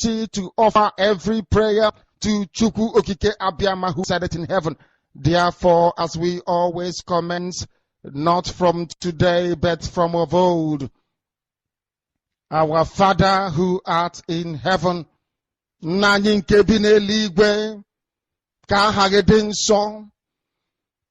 opportunity to offer every prayer to Chukwu Okike Abiyama who said it in heaven. Therefore, as we always commence, not from today, but from of old, our Father who art in heaven, nanyị nke bi n'eluigwe, ka aha gị dị nsọ,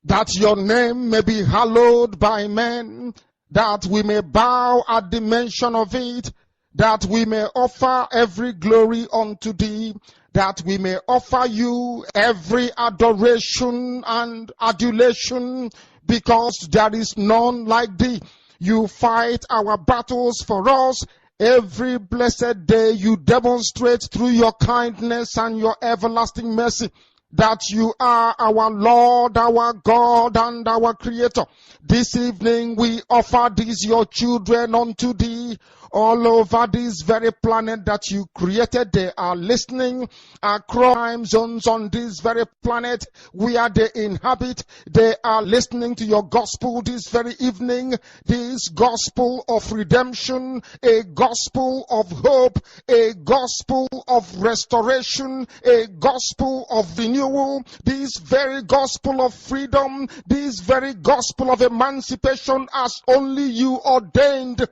that your name may be hallowed by men, that we may bow at the mention of it, that we may offer every glory unto thee, that we may offer you every adoration and adulation, because there is none like thee. You fight our battles for us. Every blessed day you demonstrate through your kindness and your everlasting mercy that you are our Lord, our God, and our Creator. This evening we offer these your children unto thee. All over this very planet that you created, they are listening across time zones on this very planet where they inhabit. They are listening to your gospel this very evening, this gospel of redemption, a gospel of hope, a gospel of restoration, a gospel of renewal, this very gospel of freedom, this very gospel of emancipation as only you ordained.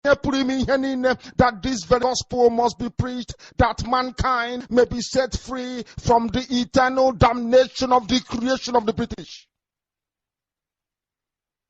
That this very gospel must be preached, that mankind may be set free from the eternal damnation of the creation of the British.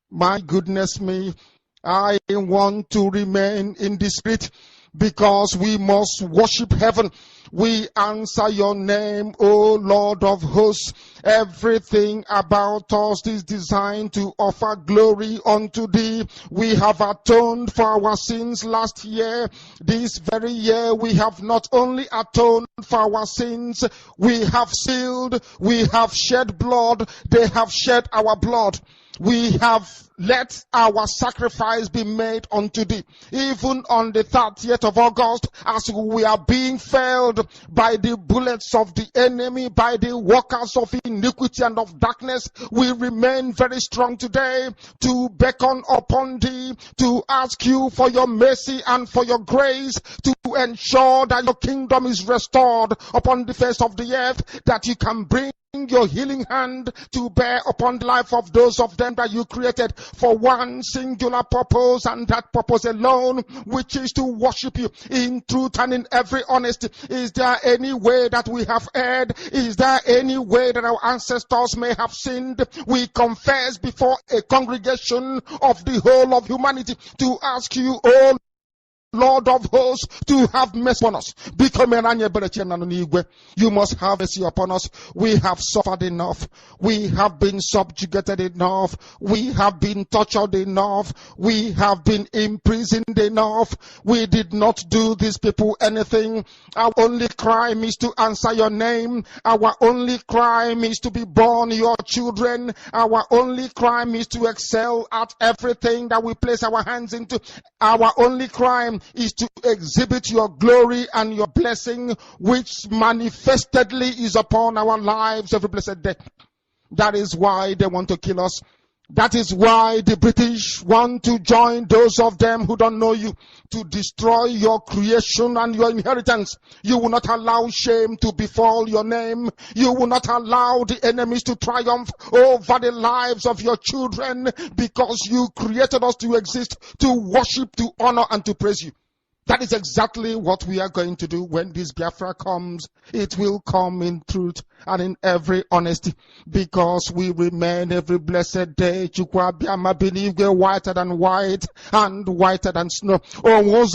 My goodness me, I want to remain in the spirit, because we must worship heaven. We answer your name, O Lord of hosts. Everything about us is designed to offer glory unto thee. We have atoned for our sins last year. This very year we have not only atoned for our sins, we have sealed, we have shed blood, they have shed our blood. We have let our sacrifice be made unto thee. Even on the 30th of August, as we are being felled by the bullets of the enemy, by the workers of iniquity and of darkness, we remain very strong today to beckon upon thee, to ask you for your mercy and for your grace, to ensure that your kingdom is restored upon the face of the earth, that you can bring your healing hand to bear upon the life of those of them that you created for one singular purpose, and that purpose alone, which is to worship you in truth and in every honesty. Is there any way that we have erred? Is there any way that our ancestors may have sinned? We confess before a congregation of the whole of humanity to ask you, oh Lord of hosts, to have mercy upon us. You must have mercy upon us. We have suffered enough. We have been subjugated enough. We have been tortured enough. We have been imprisoned enough. We did not do these people anything. Our only crime is to answer your name. Our only crime is to be born your children. Our only crime is to excel at everything that we place our hands into. Our only crime is to exhibit your glory and your blessing, which manifestedly is upon our lives every blessed day. That is why they want to kill us. That is why the British want to join those of them who don't know you to destroy your creation and your inheritance. You will not allow shame to befall your name. You will not allow the enemies to triumph over the lives of your children, because you created us to exist, to worship, to honor, and to praise you. That is exactly what we are going to do when this Biafra comes. It will come in truth and in every honesty, because we remain every blessed day whiter than white and whiter than snow. Is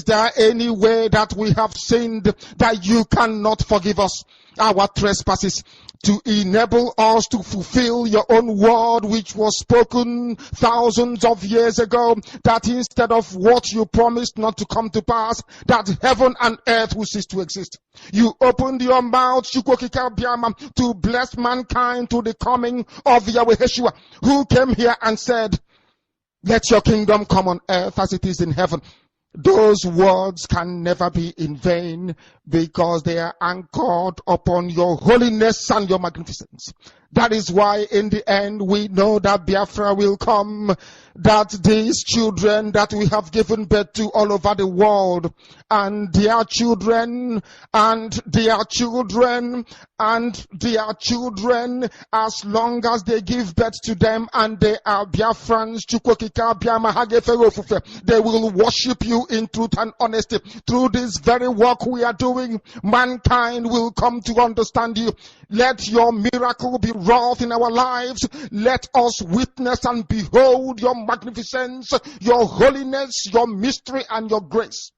there any way that we have sinned that you cannot forgive us our trespasses, to enable us to fulfill your own word which was spoken thousands of years ago, that instead of what you promised not to come to pass, that heaven and earth will cease to exist. You opened your mouth to bless mankind to the coming of Yahweh Yeshua, who came here and said, let your kingdom come on earth as it is in heaven. Those words can never be in vain, because they are anchored upon your holiness and your magnificence. That is why in the end we know that Biafra will come, that these children that we have given birth to all over the world, and their children, and their children, and their children, as long as they give birth to them and they are Biafrans, they will worship you in truth and honesty. Through this very work we are doing, mankind will come to understand you. Let your miracle be wrought in our lives. Let us witness and behold your magnificence, your holiness, your mystery, and your grace.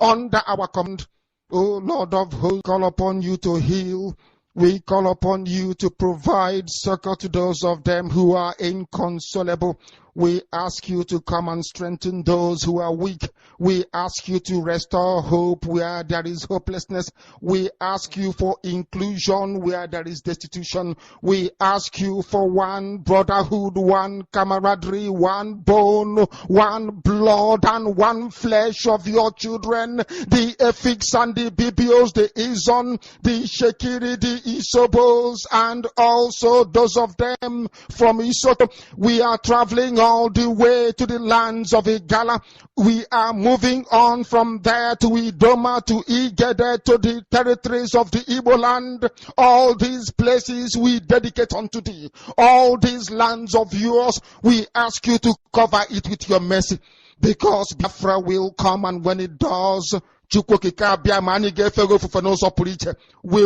Under our command, O Lord of hosts, call upon you to heal. We call upon you to provide succor to those of them who are inconsolable. We ask you to come and strengthen those who are weak. We ask you to restore hope where there is hopelessness. We ask you for inclusion where there is destitution. We ask you for one brotherhood, one camaraderie, one bone, one blood, and one flesh of your children. The Efiks and the Bibios, the Izon, the Shekiri, the Isobos, and also those of them from Isoto. We are traveling all the way to the lands of Igala. We are moving on from there to Idoma, to Igede, to the territories of the Igbo land. All these places we dedicate unto thee. All these lands of yours, we ask you to cover it with your mercy. Because Biafra will come, and when it does, we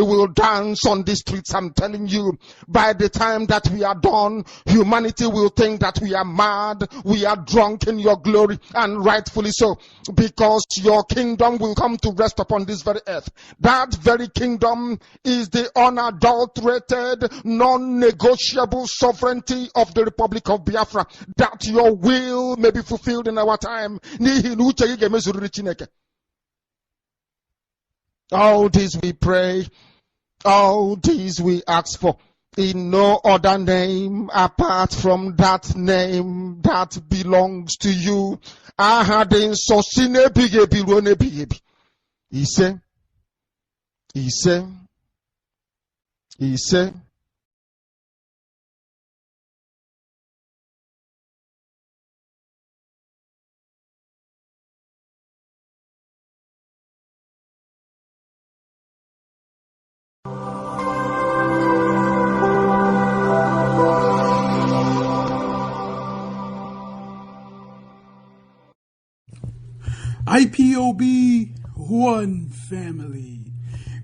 will dance on the streets. I'm telling you, by the time that we are done, humanity will think that we are mad, we are drunk in your glory, and rightfully so, because your kingdom will come to rest upon this very earth. That very kingdom is the unadulterated, non-negotiable sovereignty of the Republic of Biafra, that your will may be fulfilled in our time. All this we pray, all this we ask for, in no other name apart from that name that belongs to you. He said, IPOB, one family.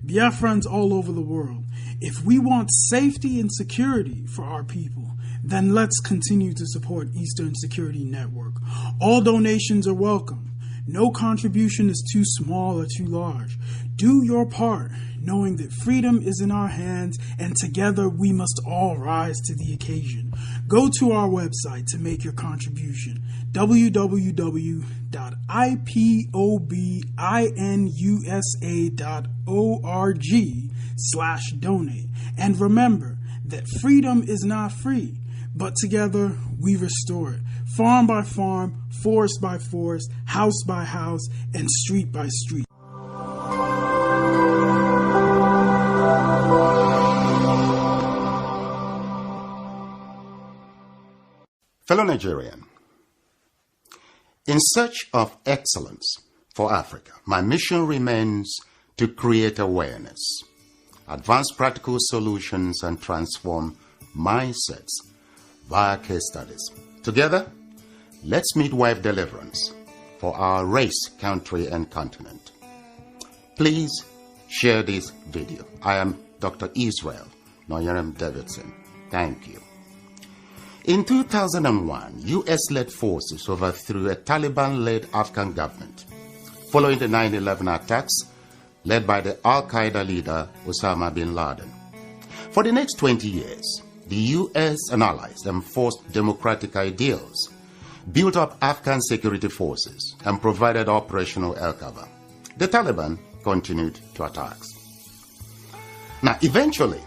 Biafrans all over the world. If we want safety and security for our people, then let's continue to support Eastern Security Network. All donations are welcome. No contribution is too small or too large. Do your part, knowing that freedom is in our hands, and together we must all rise to the occasion. Go to our website to make your contribution, www.ipobinUSA.org/donate. And remember that freedom is not free, but together we restore it. Farm by farm, forest by forest, house by house, and street by street. Fellow Nigerian, in search of excellence for Africa, my mission remains to create awareness, advance practical solutions, and transform mindsets via case studies. Together, let's midwife deliverance for our race, country, and continent. Please share this video. I am Dr. Israel Noyerem Davidson. Thank you. In 2001, US-led forces overthrew a Taliban-led Afghan government following the 9/11 attacks led by the Al-Qaeda leader Osama bin Laden. For the next 20 years, the US and allies enforced democratic ideals, built up Afghan security forces, and provided operational air cover. The Taliban continued to attacks. Now, eventually,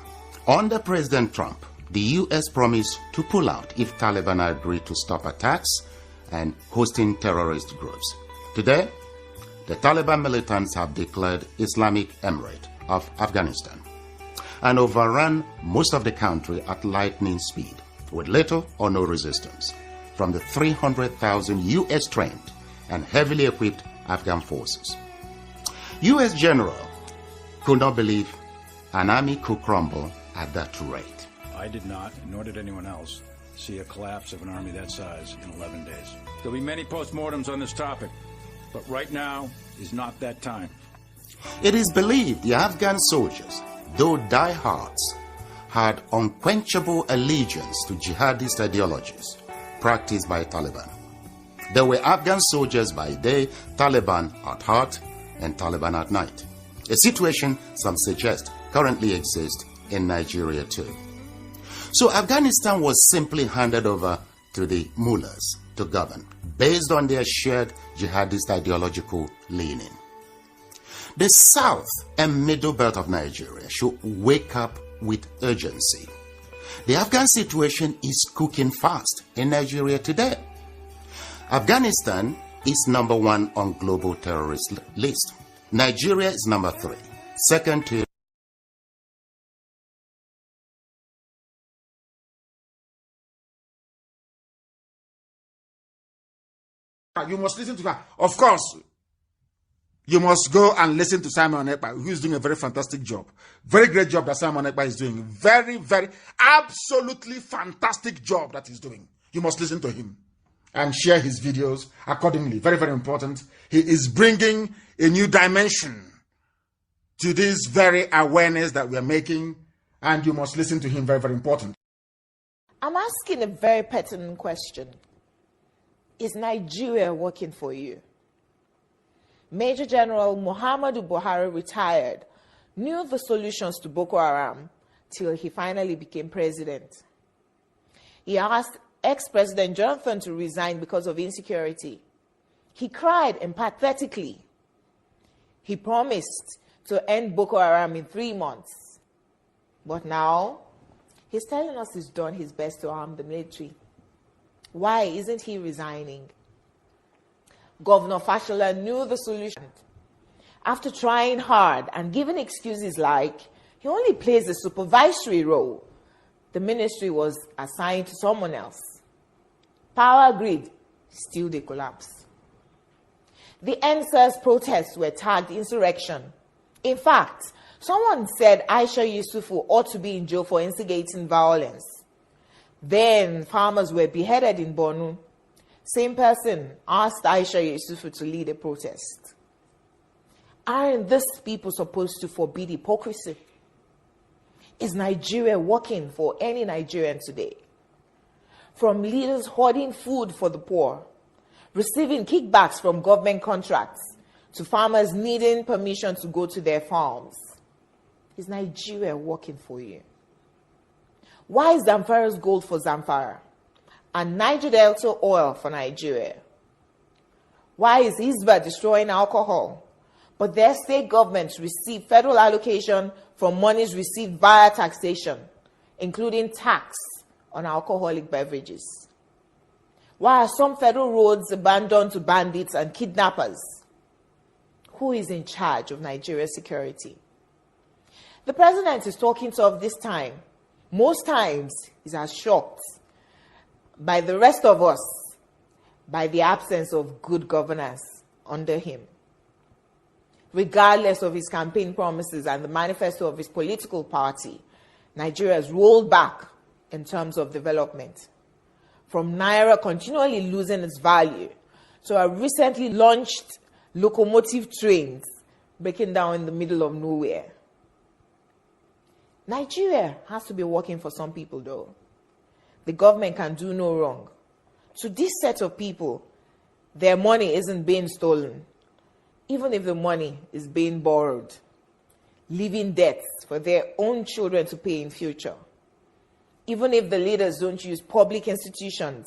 under President Trump, the US promised to pull out if Taliban agreed to stop attacks and hosting terrorist groups. Today, the Taliban militants have declared Islamic Emirate of Afghanistan and overrun most of the country at lightning speed with little or no resistance from the 300,000 U.S. trained and heavily equipped Afghan forces. U.S. general could not believe an army could crumble at that rate. I did not, nor did anyone else, see a collapse of an army that size in 11 days. There'll be many postmortems on this topic, but right now is not that time. It is believed the Afghan soldiers, though diehards, had unquenchable allegiance to jihadist ideologies practiced by Taliban. There were Afghan soldiers by day, Taliban at heart, and Taliban at night. A situation some suggest currently exists in Nigeria too. So Afghanistan was simply handed over to the mullahs to govern based on their shared jihadist ideological leaning. The south and middle belt of Nigeria should wake up with urgency. The Afghan situation is cooking fast in Nigeria today. Afghanistan is number 1 on global terrorist list. Nigeria is number 3, second to you must listen to her. Of course, you must go and listen to Simon Ekpa, who is doing a very fantastic job. Very great job that Simon Ekpa is doing. Very, very, absolutely fantastic job that he's doing. You must listen to him and share his videos accordingly. Very, very important. He is bringing a new dimension to this very awareness that we are making, and you must listen to him. Very, very important. I'm asking a very pertinent question. Is Nigeria working for you? Major General Muhammadu Buhari retired, knew the solutions to Boko Haram till he finally became president. He asked ex-President Jonathan to resign because of insecurity. He cried empathetically. He promised to end Boko Haram in 3 months. But now, he's telling us he's done his best to arm the military. Why isn't he resigning? Governor Fashola knew the solution. After trying hard and giving excuses like he only plays a supervisory role, the ministry was assigned to someone else. Power grid, still they collapse. The NSAS protests were tagged insurrection. In fact, someone said Aisha Yusufu ought to be in jail for instigating violence. Then farmers were beheaded in Borno. Same person asked Aisha Yusufu to lead a protest. Aren't these people supposed to forbid hypocrisy? Is Nigeria working for any Nigerian today? From leaders hoarding food for the poor, receiving kickbacks from government contracts, to farmers needing permission to go to their farms. Is Nigeria working for you? Why is Zamfara's gold for Zamfara and Niger Delta oil for Nigeria? Why is Hisba destroying alcohol, but their state governments receive federal allocation from monies received via taxation, including tax on alcoholic beverages? Why are some federal roads abandoned to bandits and kidnappers? Who is in charge of Nigeria's security? The president is talking tough this time. Most times, he's as shocked by the rest of us by the absence of good governance under him. Regardless of his campaign promises and the manifesto of his political party, Nigeria has rolled back in terms of development. From Naira continually losing its value to our recently launched locomotive trains breaking down in the middle of nowhere. Nigeria has to be working for some people, though. The government can do no wrong. To this set of people, their money isn't being stolen, even if the money is being borrowed, leaving debts for their own children to pay in future. Even if the leaders don't use public institutions,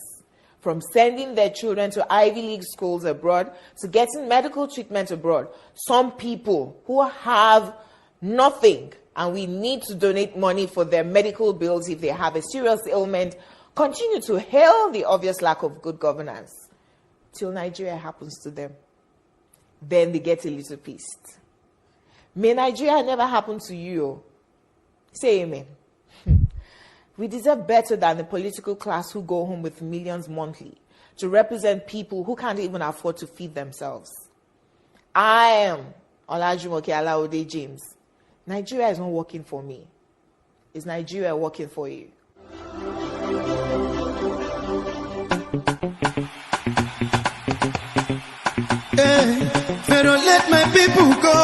from sending their children to Ivy League schools abroad to getting medical treatment abroad, some people who have nothing and we need to donate money for their medical bills if they have a serious ailment, continue to hail the obvious lack of good governance till Nigeria happens to them. then they get a little pissed. May Nigeria never happen to you. Say amen. We deserve better than the political class who go home with millions monthly to represent people who can't even afford to feed themselves. I am Olajumoke Alaode James. Nigeria is not working for me. Is Nigeria working for you? Hey, Pharaoh, let my people go.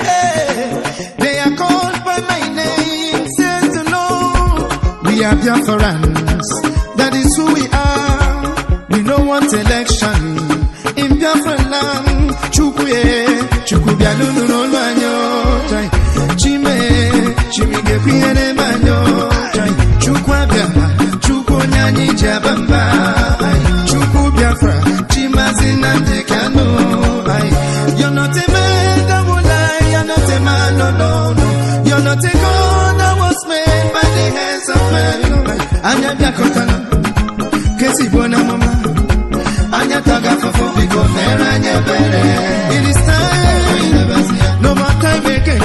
Hey, they are called by my name. Says the Lord, we are Biafrans. That is who we are. We don't want election in Biafra land. Chukuye, Chukubia no no manyo. Chime gepiene manyo. Chukwa Biafra, Chukunyani Jabamba. Chuku Biafra, Chimazina Dekano. You're not a man that will lie. You're not a man, no. You're not a God that was made by the hands of men. Anya Biakotana, Kesi Bona Mama. Anya Taga for Bigo Meranya Bere. It is time, no more time again.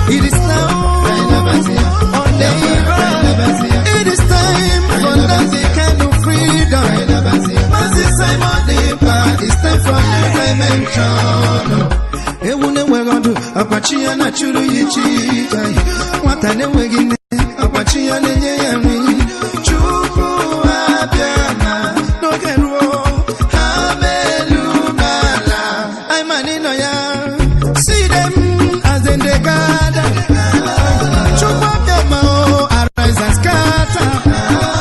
It is now, on the it is time for that kind of freedom. Master Simon Ekpa, it's time for new dimension. Ewune wegondo, apachi ana churu yichi. Watane wegine, apachi ana nyeyami. Chuku abiana, no keruo. I'm an inoya. See them as they gather. Chukwu arise and scatter.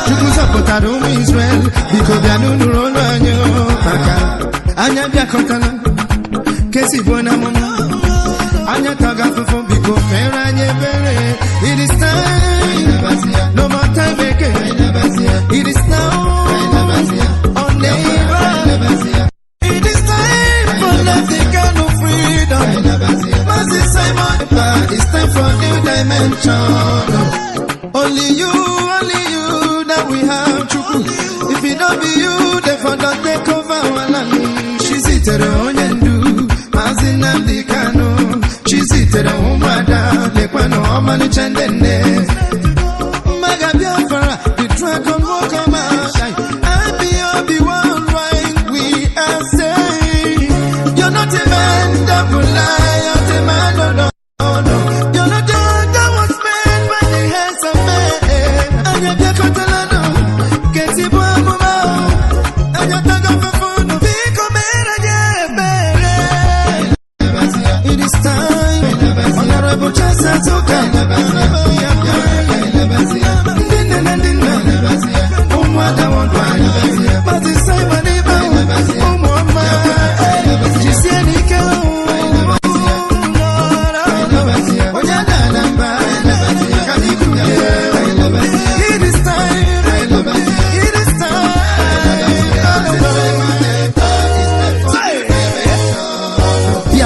Chukwu support Israel because they are no run anyo. Anya Biakotana, Kesi Bona Mama. Anya Taga for because Meranye Bere. It is time, no more time again. It is now, on the it is time for the kind of freedom. Master Simon Ekpa, it's time for new dimension. Only you that we have Chukwu. If it don't be you, therefore don't take over our land. She's eaten on Yendu, Mazina Dikano. She's eaten on Umada, Lekwano, Omani Chandene. Magabiafara, the dragon will come out. I be one right, we are saying. You're not a man that will lie, you're a man, no. You're not the one that was made by the hands of men. And you're the Catalano, get it, and you're the Gaffon, it is time, Honorable Chasa, but this time I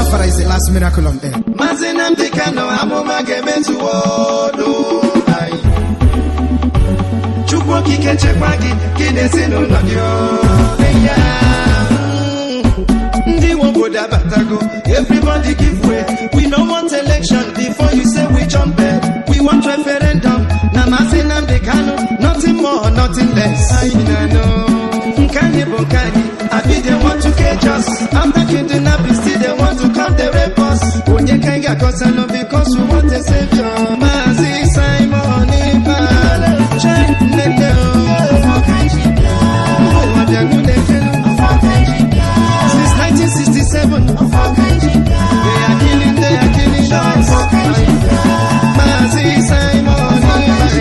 Biafra is the last miracle on earth. Mazinam Dekano, Amoma Gebetu Odo. Chukwu Kike Chepagi, Kidesino Nadio. Ndi Woboda Batago, everybody give way. We don't want election before you say we jump in. We want referendum. Namazinam Dekano, nothing more, nothing less. I know. I be they want to catch us. After kidnapping, still they want to come the rape us. When you can't get cause I know because we want to save your Mazi Simon Ekpa. Since 1967, they are killing us. Mazi Simon Ekpa.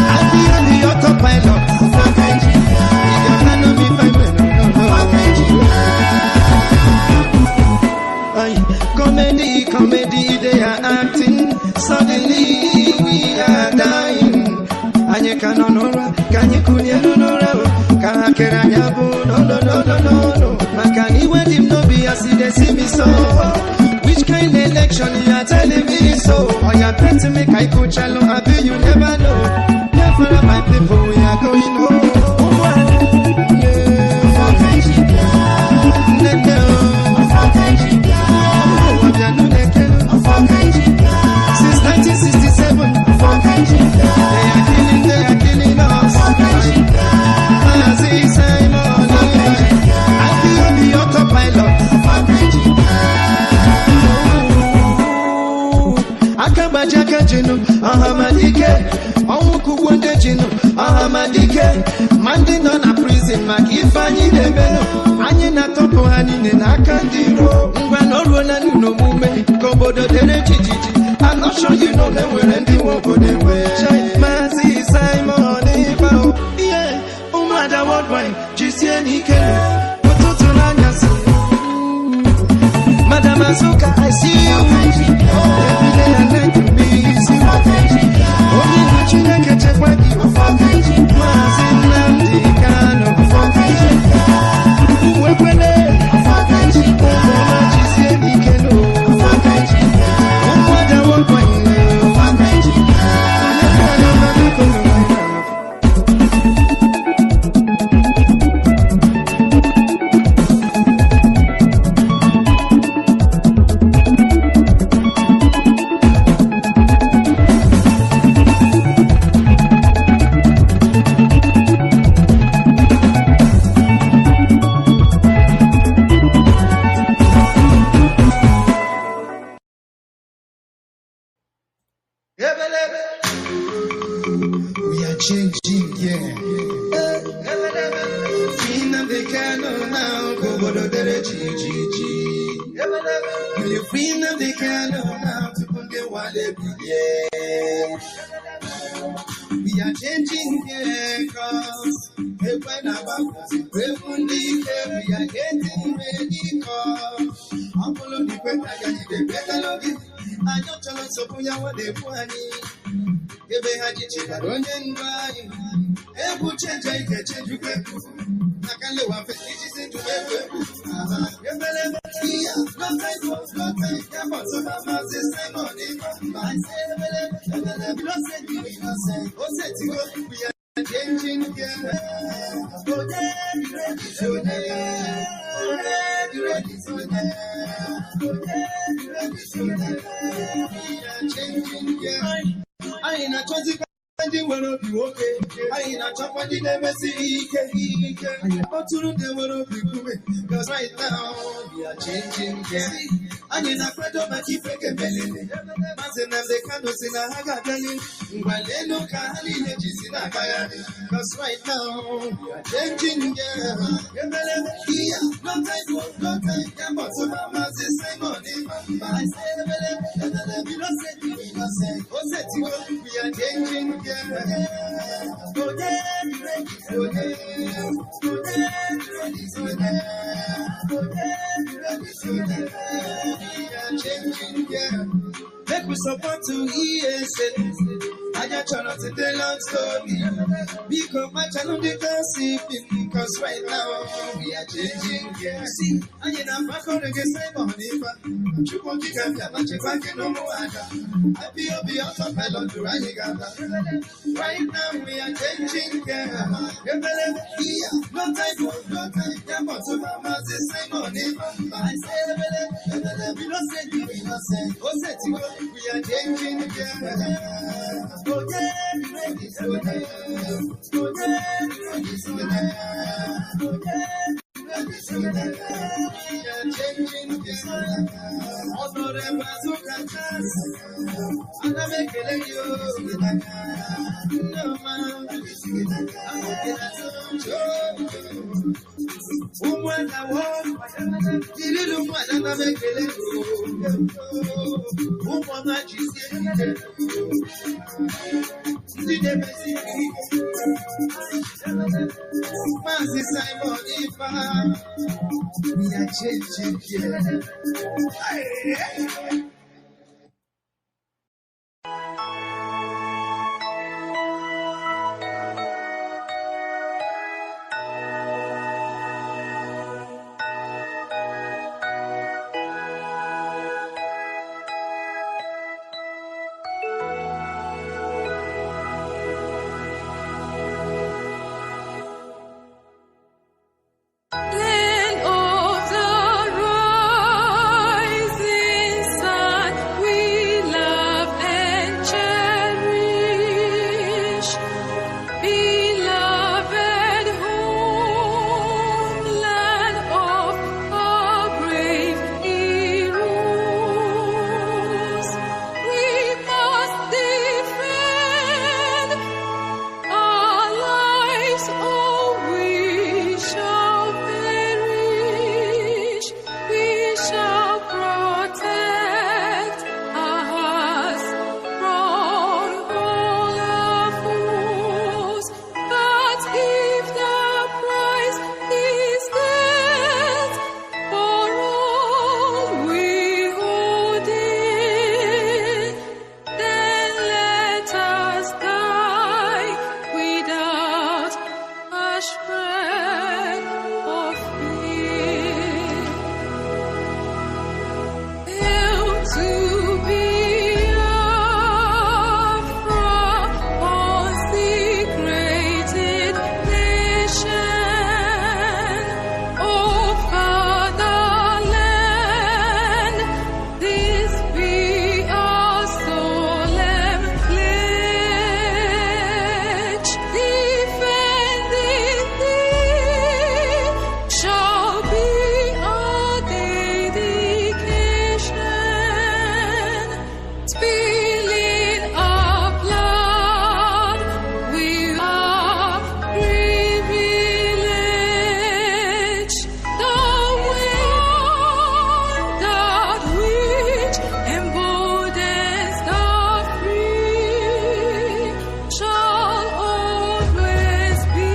I be on the autopilot. Comedy, they are acting. Suddenly we are dying. Anye kanonora, kanye kunye nonora, kakera nyabu, no. Makani when him no be as they see me so. Which kind of election you are telling me so? Or you are to make I coach alone, I bet you never know. Never my people, we are going home. Yeah. Amadike, Mandin on a prison, Makifani de Beno, Anina Topo Hanine, Nakandiro, Ngwanoro, no movement, Kobodo de Chichi. I'm not sure you know them where and they won't go their way. Masi Simon Ekpa, yeah, Umada Worldwide, Jisiani Ken, Pototonanyas. Madam Azuka, I see you. Every day and night to be see what I see. Only what you like to check what you for. Mazin Nandi Kano for. Weapon we are changing, yeah. They cannot now go to the GGG. Will you free them? They cannot now to put the wallet, yeah. We are changing, yeah, cause when we are getting ready, cause I'm following the better. I don't tell us what they want. If they had each other on and by, they would change. I can change you. I can live up and it is into every. You better be a not I was not I come out of my mouth this time on it. I said, not said you, say, oh, said to go, we are changing again. Go there, you ready, so there. You ready, so there. Go there, you ready, so there. We are changing again. I ain't a choice. I will be okay. I ain't a chop on the never see. But to they will be good. Because right now we are changing. I ain't afraid of my keep a belly. Mas and they can't see a haga belly. While they look at in a fire. Because right now we are changing. No time, no time. But to my mass is Simon Ekpa. I said, we don't say, we don't say. Oh, say, we are changing. Go there, ready, go there. Go there, ready, go there. Go there, ready, go there. We are changing, yeah. Make we support to ESN. I just try not to tell long story. Because my channel they can't see me. Because right now we are changing, yeah. See, I ain't a back on the game, Simon Ekpa. You won't kick up your match if I can no more. I feel be out of my lot to ride together. Right now we are changing, yeah. You better be no time, no time. Yeah, but to my mass is Simon Ekpa. I said, we don't say, we don't say. Oh, say to go, we are changing, yeah. Go there, ready, go there. Go there, ready, go there. Go there, ready, go there. We are changing, yeah. Also, the bazooka dance. And I make it like you. No man, I'm looking at you. Woman, I want. You little one, and I make it like you. Woman, I just get it. Did they see me? Master Simon Ekpa. We are changing here. Land of the rising sun. if the price is death for all we hold in, then let us die without a shred of fear. Hail to Biafra, consecrated nation, O fatherland, this be our solemn pledge. Defending thee shall be our dedication. Spilling our blood, we are privileged. The one that which emboldens the free shall always be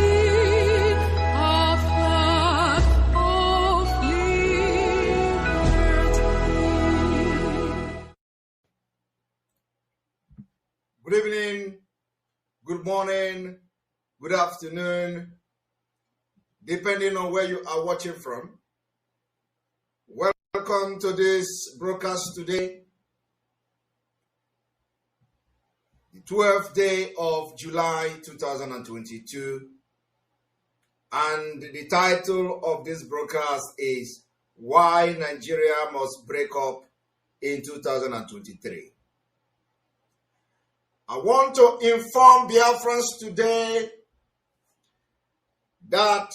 our flag of liberty. Good evening, good morning, good afternoon, depending on where you are watching from. Welcome to this broadcast today, the 12th day of July 2022. And the title of this broadcast is Why Nigeria Must Break Up in 2023. I want to inform Biafrans today that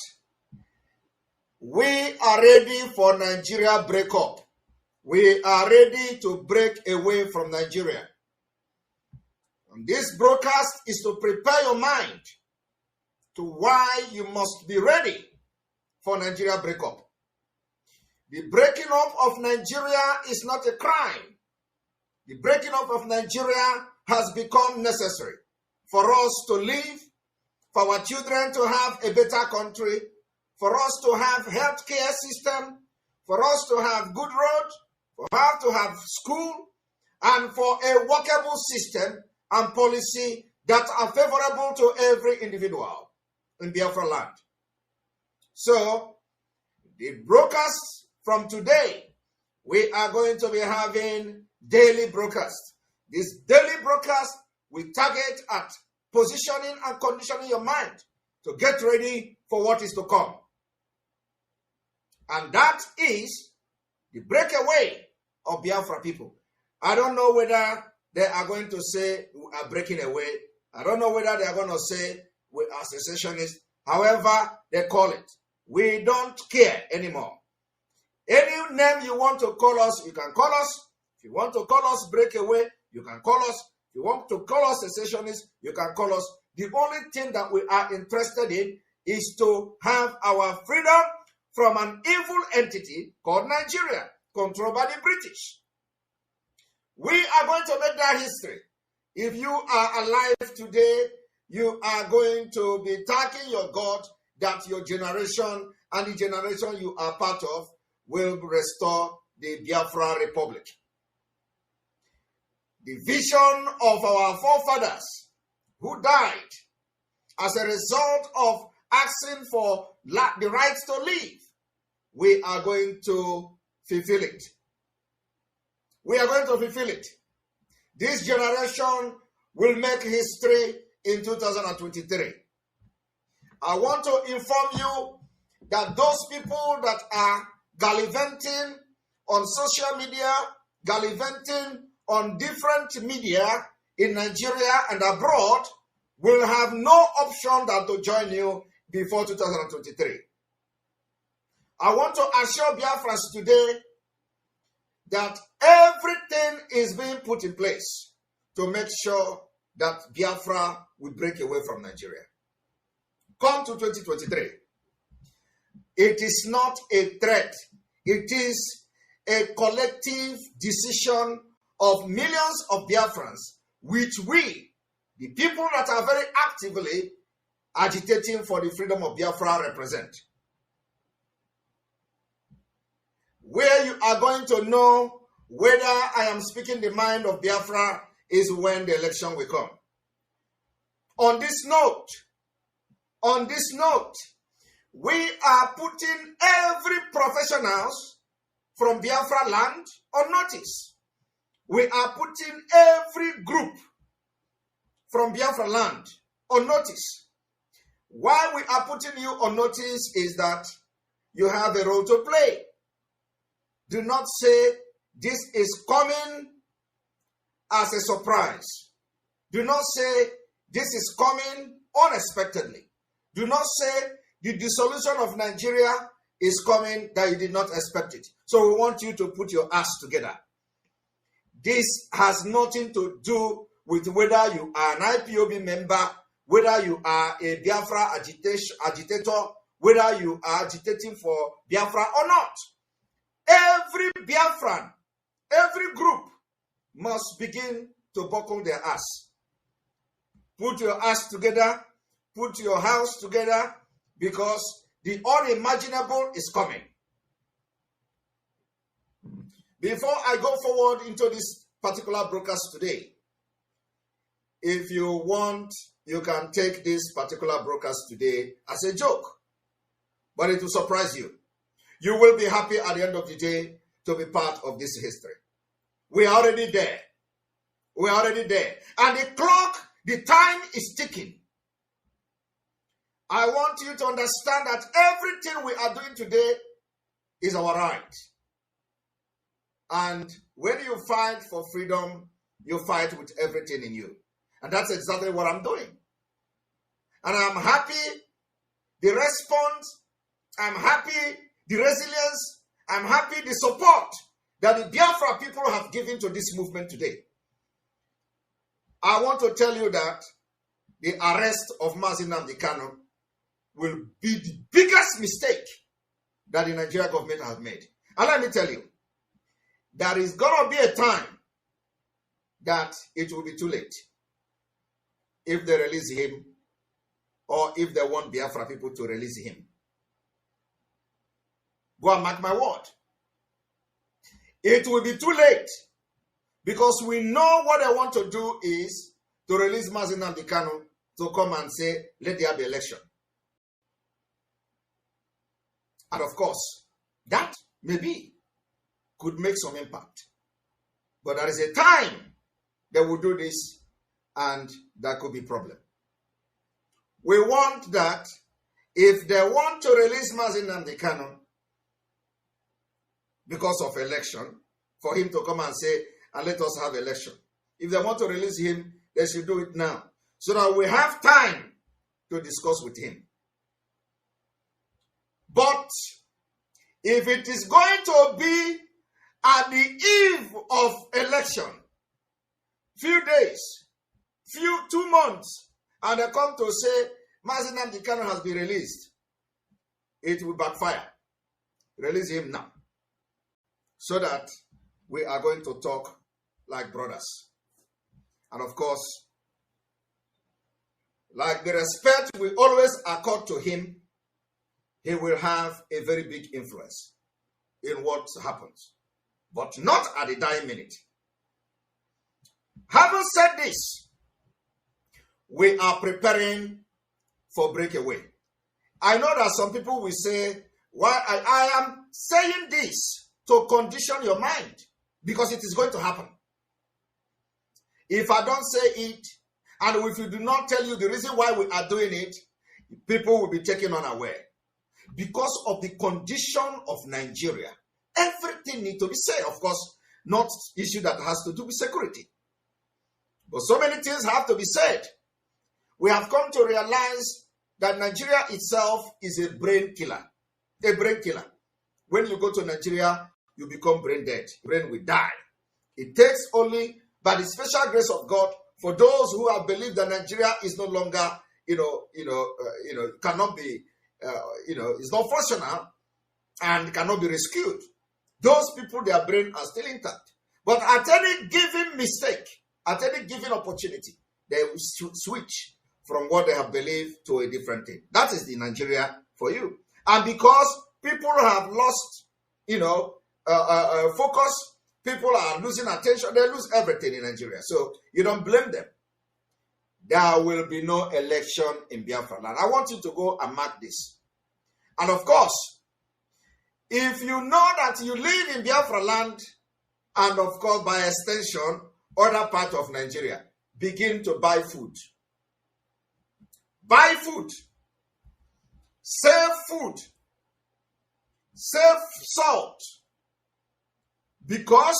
we are ready for Nigeria breakup. We are ready to break away from Nigeria. And this broadcast is to prepare your mind to why you must be ready for Nigeria breakup. The breaking up of Nigeria is not a crime. The breaking up of Nigeria has become necessary for us to live, for our children to have a better country, for us to have healthcare system, for us to have good roads, for us to have school, and for a workable system and policy that are favorable to every individual in Biafra land. So, the broadcast from today, we are going to be having daily broadcast. This daily broadcast will target at positioning and conditioning your mind to get ready for what is to come. And that is the breakaway of Biafra people. I don't know whether they are going to say we are breaking away. I don't know whether they are going to say we are secessionists. However they call it. We don't care anymore. Any name you want to call us, you can call us. If you want to call us breakaway, you can call us. If you want to call us secessionists, you can call us. The only thing that we are interested in is to have our freedom from an evil entity called Nigeria, controlled by the British. We are going to make that history. If you are alive today, you are going to be thanking your God that your generation and the generation you are part of will restore the Biafra Republic. The vision of our forefathers who died as a result of asking for the rights to live, we are going to fulfill it. We are going to fulfill it. This generation will make history in 2023. I want to inform you that those people that are gallivanting on social media, gallivanting on different media in Nigeria and abroad will have no option than to join you before 2023. I want to assure Biafrans today that everything is being put in place to make sure that Biafra will break away from Nigeria. Come to 2023. It is not a threat. It is a collective decision of millions of Biafrans, which we, the people that are very actively agitating for the freedom of Biafra represent. Where you are going to know whether I am speaking the mind of Biafra is when the election will come. On this note, we are putting every professionals from Biafra land on notice. We are putting every group from Biafra land on notice. Why we are putting you on notice is that you have a role to play. Do not say this is coming as a surprise. Do not say this is coming unexpectedly. Do not say the dissolution of Nigeria is coming that you did not expect it. So we want you to put your ass together. This has nothing to do with whether you are an IPOB member, whether you are a Biafra agitator, whether you are agitating for Biafra or not. Every Biafran, every group must begin to buckle their ass. Put your ass together, put your house together, because the unimaginable is coming. Before I go forward into this particular broadcast today, if you want, you can take this particular broadcast today as a joke, but it will surprise you. You will be happy at the end of the day to be part of this history. We are already there. We are already there. And the clock, the time is ticking. I want you to understand that everything we are doing today is our right. And when you fight for freedom, you fight with everything in you. And that's exactly what I'm doing. And I'm happy the response, I'm happy the resilience, I'm happy the support that the Biafra people have given to this movement today. I want to tell you that the arrest of Mazi Nnamdi Kanu will be the biggest mistake that the Nigerian government has made. And let me tell you, there is going to be a time that it will be too late if they release him or if they want Biafra people to release him. Go and mark my word. It will be too late because we know what they want to do is to release Mazi Nnamdi Kanu to come and say, let there be election. And of course, that maybe could make some impact. But there is a time they will do this and that could be a problem. We want that if they want to release Mazi Nnamdi Kanu because of election, for him to come and say, and let us have election. If they want to release him, they should do it now, so that we have time to discuss with him. But if it is going to be at the eve of election, few days, 2 months, and they come to say, Mazi Nnamdi Kanu has been released, it will backfire. Release him now, so that we are going to talk like brothers. And of course, like the respect we always accord to him, he will have a very big influence in what happens, but not at the dying minute. Having said this, we are preparing for breakaway. I know that some people will say, why I am saying this to condition your mind, because it is going to happen. If I don't say it, and if we do not tell you the reason why we are doing it, people will be taken unaware. Because of the condition of Nigeria, everything needs to be said. Of course, not issue that has to do with security. But so many things have to be said. We have come to realize that Nigeria itself is a brain killer. A brain killer. When you go to Nigeria, you become brain dead. Brain will die. It takes only by the special grace of God for those who have believed that Nigeria is no longer, cannot be, is not functional and cannot be rescued. Those people, their brain are still intact. But at any given mistake, at any given opportunity, they will switch from what they have believed to a different thing. That is the Nigeria for you. And because people have lost, focus, people are losing attention, they lose everything in Nigeria. So you don't blame them. There will be no election in Biafra land. I want you to go and mark this. And of course, if you know that you live in Biafra land, and of course, by extension, other part of Nigeria, begin to buy food. Buy food. Save food. Save salt. Because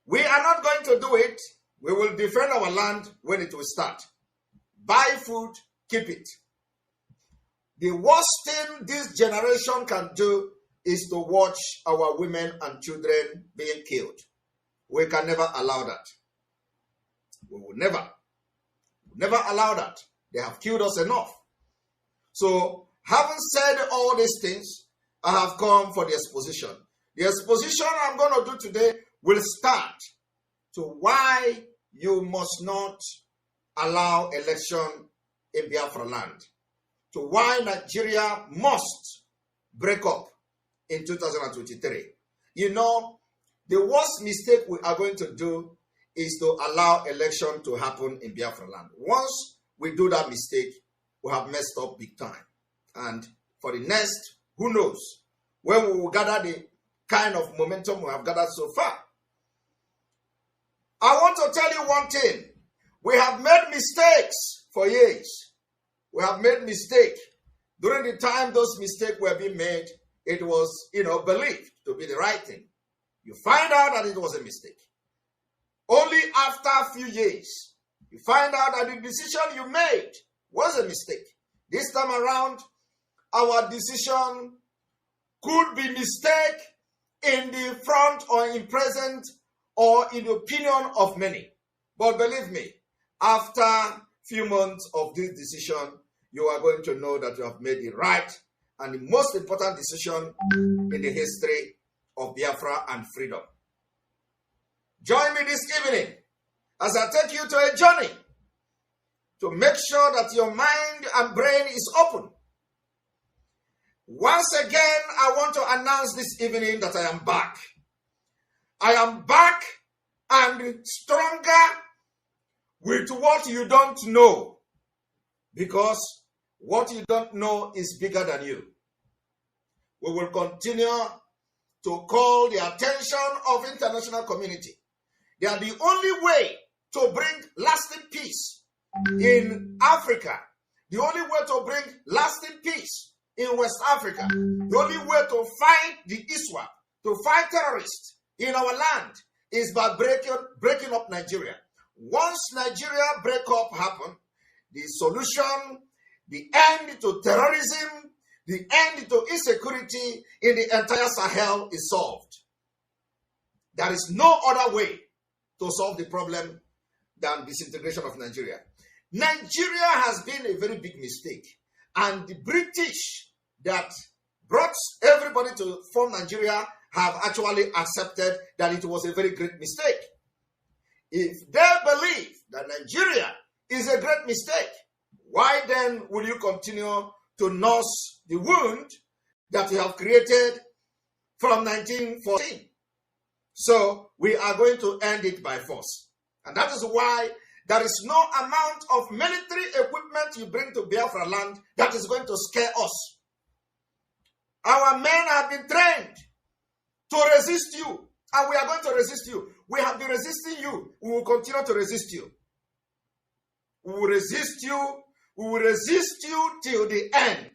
we are not going to do it. We will defend our land when it will start. Buy food, keep it. The worst thing this generation can do is to watch our women and children being killed. We can never allow that. We will never allow that. They have killed us enough. So, having said all these things, I have come for the exposition. The exposition I'm going to do today will start to why you must not allow election in Biafra land. To why Nigeria must break up in 2023. The worst mistake we are going to do is to allow election to happen in Biafra land. Once we do that mistake, we have messed up big time. And for the next, who knows, when we will gather the kind of momentum we have gathered so far. I want to tell you one thing. We have made mistakes for years. We have made mistakes. During the time those mistakes were being made, it was, believed to be the right thing. You find out that it was a mistake. Only after a few years, you find out that the decision you made was a mistake. This time around, our decision could be mistake in the front or in present or in the opinion of many. But believe me, after a few months of this decision, you are going to know that you have made the right and the most important decision in the history of Biafra and freedom. Join me this evening as I take you to a journey to make sure that your mind and brain is open. Once again, I want to announce this evening that I am back. I am back and stronger with what you don't know, because what you don't know is bigger than you. We will continue to call the attention of international community. They are the only way to bring lasting peace in Africa. The only way to bring lasting peace in West Africa. The only way to fight the ISWAP, to fight terrorists in our land, is by breaking up Nigeria. Once Nigeria breakup happen, the solution, the end to terrorism, the end to insecurity in the entire Sahel is solved. There is no other way to solve the problem than disintegration of Nigeria. Nigeria has been a very big mistake. And the British that brought everybody to form Nigeria have actually accepted that it was a very great mistake. If they believe that Nigeria is a great mistake, why then will you continue to nurse the wound that you have created from 1914? So we are going to end it by force. And that is why there is no amount of military equipment you bring to Biafra land that is going to scare us. Our men have been trained to resist you, and we are going to resist you. We have been resisting you. We will continue to resist you. We will resist you. We will resist you till the end.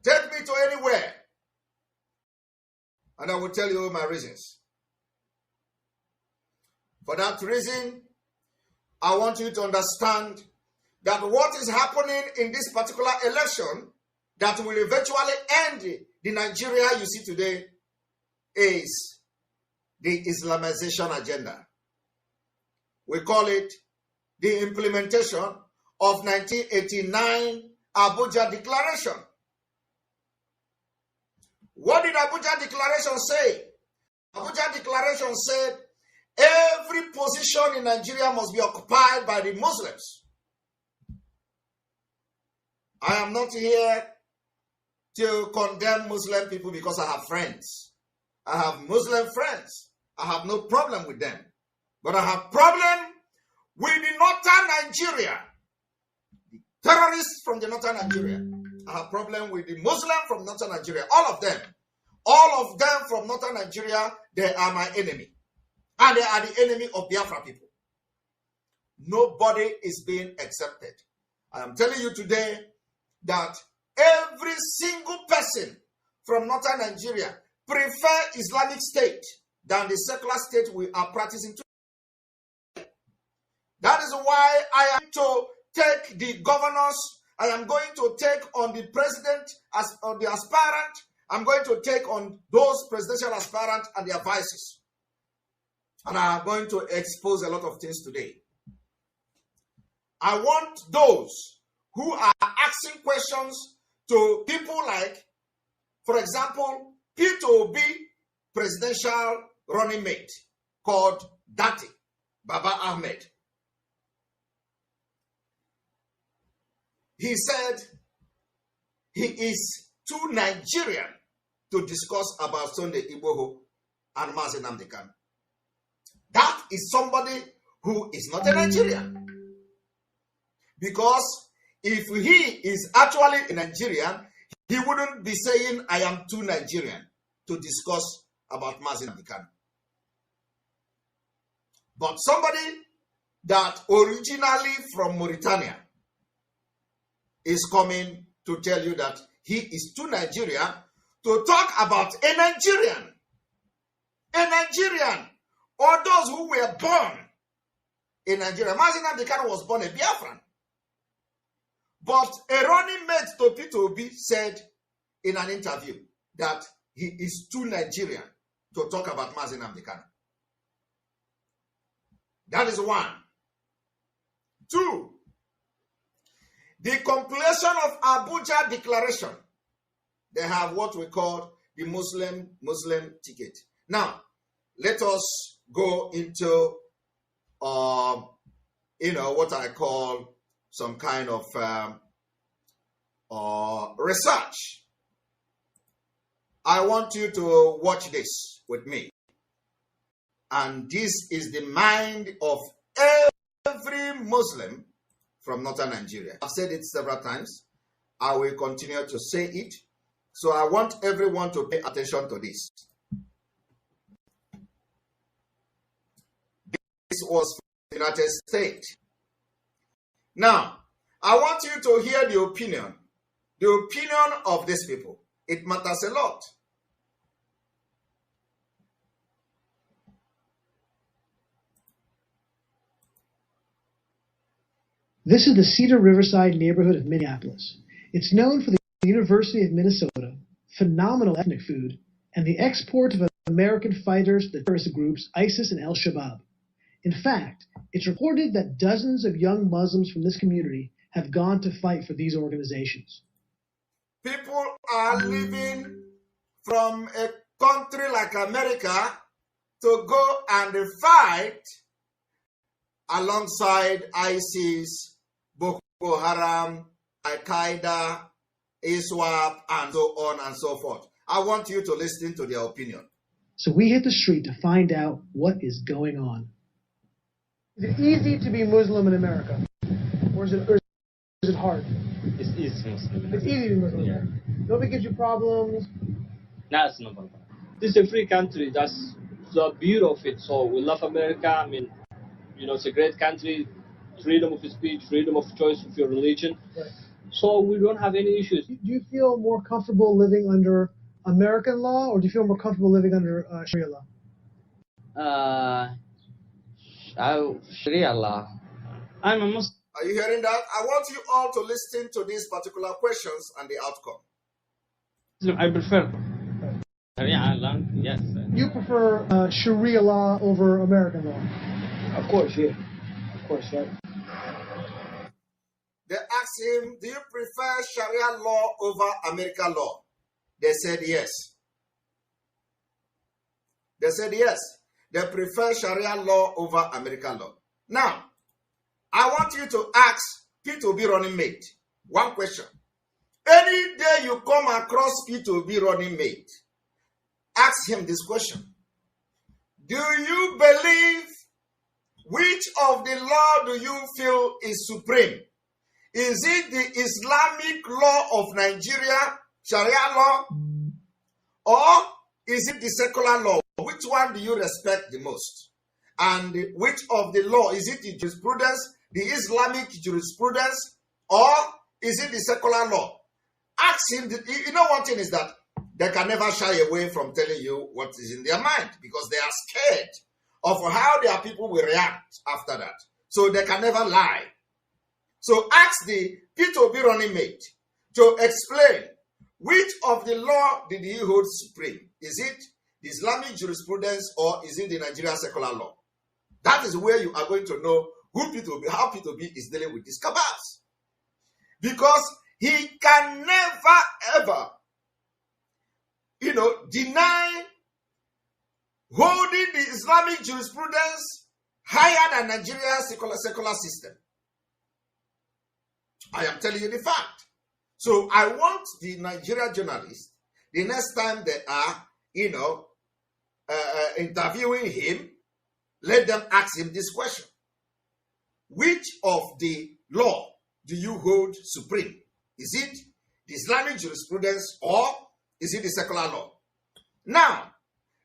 Take me to anywhere, and I will tell you my reasons. For that reason, I want you to understand that what is happening in this particular election that will eventually end the Nigeria you see today is the Islamization agenda. We call it the implementation of 1989 Abuja Declaration. What did Abuja Declaration say? Abuja Declaration said every position in Nigeria must be occupied by the Muslims. I am not here to condemn Muslim people because I have friends. I have Muslim friends. I have no problem with them. But I have problem with the northern Nigeria. The terrorists from the northern Nigeria. I have problem with the Muslim from northern Nigeria. All of them. All of them from northern Nigeria, they are my enemy. And they are the enemy of Biafra people. Nobody is being accepted. I am telling you today that every single person from northern Nigeria prefer Islamic State than the secular state we are practicing today. That is why I am to take the governors, I am going to take on the president as on the aspirant, I'm going to take on those presidential aspirants and their vices. And I am going to expose a lot of things today. I want those who are asking questions to people like, for example, P2B presidential running mate called Dati Baba Ahmed. He said he is too Nigerian to discuss about Sunday Igboho and Mazi Nnamdi Kanu. That is somebody who is not a Nigerian. Because if he is actually a Nigerian, he wouldn't be saying, I am too Nigerian to discuss about Mazi Nnamdi Kanu. But somebody that originally from Mauritania is coming to tell you that he is too Nigerian to talk about a Nigerian. A Nigerian. Or those who were born in Nigeria. Mazi Nnamdi Kanu was born a Biafran. But a running mate to P2B said in an interview that he is too Nigerian to talk about Mazi Nnamdi Kanu. That is one. Two, the compilation of Abuja Declaration. They have what we call the Muslim ticket. Now, let us go into, what I call some kind of research. I want you to watch this with me. And this is the mind of every Muslim from northern Nigeria. I've said it several times. I will continue to say it. So I want everyone to pay attention to this. This was from the United States. Now, I want you to hear the opinion of these people. It matters a lot. This is the Cedar Riverside neighborhood of Minneapolis. It's known for the University of Minnesota, phenomenal ethnic food, and the export of American fighters to the terrorist groups ISIS and Al-Shabaab. In fact, it's reported that dozens of young Muslims from this community have gone to fight for these organizations. People are leaving from a country like America to go and fight alongside ISIS, Boko Haram, Al-Qaeda, ISWAP, and so on and so forth. I want you to listen to their opinion. So we hit the street to find out what is going on. Is it easy to be Muslim in America? Or is it hard? It's easy Muslim. It's easy to be Muslim. Yeah. Nobody gives you problems. No, it's not problem. This is a free country. That's the beauty of it. So we love America. I mean, it's a great country. Freedom of speech, freedom of choice of your religion. Right. So we don't have any issues. Do you feel more comfortable living under American law, or do you feel more comfortable living under Sharia law? Sharia law. I'm a Muslim. Are you hearing that? I want you all to listen to these particular questions and the outcome. I prefer Sharia law. Yes. You prefer Sharia law over American law? Of course, yeah. Of course, right. They asked him, do you prefer Sharia law over American law? They said yes. They said yes. They prefer Sharia law over American law. Now, I want you to ask P2B running mate one question. Any day you come across P2B running mate, ask him this question. Do you believe which of the law do you feel is supreme? Is it the Islamic law of Nigeria, Sharia law? Or is it the secular law? Which one do you respect the most? And which of the law? Is it the jurisprudence, the Islamic jurisprudence, or is it the secular law? Ask him. You know, one thing is that they can never shy away from telling you what is in their mind because they are scared of how their people will react after that. So they can never lie. So ask the P2B running mate to explain which of the law did he hold supreme. Is it the Islamic jurisprudence or is it the Nigerian secular law? That is where you are going to know who P2B, how P2B is dealing with these cabals. Because he can never, ever, deny holding the Islamic jurisprudence higher than Nigeria's secular system. I am telling you the fact. So I want the Nigerian journalists, the next time they are, interviewing him, let them ask him this question. Which of the law do you hold supreme? Is it the Islamic jurisprudence or is it the secular law? Now,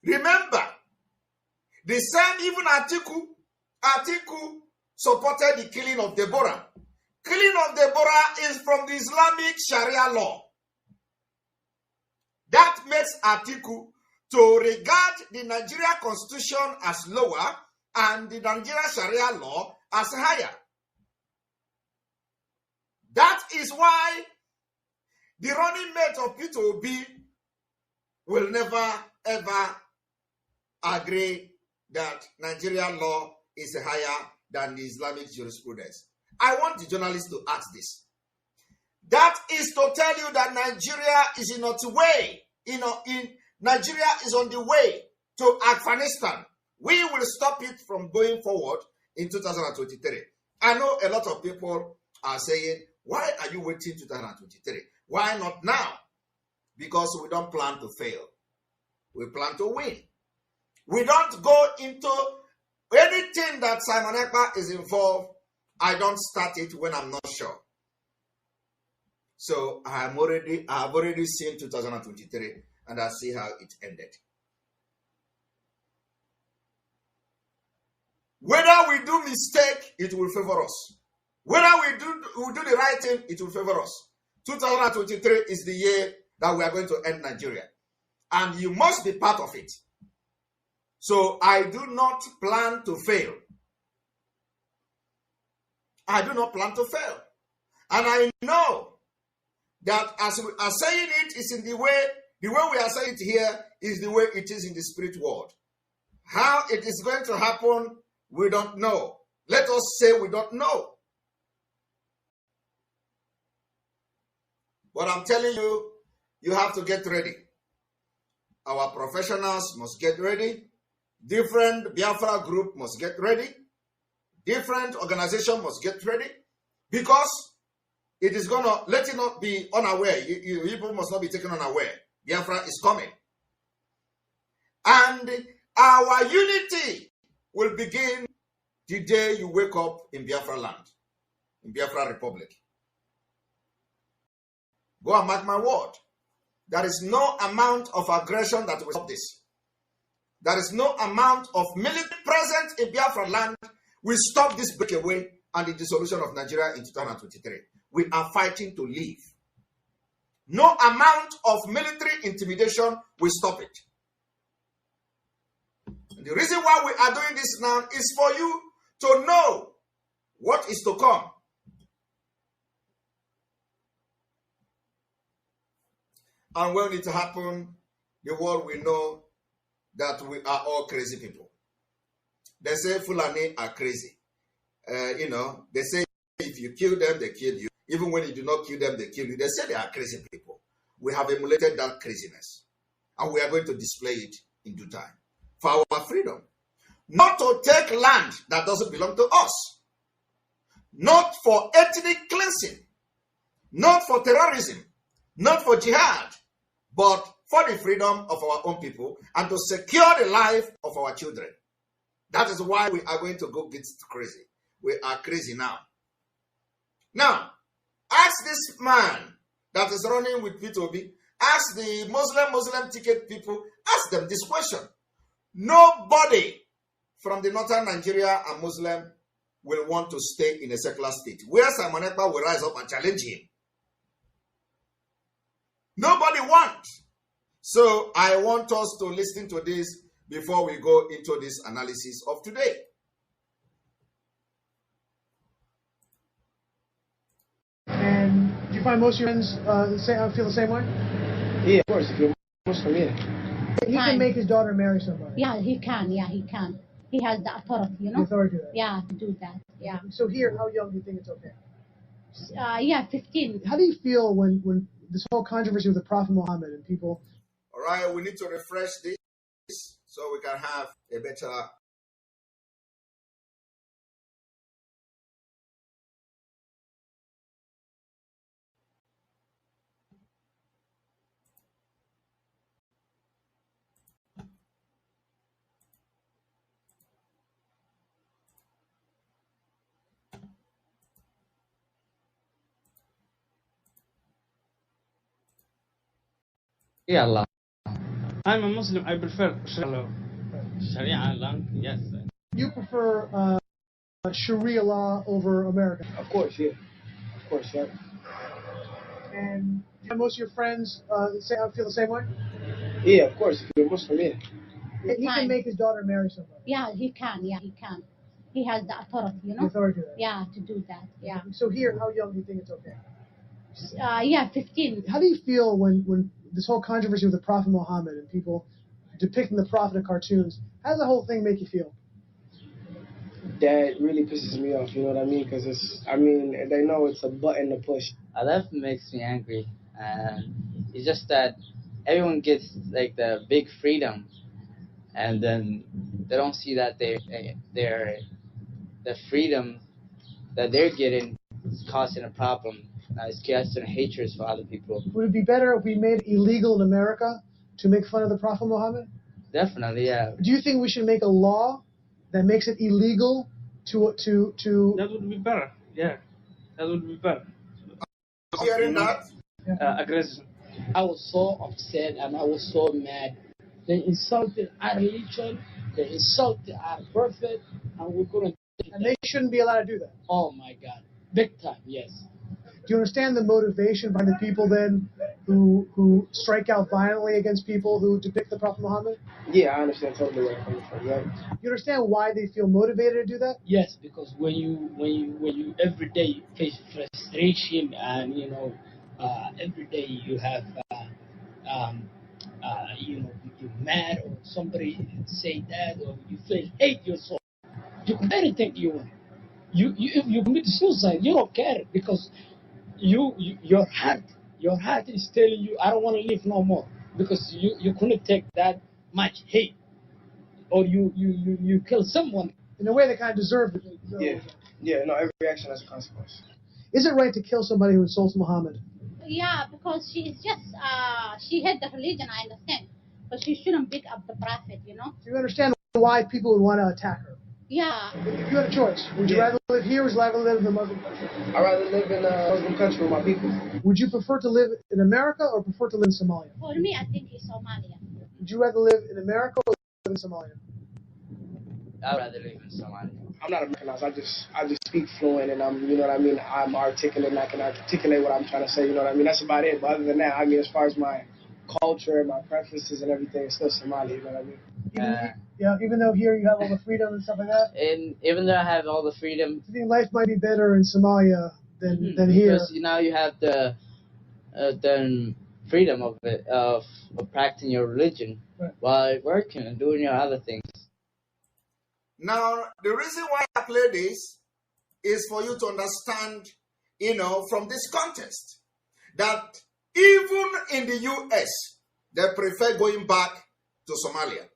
remember, the same even Atiku supported the killing of Deborah. Killing of Deborah is from the Islamic Sharia law. That makes Atiku to regard the Nigeria constitution as lower and the Nigeria Sharia law as higher. That is why the running mate of P2B will never ever agree that Nigerian law is higher than the Islamic jurisprudence. I want the journalists to ask this. That is to tell you that Nigeria is in its way. Nigeria is on the way to Afghanistan. We will stop it from going forward in 2023. I know a lot of people are saying, why are you waiting 2023? Why not now? Because we don't plan to fail. We plan to win. We don't go into anything that Simon Ekpa is involved. I don't start it when I'm not sure. So I have already seen 2023 and I see how it ended. Whether we do mistake, it will favor us. Whether we do the right thing, it will favor us. 2023 is the year that we are going to end Nigeria. And you must be part of it. So I do not plan to fail. I do not plan to fail. And I know that as we are saying it is in the way we are saying it here is the way it is in the spirit world. How it is going to happen, we don't know. Let us say we don't know. But I'm telling you, you have to get ready. Our professionals must get ready. Different Biafra group must get ready. Different organization must get ready. Because it is going to, let it not be unaware. You people must not be taken unaware. Biafra is coming. And our unity will begin the day you wake up in Biafra land, in Biafra Republic. Go and mark my word. There is no amount of aggression that will stop this. There is no amount of military presence in Biafra land will stop this breakaway and the dissolution of Nigeria in 2023. We are fighting to live. No amount of military intimidation will stop it. And the reason why we are doing this now is for you to know what is to come. And when it happens, the world will know that we are all crazy people. They say Fulani are crazy. They say if you kill them, they kill you. Even when you do not kill them, they kill you. They say they are crazy people. We have emulated that craziness. And we are going to display it in due time. For our freedom. not to take land that doesn't belong to us, not for ethnic cleansing, not for terrorism, not for jihad, but for the freedom of our own people and to secure the life of our children. That is why we are going to go get crazy. We are crazy now. Now, ask this man that is running with P2B, ask the Muslim ticket people, ask them this question. Nobody from the northern Nigeria and Muslim will want to stay in a secular state where Simon Ekpa will rise up and challenge him. Nobody wants. So I want us to listen to this before we go into this analysis of today. And do you find most of your friends feel the same way? Yeah, of course. If you're Muslim, yeah. He can make his daughter marry somebody. Yeah, he can. Yeah, he can. He has the authority, you know? The authority to that. Yeah, to do that. Yeah. So here, how young do you think it's okay? Yeah, 15. How do you feel when this whole controversy with the Prophet Muhammad and people... All right, we need to refresh this so we can have a better... Yeah, Allah. I'm a Muslim. I prefer Sharia law. Yes. You prefer Sharia law over America? Of course, yeah. Of course, yeah. And do most of your friends feel the same way? Yeah, of course. If you're Muslim, yeah. He can make his daughter marry somebody. Yeah, he can. Yeah, he can. He has the authority, you know? The authority to that. Yeah, to do that. Yeah. So here, how young do you think it's okay? Yeah, 15. How do you feel when this whole controversy with the Prophet Muhammad and people depicting the Prophet in cartoons, how does the whole thing make you feel? That really pisses me off, you know what I mean? Because they know it's a button to push. That makes me angry. It's just that everyone gets like the big freedom, and then they don't see that the freedom that they're getting is causing a problem. It's causing hatred for other people. Would it be better if we made it illegal in America to make fun of the Prophet Muhammad? Definitely, yeah. Do you think we should make a law that makes it illegal to? That would be better. Yeah, that would be better. Hearing that? Aggression. I was so upset and I was so mad. They insulted our religion. They insulted our prophet, and we couldn't. And they shouldn't be allowed to do that. Oh my God, big time, yes. Do you understand the motivation behind the people then who strike out violently against people who depict the Prophet Muhammad? Yeah, I understand totally where you're coming from. Right? You understand why they feel motivated to do that? Yes, because when you every day face frustration and every day you have you're mad or somebody say that or you feel hate yourself, you can anything you want. If you commit suicide, you don't care because your heart is telling you, I don't want to live no more, because you couldn't take that much hate, or you kill someone. In a way, they kind of deserve it. No, every action has a consequence. Is it right to kill somebody who insults Muhammad? Yeah, because she is just she hate the religion, I understand, but she shouldn't pick up the prophet, you know. So you understand why people would want to attack her? Yeah. If you had a choice, would you rather live here or would you rather live in a Muslim country? I'd rather live in a Muslim country with my people. Would you prefer to live in America or prefer to live in Somalia? For me, I think it's Somalia. Would you rather live in America or live in Somalia? I'd rather live in Somalia. I'm not Americanized. I just speak fluent, and I'm articulate, and I can articulate what I'm trying to say. You know what I mean? That's about it. But other than that, as far as my culture and my preferences and everything, it's still Somali. You know what I mean? Even though here you have all the freedom and stuff like that. And even though I have all the freedom, I think life might be better in Somalia than here. Because now you have the freedom of practicing your religion while working and doing your other things. Now, the reason why I play this is for you to understand, from this context, that even in the U.S., they prefer going back to Somalia.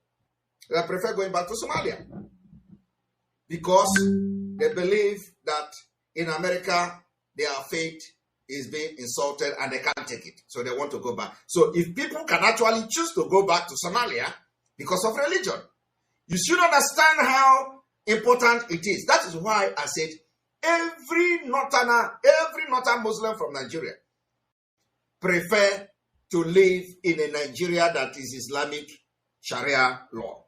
They prefer going back to Somalia. because they believe that in America their faith is being insulted and they can't take it. So they want to go back. So if people can actually choose to go back to Somalia because of religion, you should understand how important it is. That is why I said every northern Muslim from Nigeria prefer to live in a Nigeria that is Islamic Sharia law.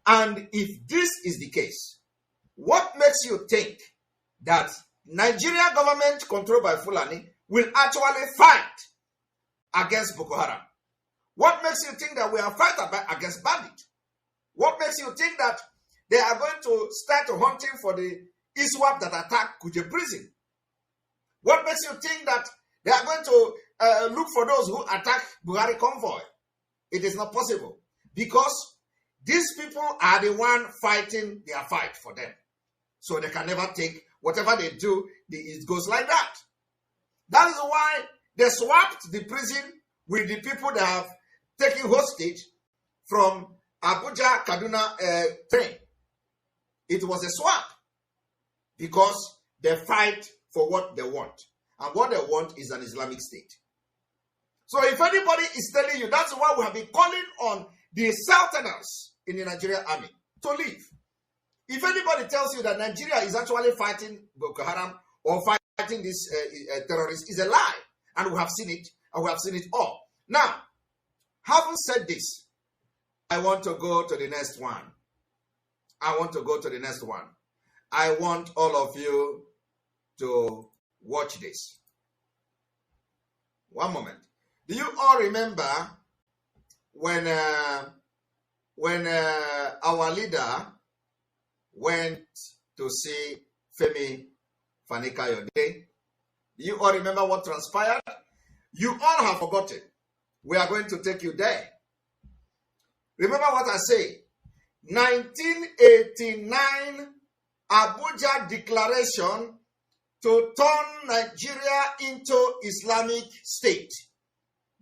And if this is the case, what makes you think that Nigeria government controlled by Fulani will actually fight against Boko Haram? What makes you think that we are fighting against bandit? What makes you think that they are going to start hunting for the ISWAP that attacked Kuje prison? What makes you think that they are going to look for those who attack Buhari convoy? It is not possible, because these people are the one fighting their fight for them. So they can never take whatever they do, it goes like that. That is why they swapped the prison with the people that have taken hostage from Abuja Kaduna train. It was a swap because they fight for what they want. And what they want is an Islamic state. So if anybody is telling you, that's why we have been calling on the Southerners in the Nigerian army to leave. If anybody tells you that Nigeria is actually fighting Boko Haram or fighting these terrorists, is a lie. And we have seen it, and we have seen it all. Now, having said this, I want to go to the next one. I want all of you to watch this. One moment. Do you all remember when our leader went to see Femi Fani-Kayode? Do you all remember what transpired? You all have forgotten. We are going to take you there. Remember what I say. 1989 Abuja Declaration to turn Nigeria into Islamic State.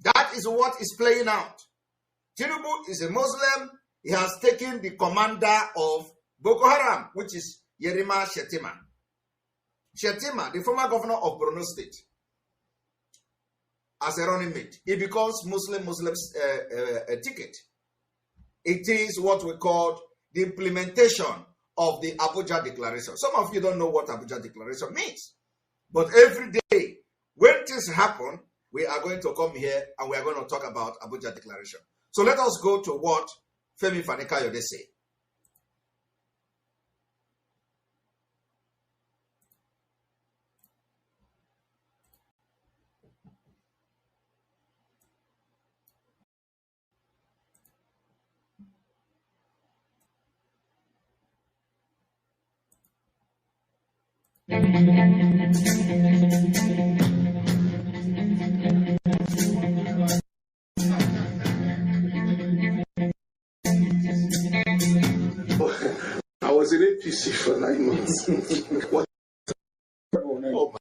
That is what is playing out. Tinubu is a Muslim. He has taken the commander of Boko Haram, which is Yerima Shetima. Shetima, the former governor of Borno State, as a running mate. He becomes Muslim's ticket. It is what we call the implementation of the Abuja Declaration. Some of you don't know what Abuja Declaration means. But every day, when things happen, we are going to come here and we are going to talk about Abuja Declaration. So let us go to what Femi Fani-Kayode said. I was in APC for 9 months. What? Oh my God.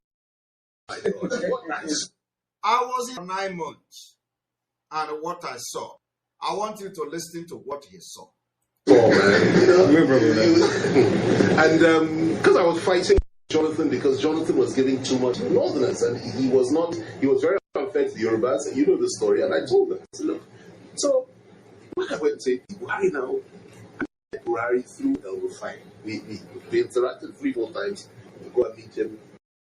I was in 9 months, and what I saw. I want you to listen to what he saw. Oh man, and because I was fighting Jonathan, because Jonathan was giving too much to the Northerners, and he was very unfair to the Yorubas, and you know the story. And I told them, I said, look, so when I went to Buhari now, Buhari through El Rufai, we interacted 3-4 times. We go and meet him.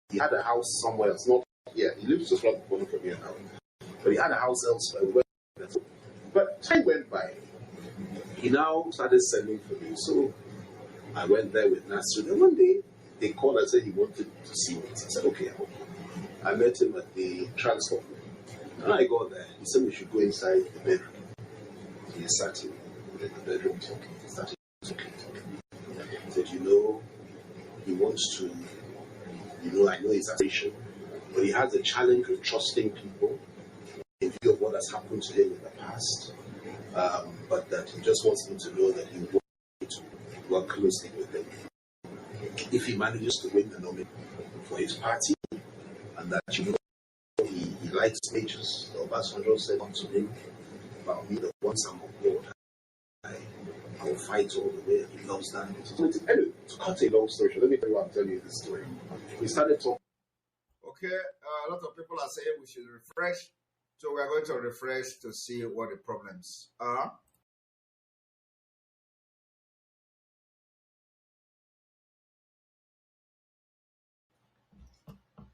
He had a house somewhere else, not here. He lives just around the corner from here now, but he had a house elsewhere. We went there. But time went by. He now started sending for me, so I went there with Nasser. Then one day, they called and said he wanted to see me. So I said, okay, I met him at the transport. When I got there, he said we should go inside the bedroom. So he sat in the bedroom talking. He started talking. He said, he wants to, I know his aspiration, but he has a challenge with trusting people in view of what has happened to him in the past. But that he just wants them to know that he wants to work closely with them if he manages to win the nomination for his party, and that he likes speeches. The Obasanjo said to him about me that once I'm on board, I'll fight all the way. He loves that. Anyway, to cut a long story short, let me tell you why I'm telling you this story. We started talking. Okay, a lot of people are saying we should refresh. So we are going to refresh to see what the problems are.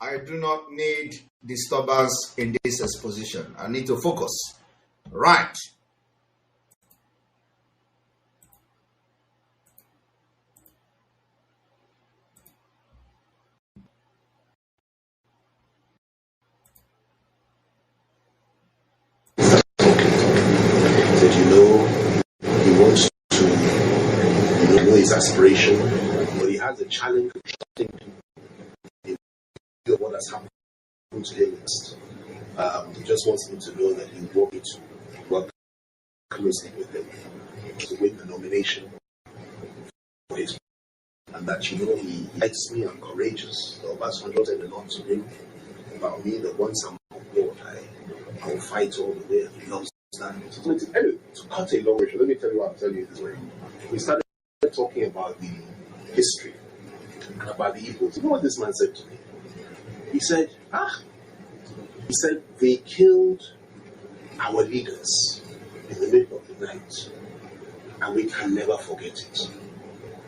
I do not need disturbance in this exposition. I need to focus. Right. Said, he wants to know his aspiration, but he has a challenge of trusting what has happened to him next. He just wants him to know that he wants to work closely with him to win the nomination for his, and that he likes me, I'm courageous. The Obasanjo said a lot to him about me, that once I'm on board, I will fight all the way, and he loves that. Anyway, to cut a long story, let me tell you why I'm telling you this way. We started talking about the history and about the Igbos. You know what this man said to me? He said, they killed our leaders in the middle of the night, and we can never forget it.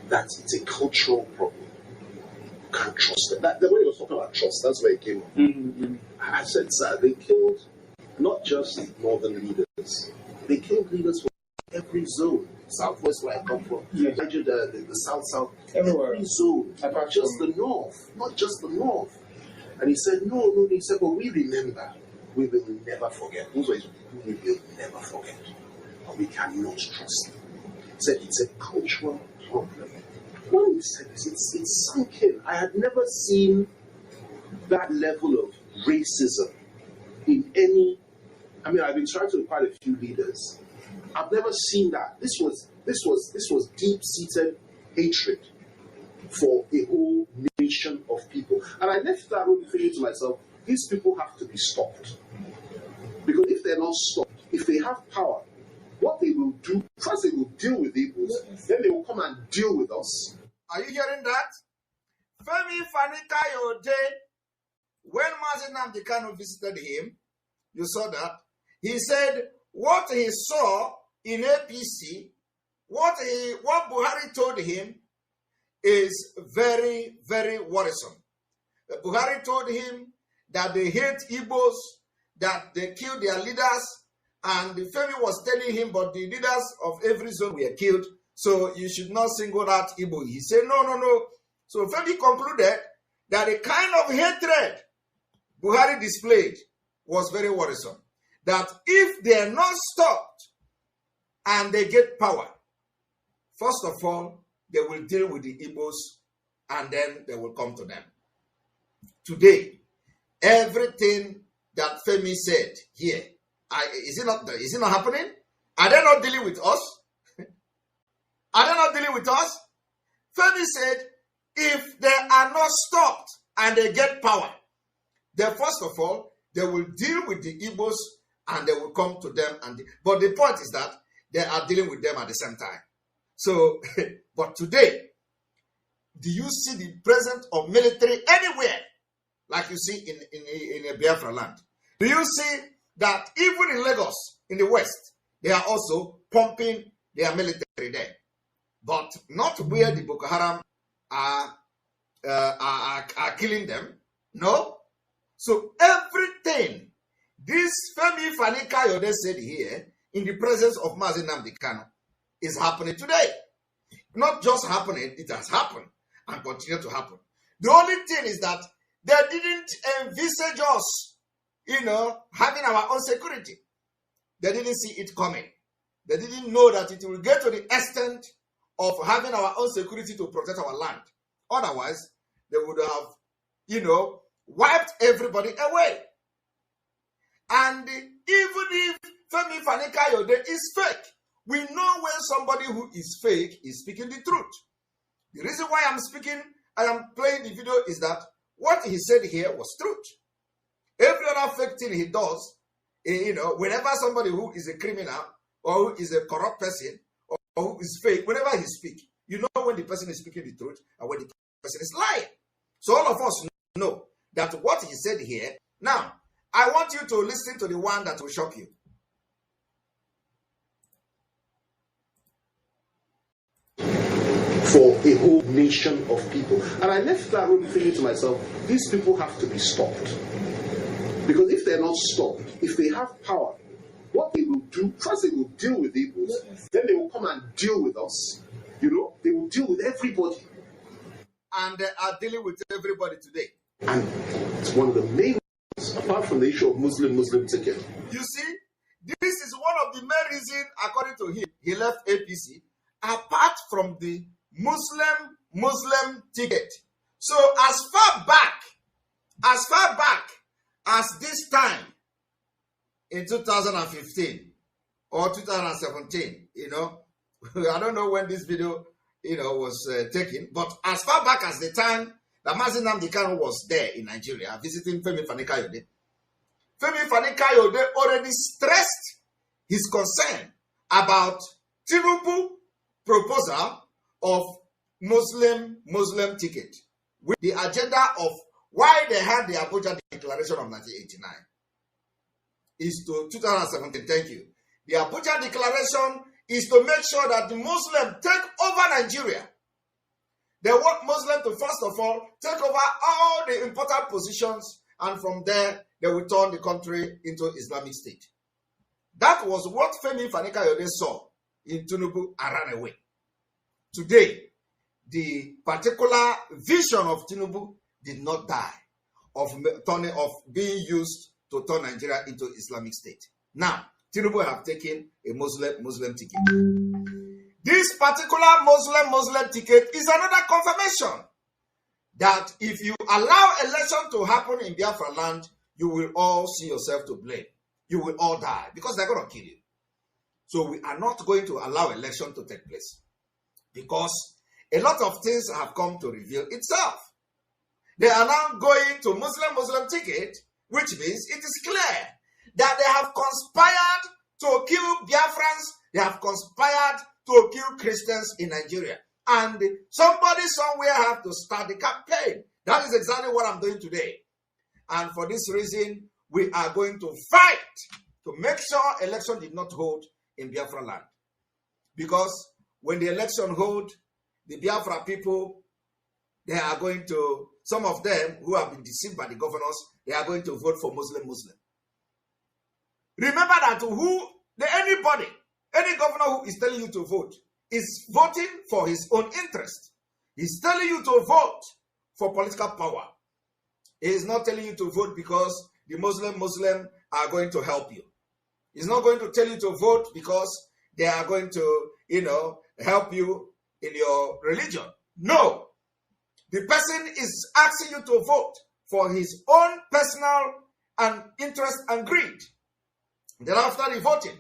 That it's a cultural problem. You can't trust them. When he was talking about trust, that's where it came from. Mm-hmm. I said, sir, they killed not just northern leaders, they killed leaders from every zone. Southwest, where I come from, yes. the south, everywhere. Every zone, not just the north. And he said, no, he said, but we remember, we will never forget. Those words, we will never forget. And we cannot trust them. He said, it's a cultural problem. When he said this, it's sunk in. I had never seen that level of racism in any. I mean, I've been interacting with quite a few leaders. I've never seen that. This was deep-seated hatred for a whole nation of people. And I left that room thinking to myself, these people have to be stopped. Because if they're not stopped, if they have power, what they will do, first they will deal with the Igbos, then they will come and deal with us. Are you hearing that? Femi Fani-Kayode, when Mazi Nnamdi Kanu visited him, you saw that, he said what he saw in APC, what Buhari told him is very, very worrisome. Buhari told him that they hate Igbos, that they killed their leaders, and Femi was telling him, but the leaders of every zone were killed, so you should not single out Igbo. He said, no. So Femi concluded that the kind of hatred Buhari displayed was very worrisome. That if they are not stopped and they get power, first of all, they will deal with the Igbos and then they will come to them. Today, everything that Femi said here, is it not happening? Are they not dealing with us? Are they not dealing with us? Femi said, if they are not stopped and they get power, then first of all, they will deal with the Igbos and they will come to them. But the point is that they are dealing with them at the same time. So, but today, do you see the presence of military anywhere, like you see in a Biafra land? Do you see that even in Lagos, in the West, they are also pumping their military there? But not where the Boko Haram are killing them. No. So everything this Femi Fani-Kayode said here, in the presence of Mazi Nnamdi Kanu, is happening today. Not just happening, it has happened and continue to happen. The only thing is that they didn't envisage us, having our own security. They didn't see it coming. They didn't know that it will get to the extent of having our own security to protect our land. Otherwise, they would have, wiped everybody away. And even if Femi Fani-Kayode is fake, we know when somebody who is fake is speaking the truth. The reason why I am playing the video is that what he said here was truth. Every other fake thing he does, whenever somebody who is a criminal or who is a corrupt person or or who is fake, whenever he speaks, you know when the person is speaking the truth and when the person is lying. So all of us know that what he said here. Now, I want you to listen to the one that will shock you. For a whole nation of people. And I left that room thinking to myself, these people have to be stopped. Because if they're not stopped, if they have power, what they will do, first they will deal with the Igbos, then they will come and deal with us. You know, they will deal with everybody. And they are dealing with everybody today. And it's one of the main ones, apart from the issue of Muslim ticket. You see, this is one of the main reasons, according to him, he left APC, apart from the Muslim ticket. So as far back as this time in 2015 or 2017, you know, I don't know when this video, you know, was taken, but as far back as the time that Mazi Nnamdi Kanu was there in Nigeria visiting Femi Fani-Kayode, Femi Fani-Kayode already stressed his concern about Tinubu proposal of Muslim ticket with the agenda of why they had the Abuja Declaration of 1989 is to 2017. Thank you. The Abuja Declaration is to make sure that the Muslims take over Nigeria. They want Muslims to first of all take over all the important positions, and from there they will turn the country into Islamic State. That was what Femi Fani-Kayode saw in Tinubu and ran away. Today, the particular vision of Tinubu did not die of being used to turn Nigeria into Islamic State. Now, Tinubu have taken a Muslim ticket. This particular Muslim ticket is another confirmation that if you allow election to happen in Biafra land, you will all see yourself to blame. You will all die because they're going to kill you. So we are not going to allow election to take place because a lot of things have come to reveal itself. They are now going to Muslim ticket, which means it is clear that they have conspired to kill Biafrans, they have conspired to kill Christians in Nigeria. And somebody somewhere have to start the campaign. That is exactly what I'm doing today. And for this reason, we are going to fight to make sure election did not hold in Biafra land. Because when the election hold, the Biafra people, they are going to, some of them who have been deceived by the governors, they are going to vote for Muslim. Remember that any governor who is telling you to vote is voting for his own interest. He's telling you to vote for political power. He is not telling you to vote because the Muslim are going to help you. He's not going to tell you to vote because they are going to, help you in your religion. No. The person is asking you to vote for his own personal and interest and greed. Then after the voting,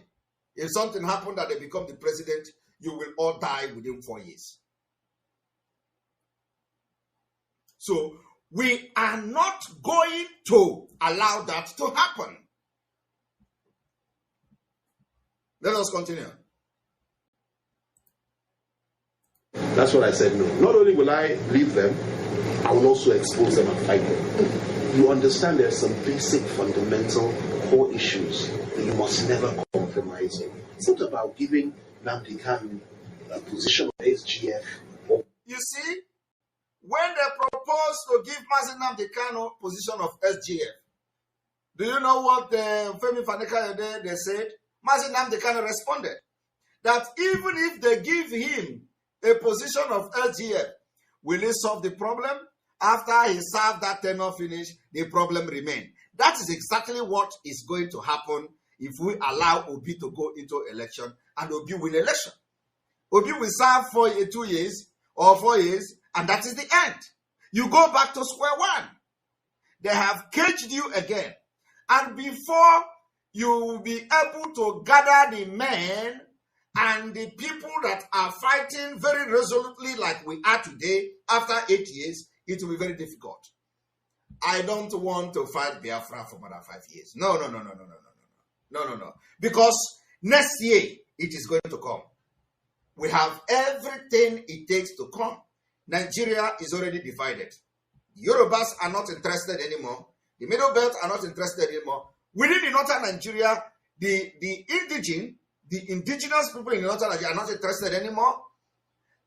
if something happened that they become the president, you will all die within 4 years. So we are not going to allow that to happen. Let us continue. That's what I said, no. Not only will I leave them, I will also expose them and fight them. You understand there's some basic, fundamental, core issues that you must never compromise on. It's not about giving Nnamdi Kanu a position of SGF. You see, when they proposed to give Mazi Nnamdi Kanu position of SGF, do you know what Femi Fani-Kayode they said? Mazi Nnamdi Kanu responded that even if they give him a position of SGF, will it solve the problem? After he served that tenure finish, the problem remains. That is exactly what is going to happen if we allow Obi to go into election and Obi win election. Obi will serve for 2 years or 4 years, and that is the end. You go back to square one. They have caged you again. And before you will be able to gather the men and the people that are fighting very resolutely like we are today, after 8 years, it will be very difficult. I don't want to fight Biafra for more than 5 years. No. Because next year, it is going to come. We have everything it takes to come. Nigeria is already divided. Yorubas are not interested anymore. The Middle Belt are not interested anymore. Within the northern Nigeria, the indigenous people in northern Nigeria are not interested anymore.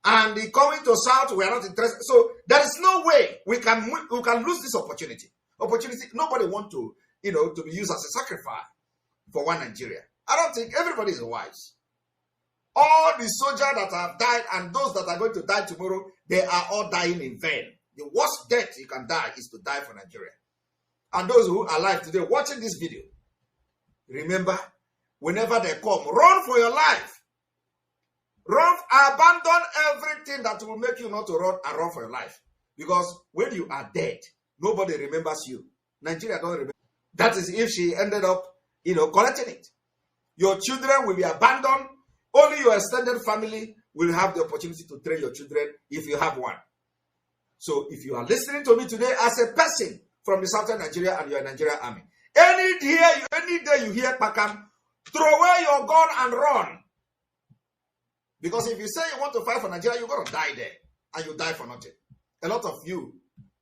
And the coming to south, we are not interested. So there is no way we can lose this opportunity. Nobody wants to, to be used as a sacrifice for one Nigeria. I don't think everybody is wise. All the soldiers that have died and those that are going to die tomorrow, they are all dying in vain. The worst death you can die is to die for Nigeria. And those who are alive today watching this video, remember, whenever they come, run for your life. Run, abandon everything that will make you not to run and run for your life. Because when you are dead, nobody remembers you. Nigeria don't remember. That is if she ended up, collecting it. Your children will be abandoned. Only your extended family will have the opportunity to train your children if you have one. So if you are listening to me today as a person from the southern Nigeria and you are a Nigerian army, any day you hear Pakam, throw away your gun and run. Because if you say you want to fight for Nigeria, you're going to die there. And you die for nothing. A lot of you,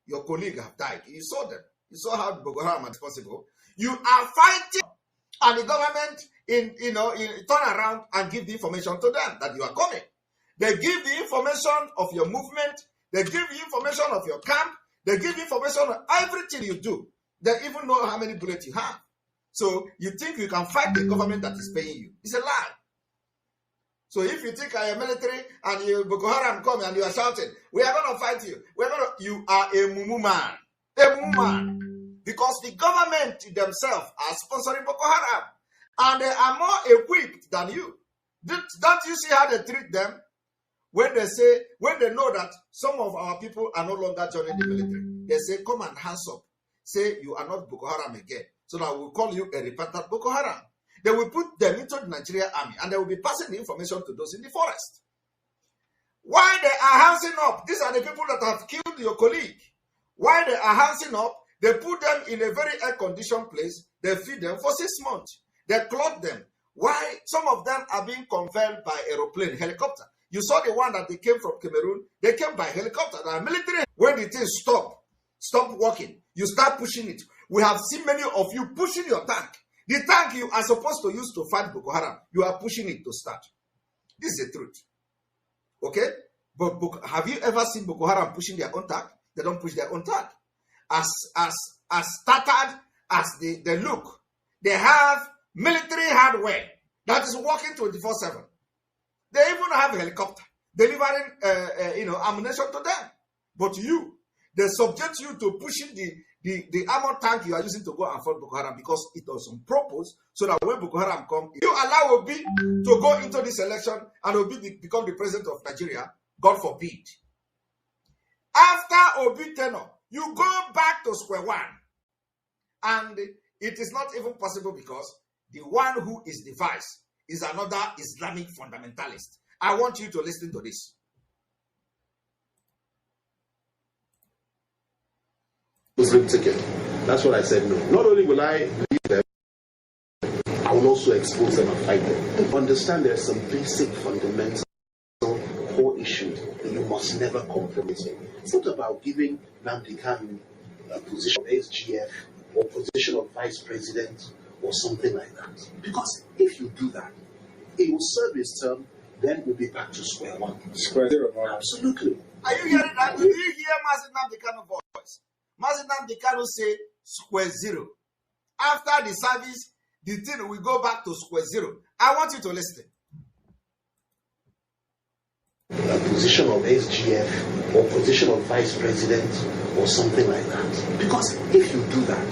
your colleagues have died. You saw them. You saw how Boko Haram is possible. You are fighting, and the government turn around and give the information to them that you are coming. They give the information of your movement. They give you information of your camp. They give you information on everything you do. They even know how many bullets you have. So you think you can fight the government that is paying you. It's a lie. So if you think I am military and you Boko Haram come and you are shouting, we are going to fight you. You are a mumu man. A mumu man. Because the government themselves are sponsoring Boko Haram. And they are more equipped than you. Don't you see how they treat them? When they know that some of our people are no longer joining the military, they say, come and hands up. Say you are not Boko Haram again. So that we'll call you a repentant Boko Haram. They will put them into the Nigerian army and they will be passing the information to those in the forest. Why they are handsing up? These are the people that have killed your colleague. Why they are handsing up? They put them in a very air-conditioned place. They feed them for 6 months. They clothe them. Why? Some of them are being conveyed by aeroplane, helicopter. You saw the one that they came from Cameroon. They came by helicopter. They are military. When the thing stop working, you start pushing it. We have seen many of you pushing your tank. The tank you are supposed to use to fight Boko Haram, you are pushing it to start. This is the truth. Okay? But have you ever seen Boko Haram pushing their own tank? They don't push their own tank. As started as they look, they have military hardware that is working 24/7. They even have a helicopter delivering ammunition to them. But they subject you to pushing the armored tank you are using to go and fight Boko Haram because it was on purpose so that when Boko Haram come, you allow Obi to go into this election and Obi become the president of Nigeria, God forbid. After Obi tenure, you go back to square one. And it is not even possible because the one who is the vice is another Islamic fundamentalist. I want you to listen to this. Muslim ticket. That's what I said no. Not only will I leave them, I will also expose them and fight them. Understand there are some basic fundamental core issues that you must never compromise on. It's not about giving Nnamdi Kanu a position of SGF or position of vice president or something like that. Because if you do that, it will serve his term, then we'll be back to square one. Square zero. Absolutely. Are you hearing that? Did you hear Mazi Nnamdi Kanu voice? Mazi Nnamdi Kanu say square zero. After the service, the thing will go back to square zero. I want you to listen. A position of SGF or position of vice president or something like that. Because if you do that,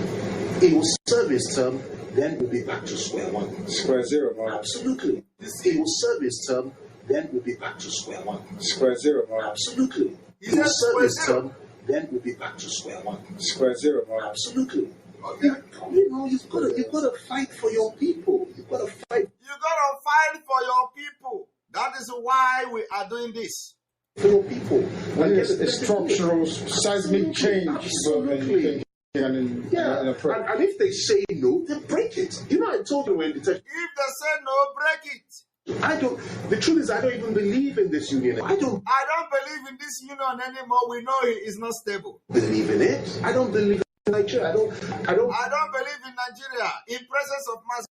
it will serve his term, then we'll be back to square one. Square zero. Absolutely. It will serve his term, then we'll be back to square one. Square zero. Absolutely. It will serve his term, then we'll be back to square one. Square zero. Absolutely. Okay. You've got to fight for your people. You've got to fight. You got to fight for your people. That is why we are doing this. For your people. A structural, seismic change. Absolutely. And if they say no, then break it. I told you when the if they say no, break it. The truth is, I don't even believe in this union. I don't believe in this union anymore. We know it is not stable. Believe in it. I don't believe in Nigeria. I don't believe in Nigeria. In presence of Mazi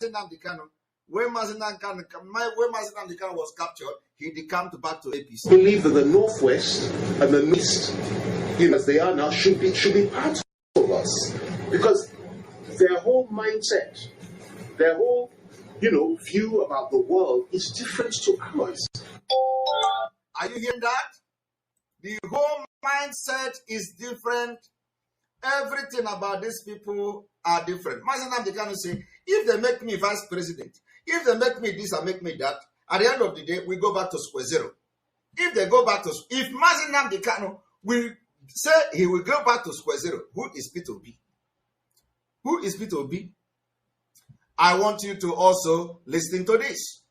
Nnamdi Kanu, when Mazi Nnamdi Kanu was captured, he decamped back to APC. I believe that the Northwest and the East, as they are now, should be part of us, because their whole mindset, their whole view about the world is different to ours. Are you hearing that? The whole mindset is different. Everything about these people are different. Mazi Nnamdi Kanu say, if they make me vice president, if they make me this and make me that, at the end of the day, we go back to square zero. If Mazi Nnamdi Kanu will say he will go back to square zero, who is P2B? Who is P2B? I want you to also listen to this.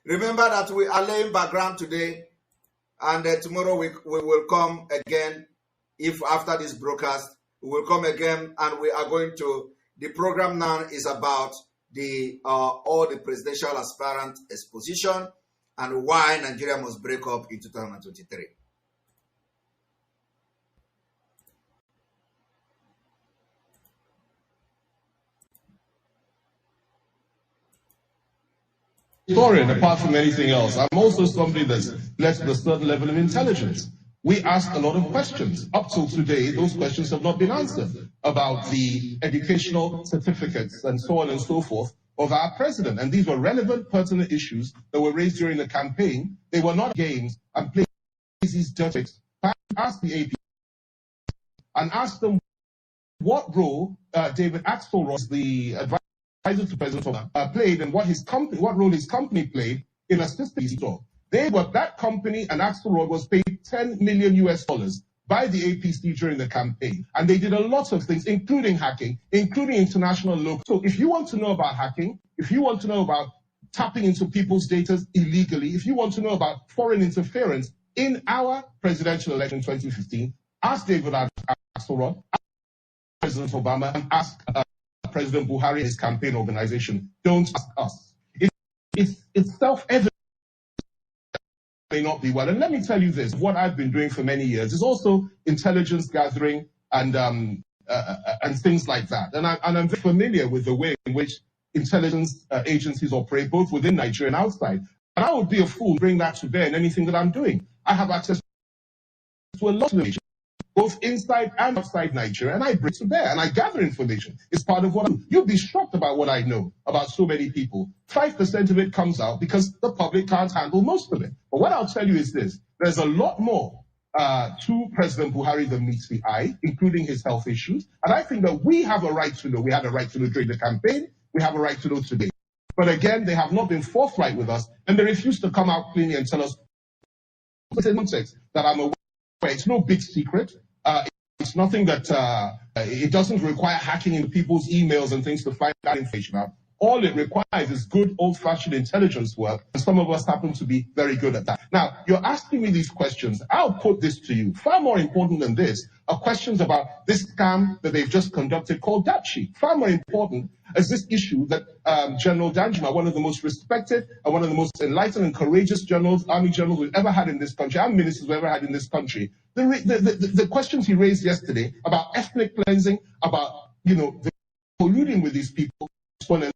Remember that we are laying background today, and tomorrow we will come again. If after this broadcast, we will come again, and we are going to. The program now is about the all the presidential aspirant exposition and why Nigeria must break up in 2023. Historian, apart from anything else, I'm also somebody that's blessed with a certain level of intelligence. We ask a lot of questions. Up till today, those questions have not been answered about the educational certificates and so on and so forth of our president. And these were relevant, pertinent issues that were raised during the campaign. They were not games and plays these dirty. Ask the AP and ask them what role David Axelrod, the advisor to President Obama, played and what role his company played in assisting his job. That company and Axelrod was paid $10 million by the APC during the campaign. And they did a lot of things, including hacking, including international local. So if you want to know about hacking, if you want to know about tapping into people's data illegally, if you want to know about foreign interference in our presidential election in 2015, ask David Axelrod, ask President Obama, and ask President Buhari and his campaign organization. Don't ask us. It's self-evident may not be well. And let me tell you this, what I've been doing for many years is also intelligence gathering and things like that. And I'm very familiar with the way in which intelligence agencies operate, both within Nigeria and outside. And I would be a fool to bring that to bear in anything that I'm doing. I have access to a lot of information, both inside and outside Nigeria, and I bring it to bear, and I gather information. It's part of what I do. You'll be shocked about what I know about so many people. 5% of it comes out because the public can't handle most of it. But what I'll tell you is this. There's a lot more to President Buhari than meets the eye, including his health issues. And I think that we have a right to know. We had a right to know during the campaign. We have a right to know today. But again, they have not been forthright with us, and they refuse to come out cleanly and tell us that I'm aware. It's no big secret. It's nothing that it doesn't require hacking into people's emails and things to find that information out. All it requires is good old-fashioned intelligence work, and some of us happen to be very good at that. Now, you're asking me these questions. I'll put this to you. Far more important than this are questions about this scam that they've just conducted called Dachi. Far more important is this issue that General Danjuma, one of the most respected and one of the most enlightened and courageous generals, army generals we've ever had in this country, and ministers we've ever had in this country, the questions he raised yesterday about ethnic cleansing, about, the colluding with these people, and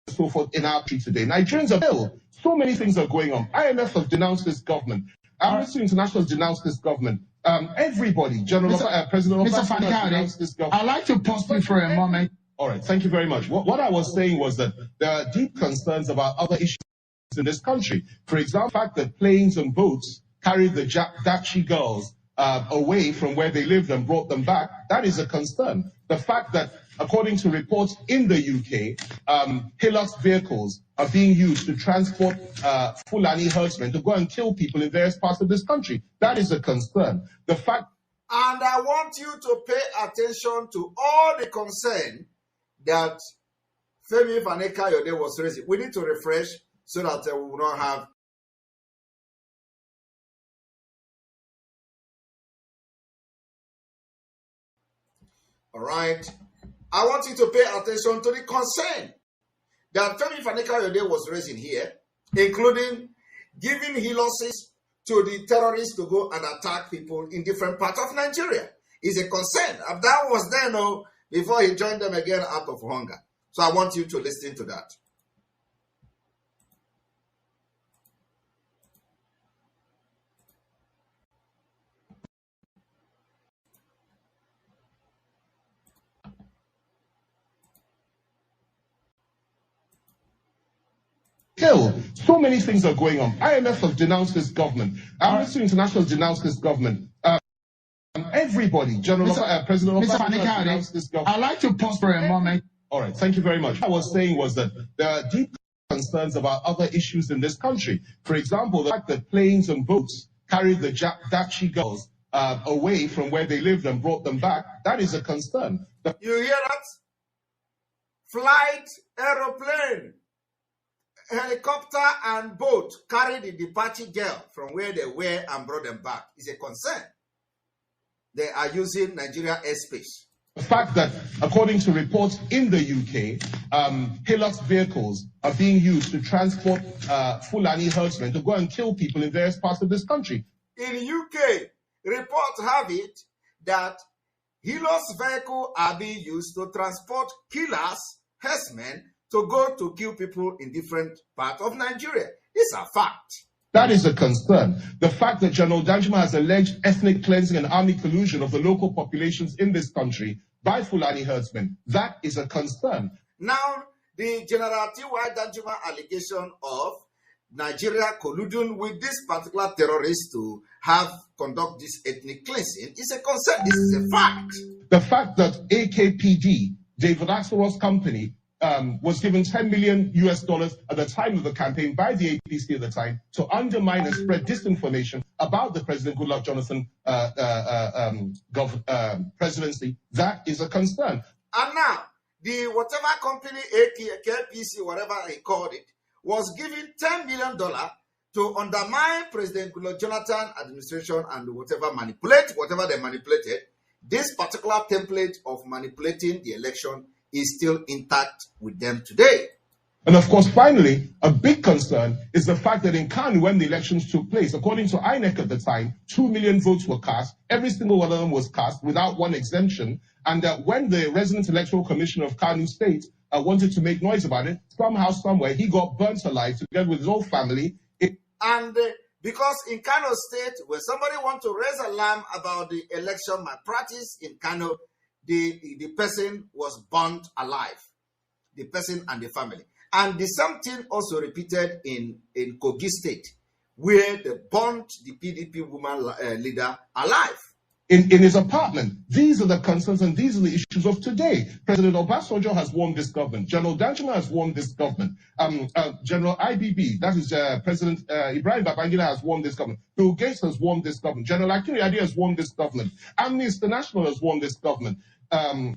so forth in our country today. Nigerians are ill. So many things are going on. IMF have denounced this government. Amnesty International has denounced this government. Everybody, President Mr. Obama has denounced this government. I'd like to pause you for a moment. All right, thank you very much. What I was saying was that there are deep concerns about other issues in this country. For example, the fact that planes and boats carried the Dachi girls away from where they lived and brought them back, that is a concern. The fact that, according to reports in the UK, Hilux vehicles are being used to transport Fulani herdsmen to go and kill people in various parts of this country, that is a concern. The fact. And I want you to pay attention to all the concern that Femi Fanekayode was raising. We need to refresh so that we will not have All right. I want you to pay attention to the concern that Femi Fani-Kayode was raising here, including giving healers to the terrorists to go and attack people in different parts of Nigeria. Is a concern. That was there no before he joined them again out of hunger. So I want you to listen to that. Still, so many things are going on. IMF has denounced this government. Amnesty International has denounced this government. Everybody, President Obama has denounced this government. I'd like to pause for a moment. All right, thank you very much. What I was saying was that there are deep concerns about other issues in this country. For example, the fact that planes and boats carried the Dachi girls away from where they lived and brought them back, that is a concern. You hear that? Flight, aeroplane, helicopter and boat carried the Dachi girl from where they were and brought them back. It's a concern. They are using Nigeria airspace. The fact that, according to reports in the UK, Hilux vehicles are being used to transport Fulani herdsmen to go and kill people in various parts of this country. In UK, reports have it that Hilux vehicles are being used to transport killers, herdsmen, to go to kill people in different parts of Nigeria. These are facts. That is a concern. The fact that General Danjuma has alleged ethnic cleansing and army collusion of the local populations in this country by Fulani herdsmen, that is a concern. Now, the General T.Y. Danjuma allegation of Nigeria colluding with this particular terrorist to conduct this ethnic cleansing is a concern. This is a fact. The fact that AKPD, David Axelrod's company, was given $10 million at the time of the campaign by the APC at the time to undermine and spread disinformation about the President Goodluck Jonathan presidency. That is a concern. And now, the whatever company, AKPC, whatever he called it, was given $10 million to undermine President Goodluck Jonathan administration and whatever they manipulated. This particular template of manipulating the election is still intact with them today. And of course, finally, a big concern is the fact that in Kanu, when the elections took place, according to INEC at the time, 2 million votes were cast. Every single one of them was cast without one exemption. And when the resident electoral commissioner of Kanu State wanted to make noise about it, somehow, somewhere, he got burnt alive together with his whole family. Because in Kano State, when somebody wants to raise alarm about the election malpractice in Kano, the person was burnt alive, the person and the family. And the same thing also repeated in Kogi State, where they burnt the PDP woman leader alive. In his apartment. These are the concerns and these are the issues of today. President Obasanjo has warned this government. General Danjuma has warned this government. General IBB, that is President Ibrahim Babangida, has warned this government. Bill Gates has warned this government. General Akinwumi has warned this government. Amnesty International has warned this government.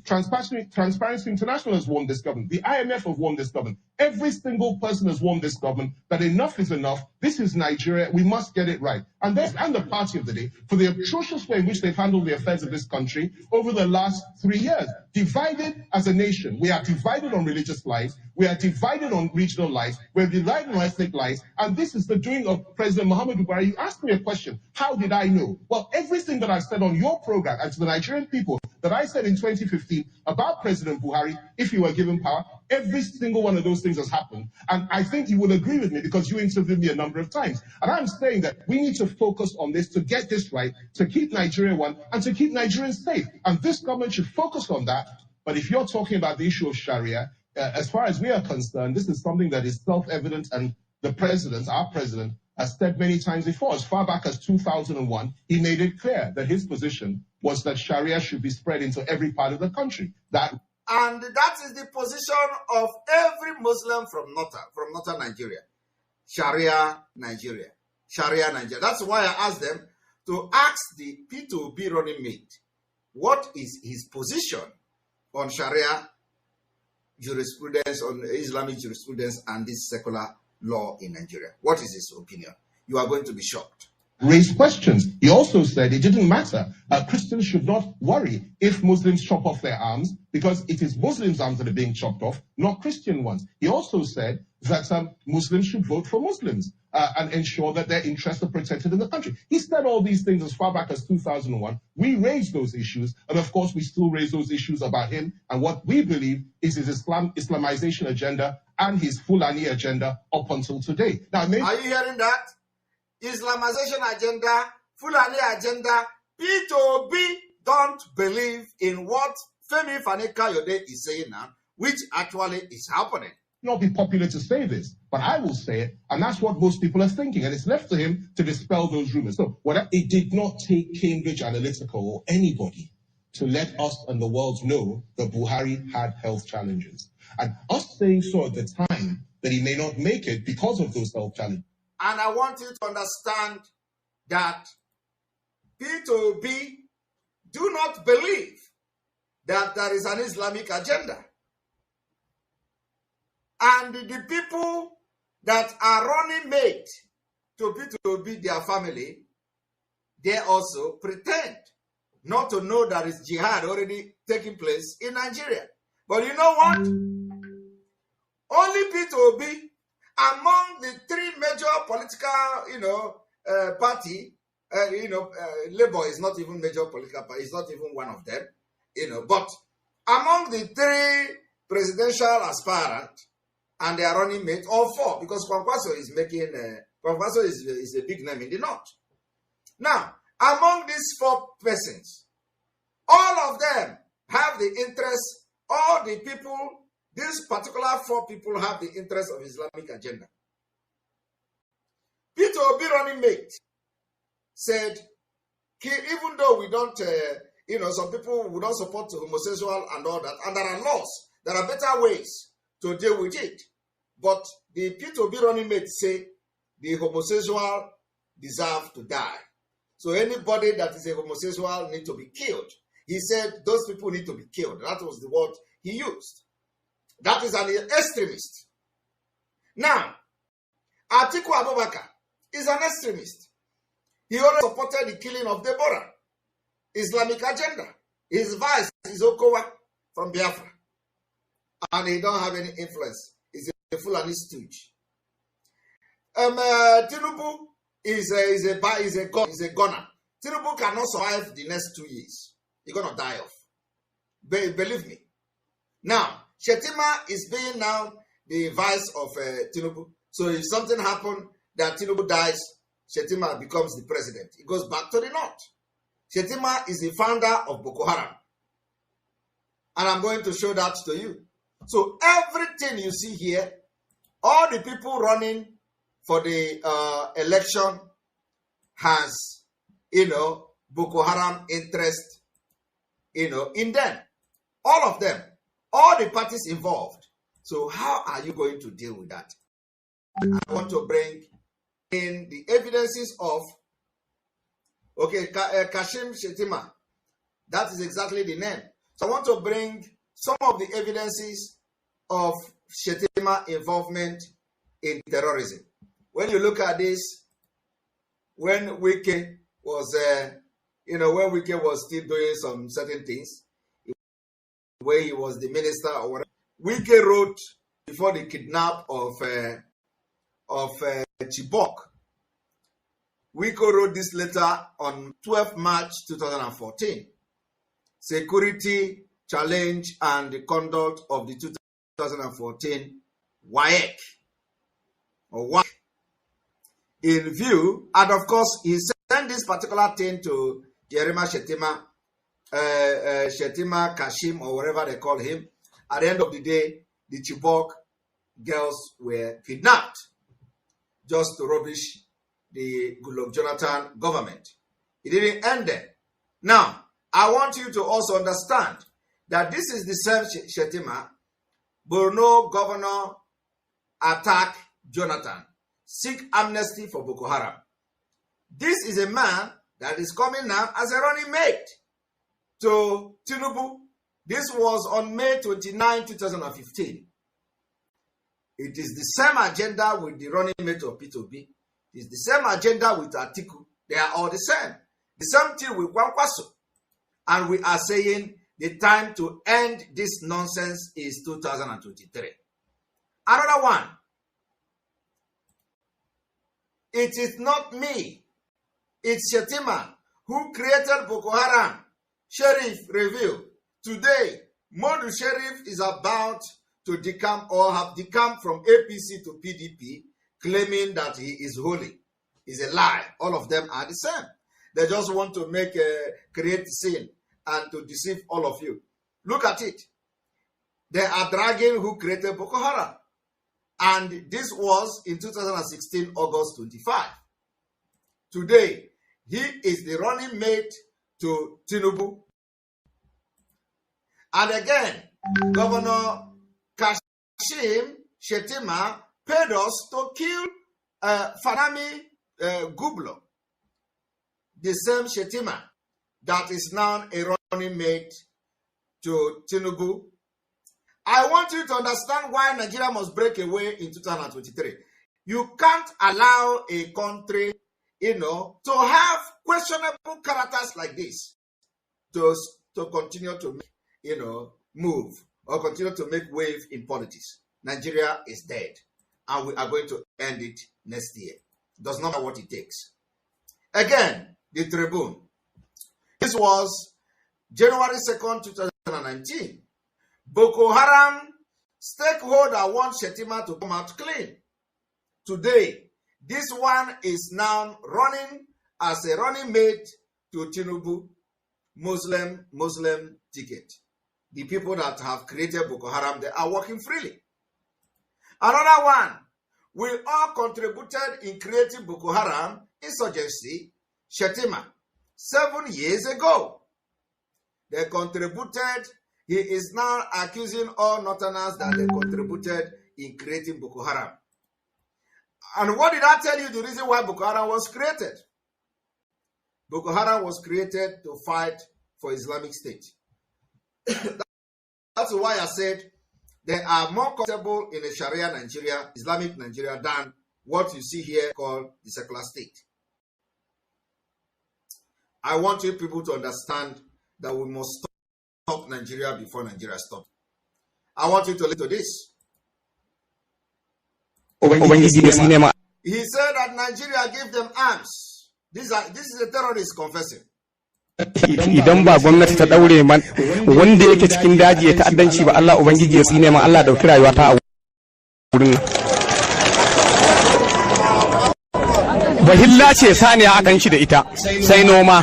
Transparency International has warned this government. The IMF has warned this government. Every single person has warned this government that enough is enough. This is Nigeria. We must get it right. And the party of the day for the atrocious way in which they've handled the affairs of this country over the last 3 years. Divided as a nation. We are divided on religious lives. We are divided on regional lives. We're divided on ethnic lives. And this is the doing of President Muhammadu Buhari. You asked me a question. How did I know? Well, everything that I've said on your program and to the Nigerian people that I said in 2015 about President Buhari, if he were given power, every single one of those things has happened. And I think you will agree with me because you interviewed me a number of times. And I'm saying that we need to focus on this to get this right, to keep Nigeria one, and to keep Nigerians safe. And this government should focus on that. But if you're talking about the issue of Sharia, as far as we are concerned, this is something that is self-evident, and the president, our president, has said many times before. As far back as 2001, he made it clear that his position was that Sharia should be spread into every part of the country. And that is the position of every Muslim from northern Nigeria. Sharia Nigeria. Sharia Nigeria. That's why I asked them to ask the P2B running mate, what is his position on Sharia jurisprudence, on Islamic jurisprudence and this secular law in Nigeria? What is his opinion? You are going to be shocked. raised questions. He also said it didn't matter. Christians should not worry if Muslims chop off their arms, because it is Muslims' arms that are being chopped off, not Christian ones. He also said that Muslims should vote for Muslims and ensure that their interests are protected in the country. He said all these things as far back as 2001. We raised those issues, and of course we still raise those issues about him and what we believe is his Islamization agenda and his Fulani agenda up until today. Now, are you hearing that? Islamization agenda, Fulani agenda. P2B don't believe in what Femi Fani-Kayode is saying now, which actually is happening. Not be popular to say this, but I will say it, and that's what most people are thinking, and it's left to him to dispel those rumors. So, it did not take Cambridge Analytica or anybody to let us and the world know that Buhari had health challenges. And us saying so at the time that he may not make it because of those health challenges. And I want you to understand that P2B do not believe that there is an Islamic agenda. And the people that are running mate to P2B, their family, they also pretend not to know that it's jihad already taking place in Nigeria. But you know what? Only P2B, among the three major political, party, Labour is not even major political party, it's not even one of them, but among the three presidential aspirants, and they are running mate, all four, because Kwankwaso is making, Kwankwaso is a big name in the north. Now, among these four persons, all of them have the interest, all the people, these particular four people have the interest of Islamic agenda. Peter Obi running mate said, even though we don't, some people would not support homosexual and all that, and there are laws, there are better ways to deal with it. But the P2B running mate say the homosexual deserve to die. So anybody that is a homosexual need to be killed. He said those people need to be killed. That was the word he used. That is an extremist. Now, Atiku Abubakar is an extremist. He only supported the killing of Deborah. Islamic agenda. His vice is Okowa from Biafra. And he don't have any influence. He's a Fulani stooge. Tinubu is a gunner. Tinubu cannot survive the next 2 years. He's going to die off. Believe me. Now, Shetima is being now the vice of Tinubu. So if something happened that Tinubu dies, Shetima becomes the president. He goes back to the north. Shetima is the founder of Boko Haram. And I'm going to show that to you. So everything you see here, all the people running for the election has, Boko Haram interest, in them. All of them. All the parties involved. So how are you going to deal with that? I want to bring in the evidences of, Kashim Shetima. That is exactly the name. So I want to bring some of the evidences of Shetima involvement in terrorism. When you look at this, when Wike was, when Wike was still doing some certain things, where he was the minister or whatever, Wike wrote before the kidnap of Chibok. Wike wrote this letter on 12 March 2014. Security challenge and the conduct of the 2014 WAEC. Or WAEC. In view, and of course, he sent this particular thing to Jeremiah Shetima, Shetima Kashim, or whatever they call him. At the end of the day, the Chibok girls were kidnapped just to rubbish the Goodluck Jonathan government. It didn't end there. Now, I want you to also understand that this is the same Shetima, Borno governor, attack Jonathan, seek amnesty for Boko Haram. This is a man that is coming now as a running mate to Tinubu. This was on May 29, 2015. It is the same agenda with the running mate of P2B. It is the same agenda with Atiku. They are all the same. The same thing with Kwankwaso. And we are saying the time to end this nonsense is 2023. Another one. It is not me. It's Shetima who created Boko Haram. Sheriff review. Today, Modu Sheriff is about to decamp or have decamped from APC to PDP, claiming that he is holy. It's a lie. All of them are the same. They just want to create sin and to deceive all of you. Look at it. They are dragging who created Boko Haram. And this was in 2016, August 25. Today, he is the running mate to Tinubu. And again, Governor Kashim Shettima paid us to kill Fanami Gublo, the same Shettima that is now a running mate to Tinubu. I want you to understand why Nigeria must break away in 2023. You can't allow a country, to have questionable characters like this to continue to make, move or continue to make wave in politics. Nigeria is dead, and we are going to end it next year. Does not matter what it takes. Again, the Tribune. This was January 2nd, 2019. Boko Haram stakeholder wants Shettima to come out clean. Today, this one is now running as a running mate to Tinubu Muslim ticket. The people that have created Boko Haram, they are working freely. Another one, we all contributed in creating Boko Haram insurgency, Shettima, 7 years ago. They contributed. He is now accusing all Northerners that they contributed in creating Boko Haram. And what did I tell you the reason why Boko Haram was created? Boko Haram was created to fight for Islamic State. That's why I said they are more comfortable in a Sharia Nigeria, Islamic Nigeria, than what you see here called the secular state. I want you people to understand that we must stop Nigeria before Nigeria stops. I want you to listen to this. He said that Nigeria gave them arms. This is a terrorist confessing. Idan ba gwamnati ta daure man wanda yake cikin daji ya ta'addanci ba Allah ubangiji ya tsine man Allah dauki rayuwa ta a wurin nan. Bahilla ce saniya akan shi da ita sai noma.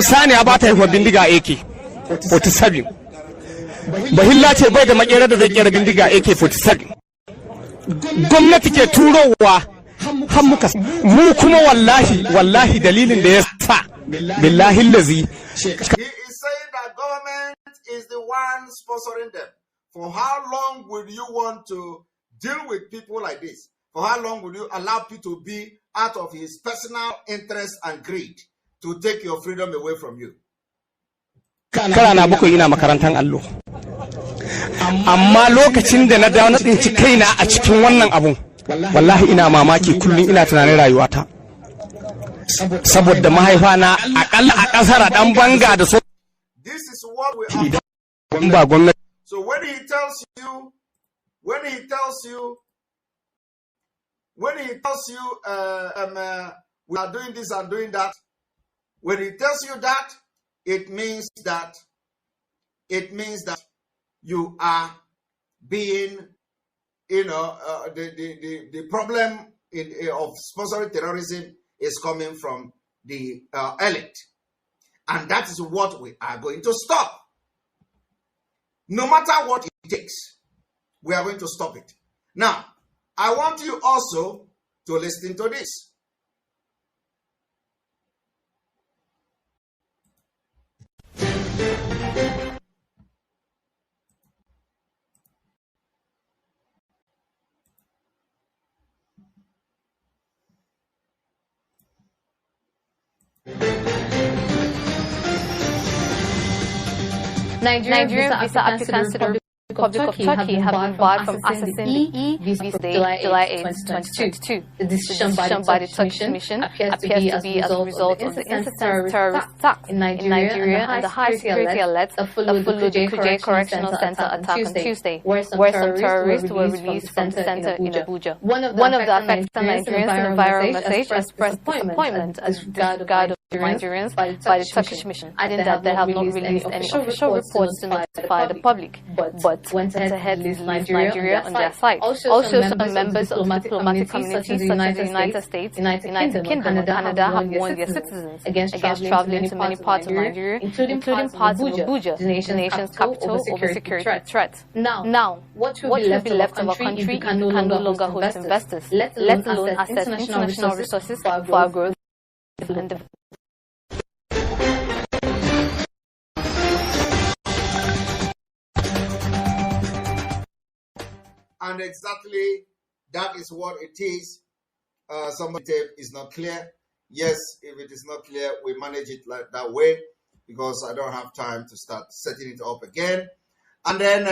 Saniya ba ta haihuwa bindiga AK-47. Bahilla ce bai da makera da zai kera bindiga AK-47. Gwamnati ke turowa har muka mu kuma wallahi dalilin da ya sa billahi lazi. He is saying that government is the one sponsoring them. For how long will you want to deal with people like this? For how long will you allow people to be out of his personal interest and greed to take your freedom away from you? Kara na bakwai ina makarantar allo. Amma lokacin da na dawo na tsinci kaina a cikin wannan abun, wallahi ina mamaki kullum ina tunanin rayuwata. Saboda mahaifa na akalla a kasar dan banga da so. This is what we are. So when he tells you we are doing this and doing that, when he tells you that, it means that you are being, the problem of sponsoring terrorism is coming from the elite. And that is what we are going to stop. No matter what it takes, we are going to stop it. Now, I want you also to listen to this. Nigerian visa applicants to the Republic of Turkey have been barred from accessing the e-visa July 8, 2022. The decision by the Turkish Mission appears to be as a result of the incessant terrorist attacks in Nigeria and the high security alerts that followed the Kuje Correctional Center attack on Tuesday, where some terrorists were released from the center in Abuja. One of the affected Nigerians in a viral message expressed disappointment as regard of Nigerians by the Turkish Mission, adding that they have not released any official reports to notify the public, but went ahead to leave Nigeria on their side. Also, some members of diplomatic communities such as the United States, United Kingdom, and Canada have warned their citizens against traveling to many parts of Nigeria, including parts of Abuja, the nation's capital, over security threats. Now, what will be left of our country if we can no longer host investors, let alone access international resources for our growth and development? And exactly that is what it is. Somebody tape is not clear. Yes, if it is not clear, we manage it like that way because I don't have time to start setting it up again. And then,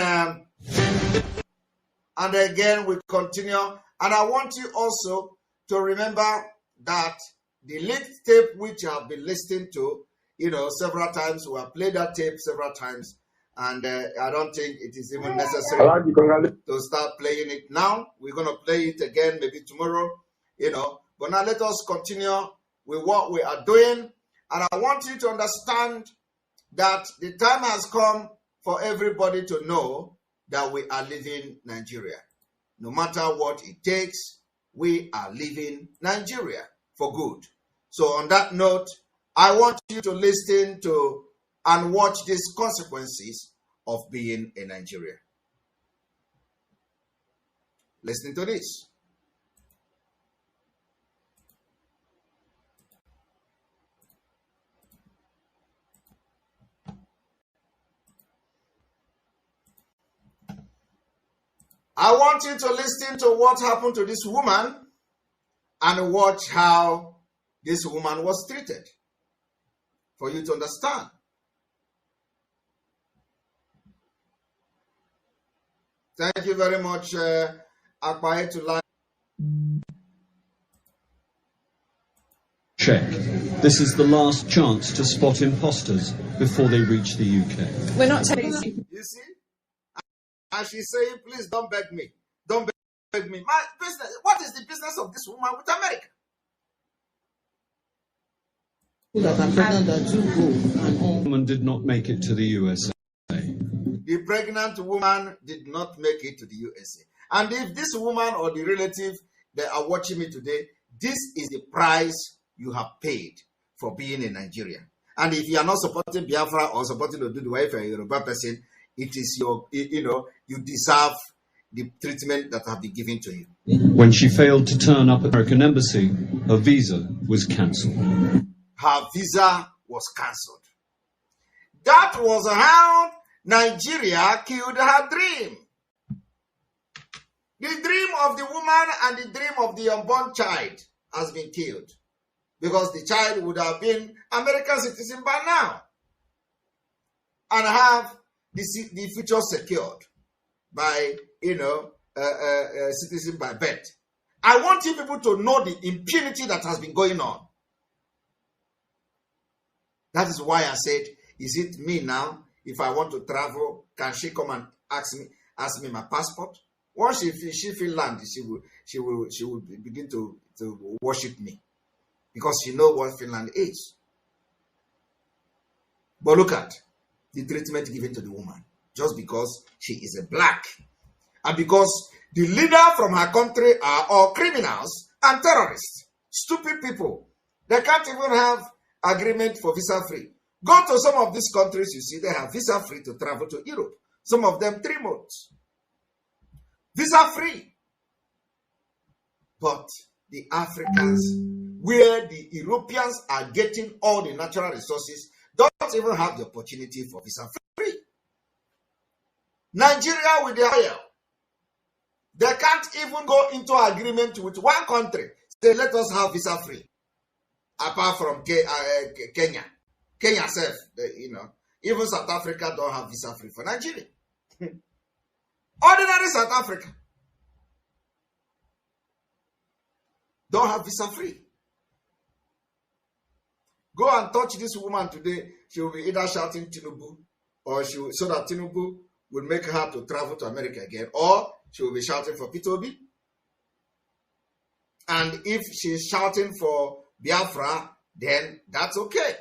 and again, we continue. And I want you also to remember that the leaked tape, which you have been listening to, several times, we have played that tape several times. And I don't think it is even necessary to start playing it now. We're going to play it again maybe tomorrow, But now let us continue with what we are doing. And I want you to understand that the time has come for everybody to know that we are leaving Nigeria. No matter what it takes, we are leaving Nigeria for good. So on that note, I want you to listen to and watch these consequences of being a Nigerian. Listen to this. I want you to listen to what happened to this woman and watch how this woman was treated for you to understand. Thank you very much, Ekpa, to line. Check. This is the last chance to spot imposters before they reach the UK. We're not taking. You see? And she's saying, please don't beg me. Don't beg me. My business. What is the business of this woman with America? The woman did not make it to the USA. The pregnant woman did not make it to the USA. And if this woman or the relative that are watching me today, this is the price you have paid for being a Nigerian. And if you are not supporting Biafra or supporting Oduduwa, if you are a Yoruba person, it is your, you deserve the treatment that have been given to you. When she failed to turn up at the American embassy, her visa was cancelled. Her visa was cancelled. That was how Nigeria killed her dream. The dream of the woman and the dream of the unborn child has been killed because the child would have been American citizen by now and have the future secured by, citizen by birth. I want you people to know the impunity that has been going on. That is why I said, is it me now? If I want to travel, can she come and ask me my passport? Once she feel land, she will begin to worship me because she knows what Finland is. But look at the treatment given to the woman just because she is a black and because the leader from her country are all criminals and terrorists, stupid people. They can't even have agreement for visa free. Go to some of these countries, you see, they have visa free to travel to Europe. Some of them 3 months. Visa free. But the Africans, where the Europeans are getting all the natural resources, don't even have the opportunity for visa free. Nigeria with the oil, they can't even go into agreement with one country. Say, let us have visa free. Apart from Kenya. Kenya itself, even South Africa don't have visa free for Nigeria. Ordinary South Africa don't have visa free. Go and touch this woman today. She will be either shouting Tinubu, or so that Tinubu will make her to travel to America again, or she will be shouting for P2B. And if she's shouting for Biafra, then that's okay.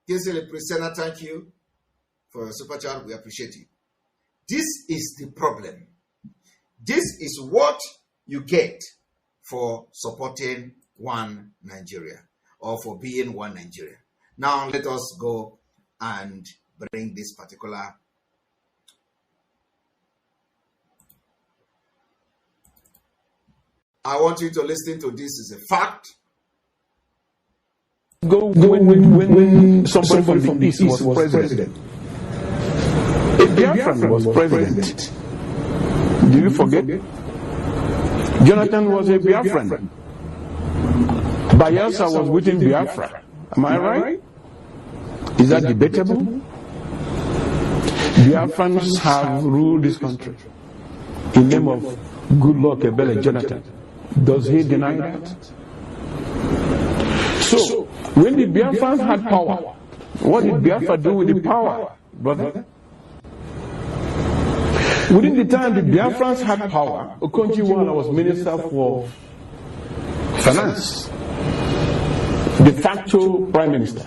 Kinsley Priscilla, thank you for your super chat. We appreciate you. This is the problem. This is what you get for supporting one Nigeria, or for being one Nigeria. Now let us go and bring this particular I want you to listen to this as a fact. When somebody from the East was president. A Biafran was president. Do you forget? Jonathan was a Biafran. Bayelsa was within Biafra. Am I right? Is that debatable? Biafrans have ruled this country in the name of Goodluck Ebele Jonathan. Does he deny that? So, when the Biafrans had power, what did Biafra do with the power, brother? Within the time the Biafrans had power, Okonjo-Iweala was Minister for Finance, de facto Prime Minister.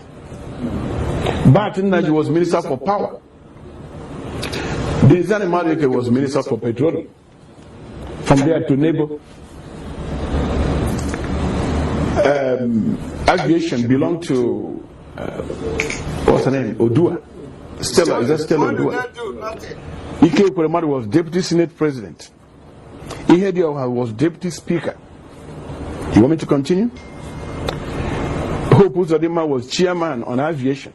Batindaji was Minister for Power. Dizani Madike was Minister for Petroleum. From there to Nebo, aviation belonged to what's her name? Odua. Stella, is that Stella Odua? Ike Kuremadu was Deputy Senate President. Ihedioha was Deputy Speaker. You want me to continue? Hope Uzodimma was Chairman on Aviation.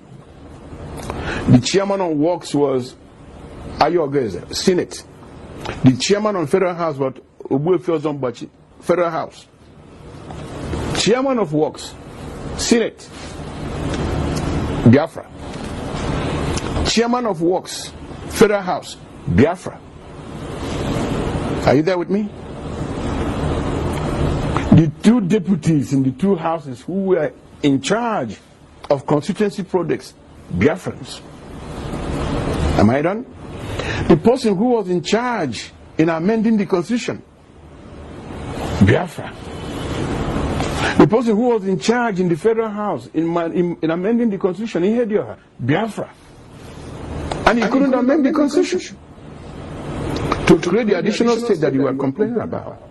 The Chairman on Works was Ayo Ogeze, Senate. The Chairman on Federal House was Obuefi Ozombachi, Federal House. Chairman of Works, Senate, Biafra. Chairman of Works, Federal House, Biafra. Are you there with me? The two deputies in the two houses who were in charge of constituency projects, Biafrans. Am I done? The person who was in charge in amending the constitution, Biafra. The person who was in charge in the federal house in amending the constitution, in Hedioha, Biafra. And he couldn't amend the constitution to create the additional state that you were complaining about.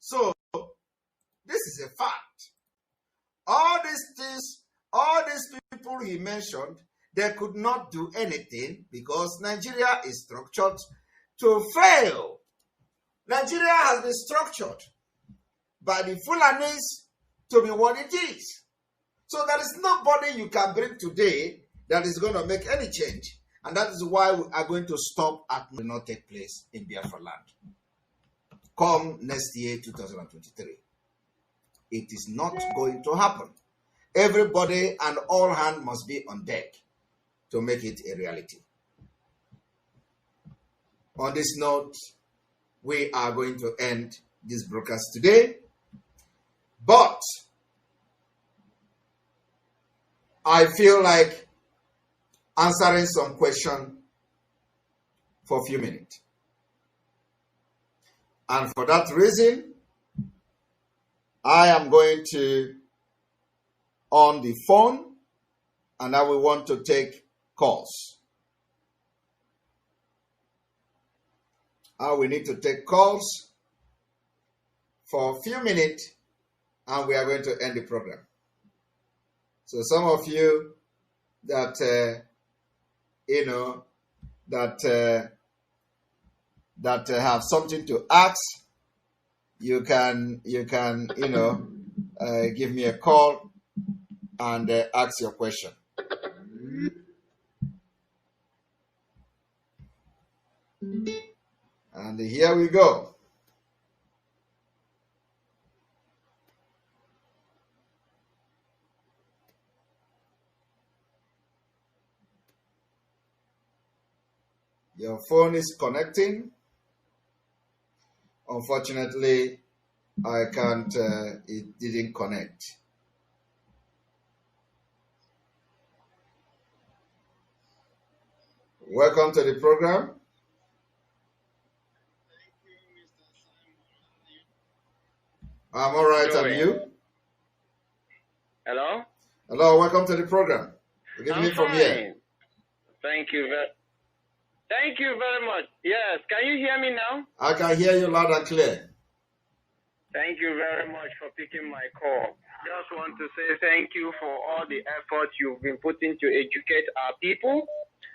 So, this is a fact. All these things, all these people he mentioned, they could not do anything because Nigeria is structured to fail. Nigeria has been structured by the Fulanis to be what it is. So there is nobody you can bring today that is going to make any change. And that is why we are going to stop at will not take place in Biafra land. Come next year, 2023. It is not going to happen. Everybody and all hands must be on deck to make it a reality. On this note, we are going to end this broadcast today. But I feel like answering some question for a few minutes. And for that reason, I am going to on the phone and I will want to take calls. We need to take calls for a few minutes and we are going to end the program. So some of you that, that have something to ask, you can give me a call and ask your question. And here we go. Your phone is connecting. Unfortunately, I can't, it didn't connect. Welcome to the program. I'm all right, and you? Hello? Hello, welcome to the program. Good evening from here. Thank you very much. Yes, can you hear me now? I can hear you loud and clear. Thank you very much for picking my call. Just want to say thank you for all the effort you've been putting to educate our people.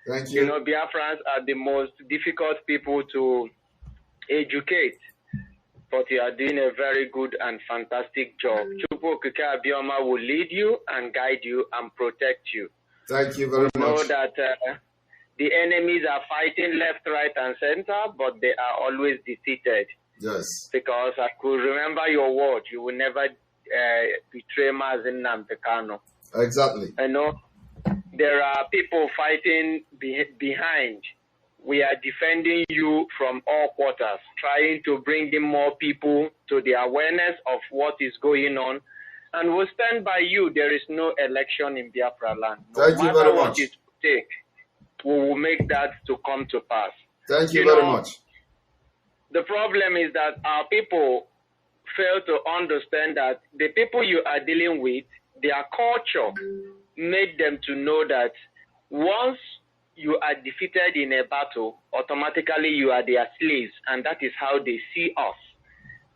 Thank you. You know, Biafrans are the most difficult people to educate, but you are doing a very good and fantastic job. Chukwu Okike Abioma will lead you and guide you and protect you. Thank you very much. We know that the enemies are fighting left, right, and center, but they are always defeated. Yes. Because I could remember your word. You will never betray Mazen Nampekano. Exactly. You know, there are people fighting behind. We are defending you from all quarters, trying to bring in more people to the awareness of what is going on. And we'll stand by you. There is no election in Biafra land. No Thank you very what much. it takes, we will make that to come to pass. Thank you very much. The problem is that our people fail to understand that the people you are dealing with, their culture made them to know that once you are defeated in a battle, automatically you are their slaves, and that is how they see us.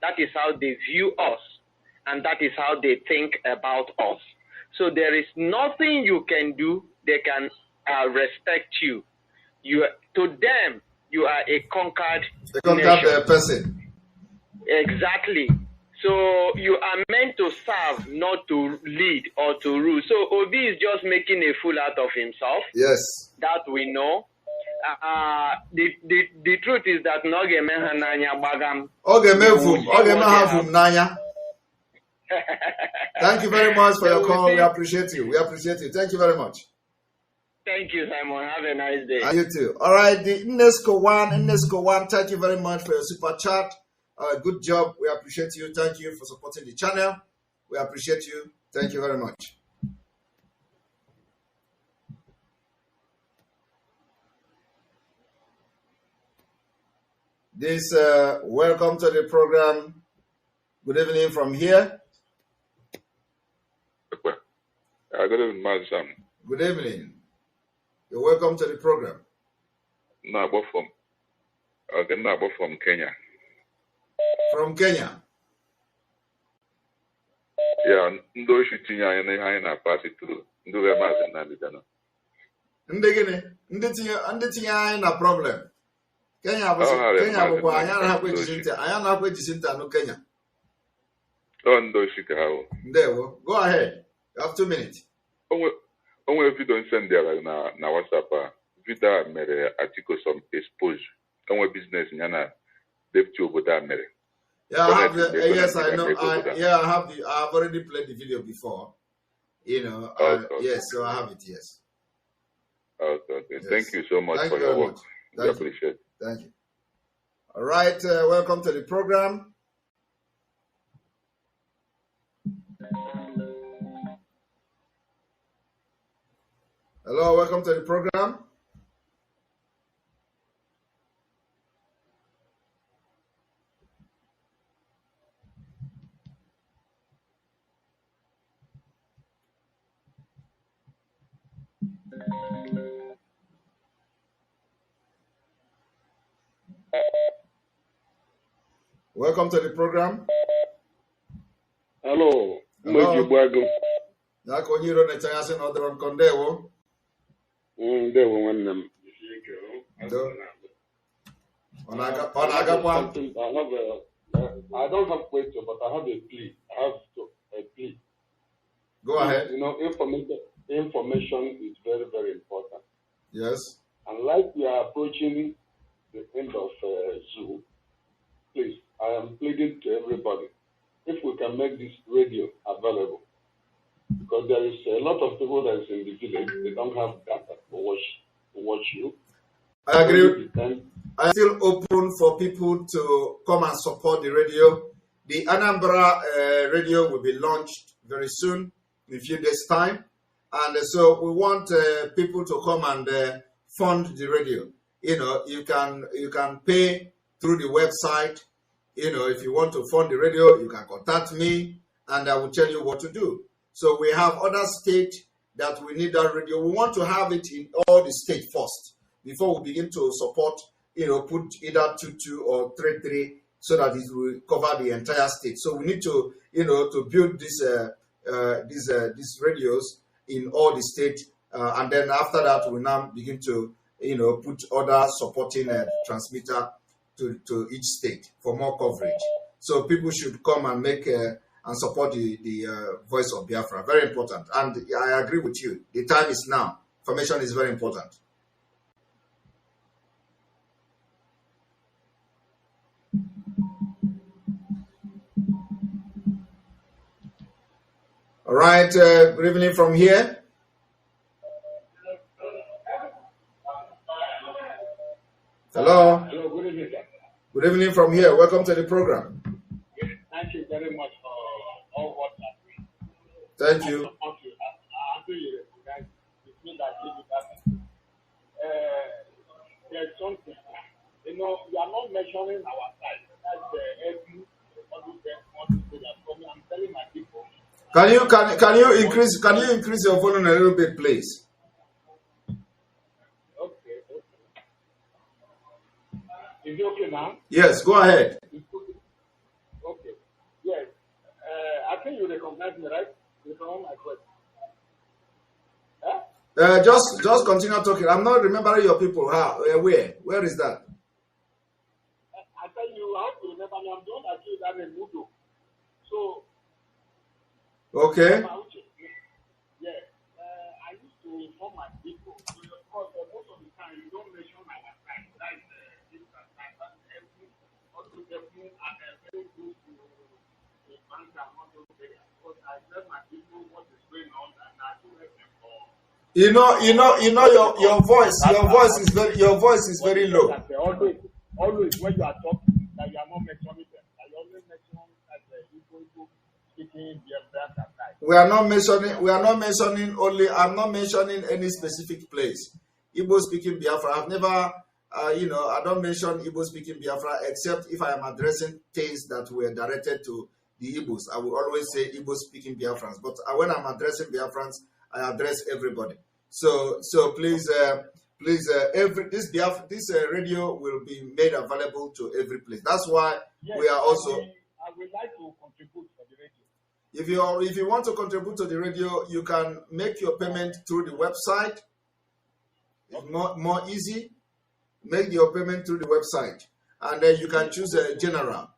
That is how they view us, and that is how they think about us. So there is nothing you can do. They can respect you. To them, you are a conquered nation. Person. Exactly. So you are meant to serve, not to lead or to rule. So Obi is just making a fool out of himself. Yes. That we know. The truth is that Thank you very much for your call. We appreciate you. We appreciate you. Thank you very much. Thank you, Simon. Have a nice day. And you too. All right, the Inesco one, thank you very much for your super chat. Good job. We appreciate you. Thank you for supporting the channel. We appreciate you. Thank you very much. Welcome to the program. Good evening from here. Good evening, Madam. Good evening. You're welcome to the program. Nabo from Kenya. From Kenya? Yeah, ndo shooting ya na party to ndo we Madam na bidana. Ndị tinye anyị na problem. Kenya bụkwa anyị na-akwa ejisi nta nụ Kenya. Ndo shika hawo. Ndewo. Go ahead. You have 2 minutes. Onwe video nsendera na WhatsApp video mere article some expose. Onwe business nyana deputy obodo mere. Yeah, I have yes, I know. I've already played the video before. You know, yes, so I have it, yes. Okay. Yes. Thank you so much for your work. We appreciate it. Thank you. All right, welcome to the program. Hello, welcome to the program. Welcome to the program. Hello. Nakonyiro netayase no dron kondewo. Ndewo nwannem. I don't have question, but I have a plea. A plea. Go ahead. You know, information is very, very important. Yes. And like we are approaching the end of Zoom, please, I am pleading to everybody, if we can make this radio available, because there is a lot of people that is in the village, they don't have data to watch you. I agree. I'm still open for people to come and support the radio. The Anambra radio will be launched very soon, in a few days' time. And so we want people to come and fund the radio. You know, you can pay through the website. You know, if you want to fund the radio, you can contact me and I will tell you what to do. So we have other states that we need that radio. We want to have it in all the states first before we begin to support, you know, put either 2-2 or 3-3 so that it will cover the entire state. So we need to, you know, to build these radios in all the states. And then after that, we now begin to, you know, put other supporting transmitter to each state for more coverage. So people should come and make and support the voice of Biafra. Very important. And I agree with you. The time is now. Information is very important. All right. Good evening from here. Hello. Hello, good evening. Good evening from here. Welcome to the program. Thank you very much for all what you Thank you. There's something, you know, you are not measuring our side. That's every I'm telling my people. Can you increase your volume a little bit, please? Okay. Is it okay now? Yes, go ahead. Okay. Yes. I think you recognize me, right? You recognize my question. Huh? Just continue talking. I'm not remembering your people. How? Where? Where is that? I tell you how to remember me. I'm the one that you that in Mudo. So. Okay. Yeah. I used to inform my people because most of the time you don't mention my time. That's every also definitely and very good to the bank and all those areas. Because I tell my people what is going on and I do help them for. You know, your voice is very low. Always when you are talking, that you are not mentioning them. That you always mention that people speaking their side. We are not mentioning only. I'm not mentioning any specific place. Igbo speaking Biafra. I've never, I don't mention Igbo speaking Biafra except if I am addressing things that were directed to the Igbos. I will always say Igbo speaking Biafrans. But when I'm addressing Biafrans, I address everybody. So please, this radio will be made available to every place. That's why we are also. I would like to contribute for the radio. If you want to contribute to the radio, you can make your payment through the website. It's more easy. Make your payment through the website, and then you can choose a general.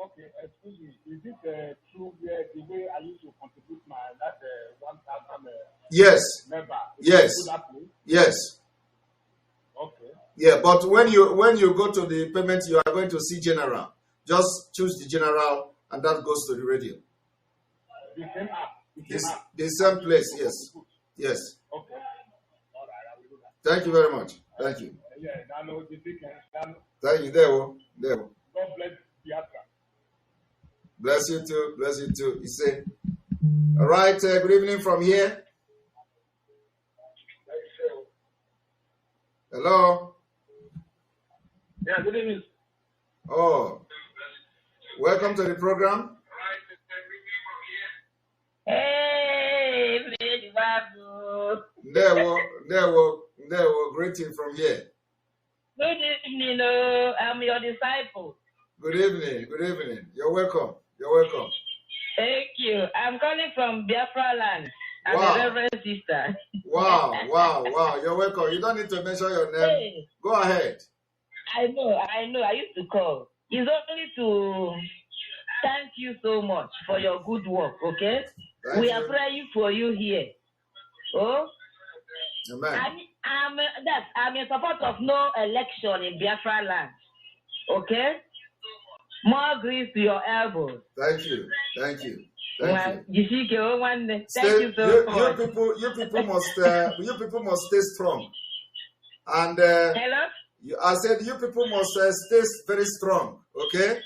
Okay, excuse me. Is it true the way I used to contribute my that 1,000? Yes. Member? Yes. Yes. Okay. Yeah, but when you go to the payment, you are going to see general. Just choose the general, and that goes to the radio. The same app. The same place. Yes. Yes. Okay. All right, I will do that. Thank you very much. Thank you. Yeah, I know the weekend. Thank you. There. God bless Biafra. Bless you too. Bless you too. You say. All right. Good evening from here. Hello. Yeah. Good evening. Oh. Welcome to the program. Hey, there were greeting from here. Good evening, I'm your disciple. Good evening. You're welcome. Thank you. I'm calling from Biafra land. I'm a reverend sister. Wow. You're welcome. You don't need to mention your name. Hey. Go ahead. I know. I used to call. It's only to thank you so much for your good work, okay? We are praying for you here. Oh? Amen. I'm in support of no election in Biafra land. Okay? More grease to your elbows. Thank you. Thank you so much. You people must stay strong. And I said, you people must stay very strong, okay?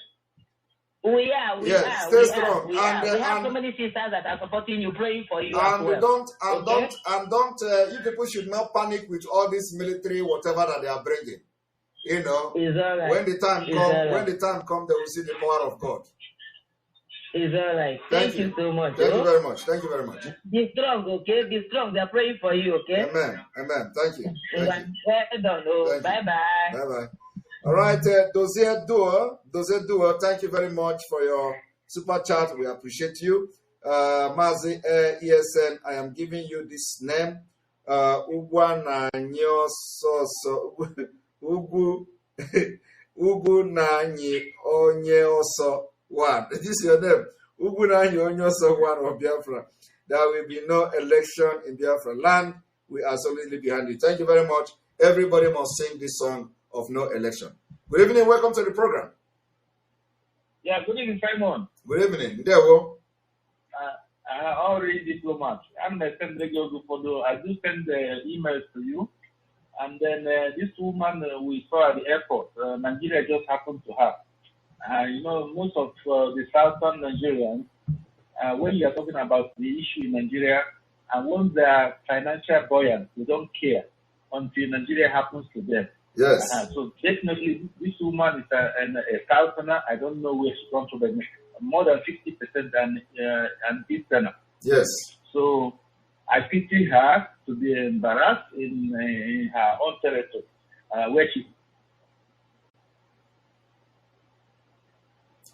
We are. Stay strong. We have so many sisters that are supporting you, praying for you. And as well. don't. You people should not panic with all this military whatever that they are bringing. You know, it's all right. When the time comes, they will see the power of God. It's all right. Thank you so much. Thank you very much. Thank you very much. Be strong, okay? Be strong. They are praying for you, okay? Amen. Thank you. Well done. Bye bye. Bye bye. All right, Dozier Duo, thank you very much for your super chat. We appreciate you. Mazi ESN, I am giving you this name. Ugwa Nanyo Soso Ugu Nanyi Onye Oso 1. This is your name. Ugu Nanyi Onye Oso 1 of Biafra. There will be no election in Biafra land. We are solidly behind you. Thank you very much. Everybody must sing this song of no election. Good evening, welcome to the program. Yeah, good evening, Simon. Good evening. There we go. I already diplomat. I'm the Sendregio Gufodo. I do send emails to you. And then this woman we saw at the airport, Nigeria just happened to have. You know, most of the southern Nigerians, when you are talking about the issue in Nigeria, and once they are financial buoyant, they don't care until Nigeria happens to them. Yes. So definitely, this woman is a Southerner. I don't know where she comes from, but more than 50% an Easterner. Yes. So I pity her to be embarrassed in her own territory, where she.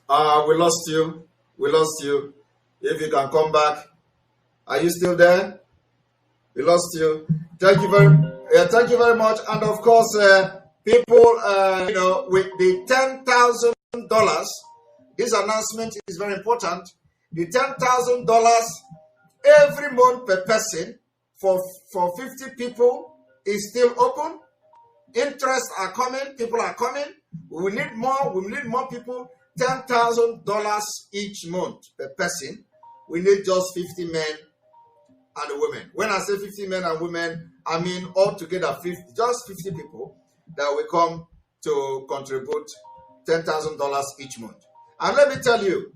We lost you. We lost you. If you can come back, are you still there? We lost you. Thank you very much. And of course, people, you know, with the $10,000, this announcement is very important. The $10,000 every month per person for 50 people is still open. Interests are coming. People are coming. We need more. We need more people. $10,000 each month per person. We need just 50 men and women. When I say 50 men and women, I mean altogether just 50 people that will come to contribute $10,000 each month. And let me tell you,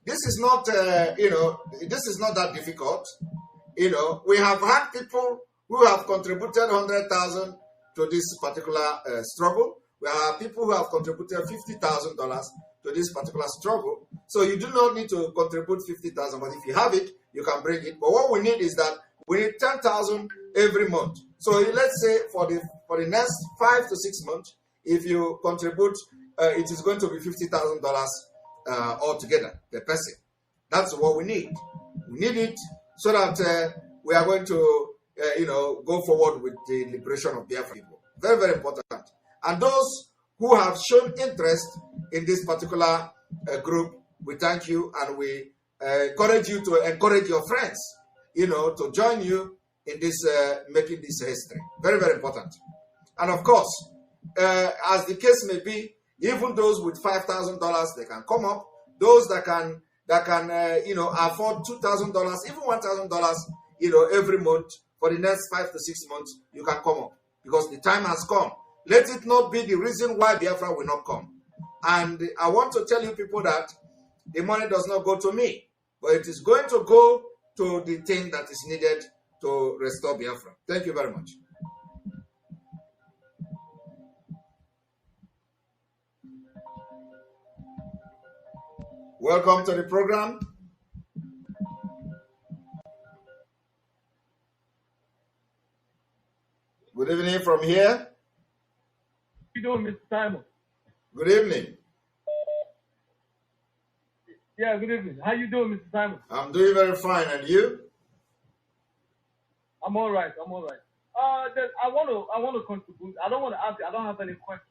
this is not, this is not that difficult. You know, we have had people who have contributed 100,000 to this particular struggle. We have people who have contributed $50,000 to this particular struggle. So you do not need to contribute 50,000, but if you have it, you can bring it. But what we need is that we need 10,000 every month. So let's say for the next 5 to 6 months, if you contribute, it is going to be $50,000 altogether per person. That's what we need. We need it so that we are going to, go forward with the liberation of Biafra people. Very, very important. And those who have shown interest in this particular group, we thank you and we encourage you to encourage your friends, to join you in this making this history. Very, very important. And of course, as the case may be, even those with $5,000, they can come up. Those that can afford $2,000, even $1,000, every month for the next 5 to 6 months, you can come up because the time has come. Let it not be the reason why Biafra will not come. And I want to tell you people that the money does not go to me, but it is going to go to the thing that is needed to restore Biafra. Thank you very much. Welcome to the program. Good evening from here. How you doing, Mr. Simon? Good evening. Yeah, good evening. How you doing, Mr. Simon? I'm doing very fine, and you? I'm all right. I want to contribute. I don't want to ask. I don't have any questions.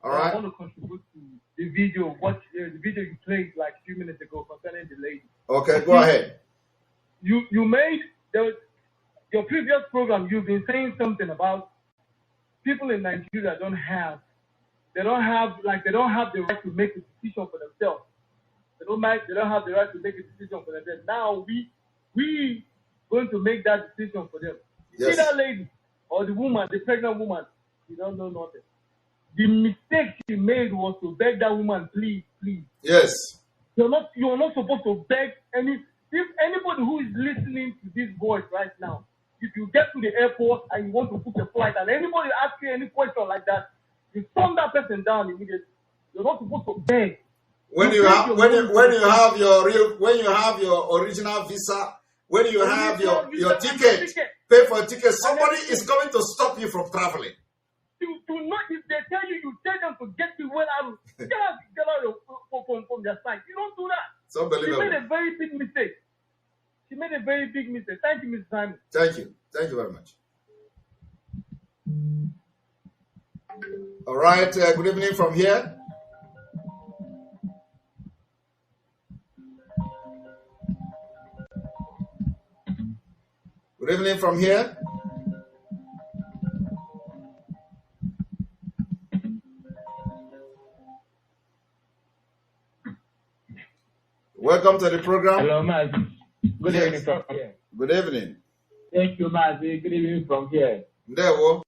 All right. I want to contribute to the video. The video you played like a few minutes ago concerning the lady. Okay, go ahead. You made your previous program. You've been saying something about people in Nigeria don't have the right to make a decision for themselves. They don't have the right to make a decision for themselves. Now we going to make that decision for them. Yes. See that lady or the woman, the pregnant woman, You don't know nothing. The mistake she made was to beg that woman, please, please. Yes. You're not supposed to beg any. If anybody who is listening to this voice right now, if you get to the airport and you want to book a flight, and anybody asks you any question like that, you turn that person down immediately. You're not supposed to beg. When you have your original visa, when you have your ticket, pay for a ticket, somebody is coming to stop you from traveling. You do not, if they tell you, you tell them to get the well out. Get out from their side. You don't do that. It's unbelievable. She made a very big mistake. Thank you, Mr. Simon. Thank you. Thank you very much. All right. Good evening from here. Good evening from here. Welcome to the program. Hello, Mazi. Good evening from here. Good evening. Thank you, Mazi. Good evening from here. Ndewo.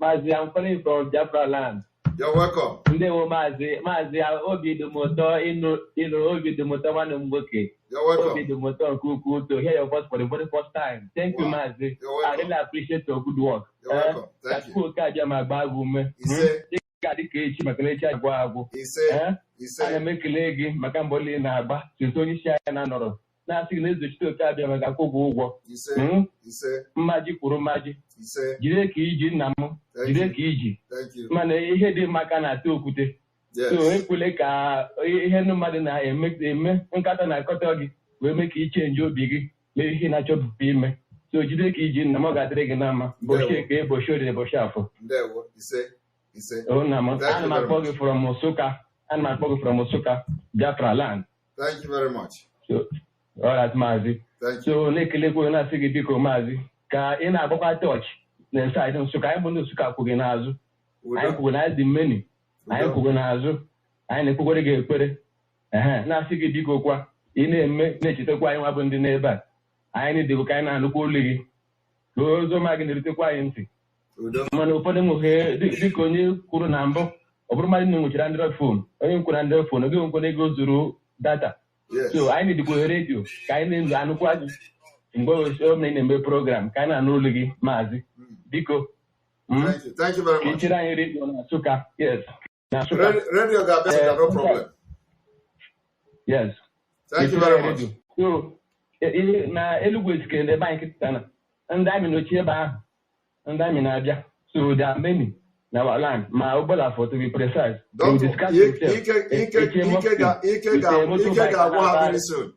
Mazi, I'm calling from Jafra land. You're welcome. Ndewo, Mazi. Mazi, obi the motor, obi the motor, one mboke. You're welcome. Obi the motor, cool to hear your voice for the very first time. Thank you, Mazi. I really appreciate your good work. You're welcome. Thank you. Ana m ekele gị maka mbọ niile na-agba tutu onye isi anya na-anọrọ na-asị gị na ezochite oke abịa maka akwụ ụgwọ ụgwọ mmaji kwuru mmaji jide ka iji nna m jide ka iji mana ihe dị maka na-ata okwute so ekwele ka ihe ndị mmadụ na-eme nkata na-akọta gị wee mee ka ichenji obi gị mee ihe na-achọpụta ime so jide ka iji nna m ọ ga-adịrị gị na mma bochie ka ebochi orire bochi afọ ana m akpọ gị from Nsukka. And my brother from Nsukka, Jafra land. Thank you very much. So, all right, Mazi. Thank you. So, Nekeleko na sigi biko Mazi. Ka ina abokwa touch. Inside Nsukka, I want Nsukka kuge na azu. I kuge the many. I kuge na azu. I ne kuge ge ekpere. Na sigi biko kwa. Ine eme nechite kwa inwa bundi neba. I need the kind of local league. Gozo maginite kwa inti. Mana upode muhe biko onye kwuru na mbọ. Obromali no much Android phone. Only could Android phone. Again, when go through data. So I need to go radio. Kind of Anuquad. Go show me in the program. Kind of no ligi Mazi. Biko. Thank you very much. Nsukka. Yes. Radio Gabes, no problem. Yes. Thank you very much. So, na Elugu can the bank sana. And I'm in the chair. And I'm in Abia. So there are many. Now, land, my Obola for to be precise. Don't discuss Ike very soon.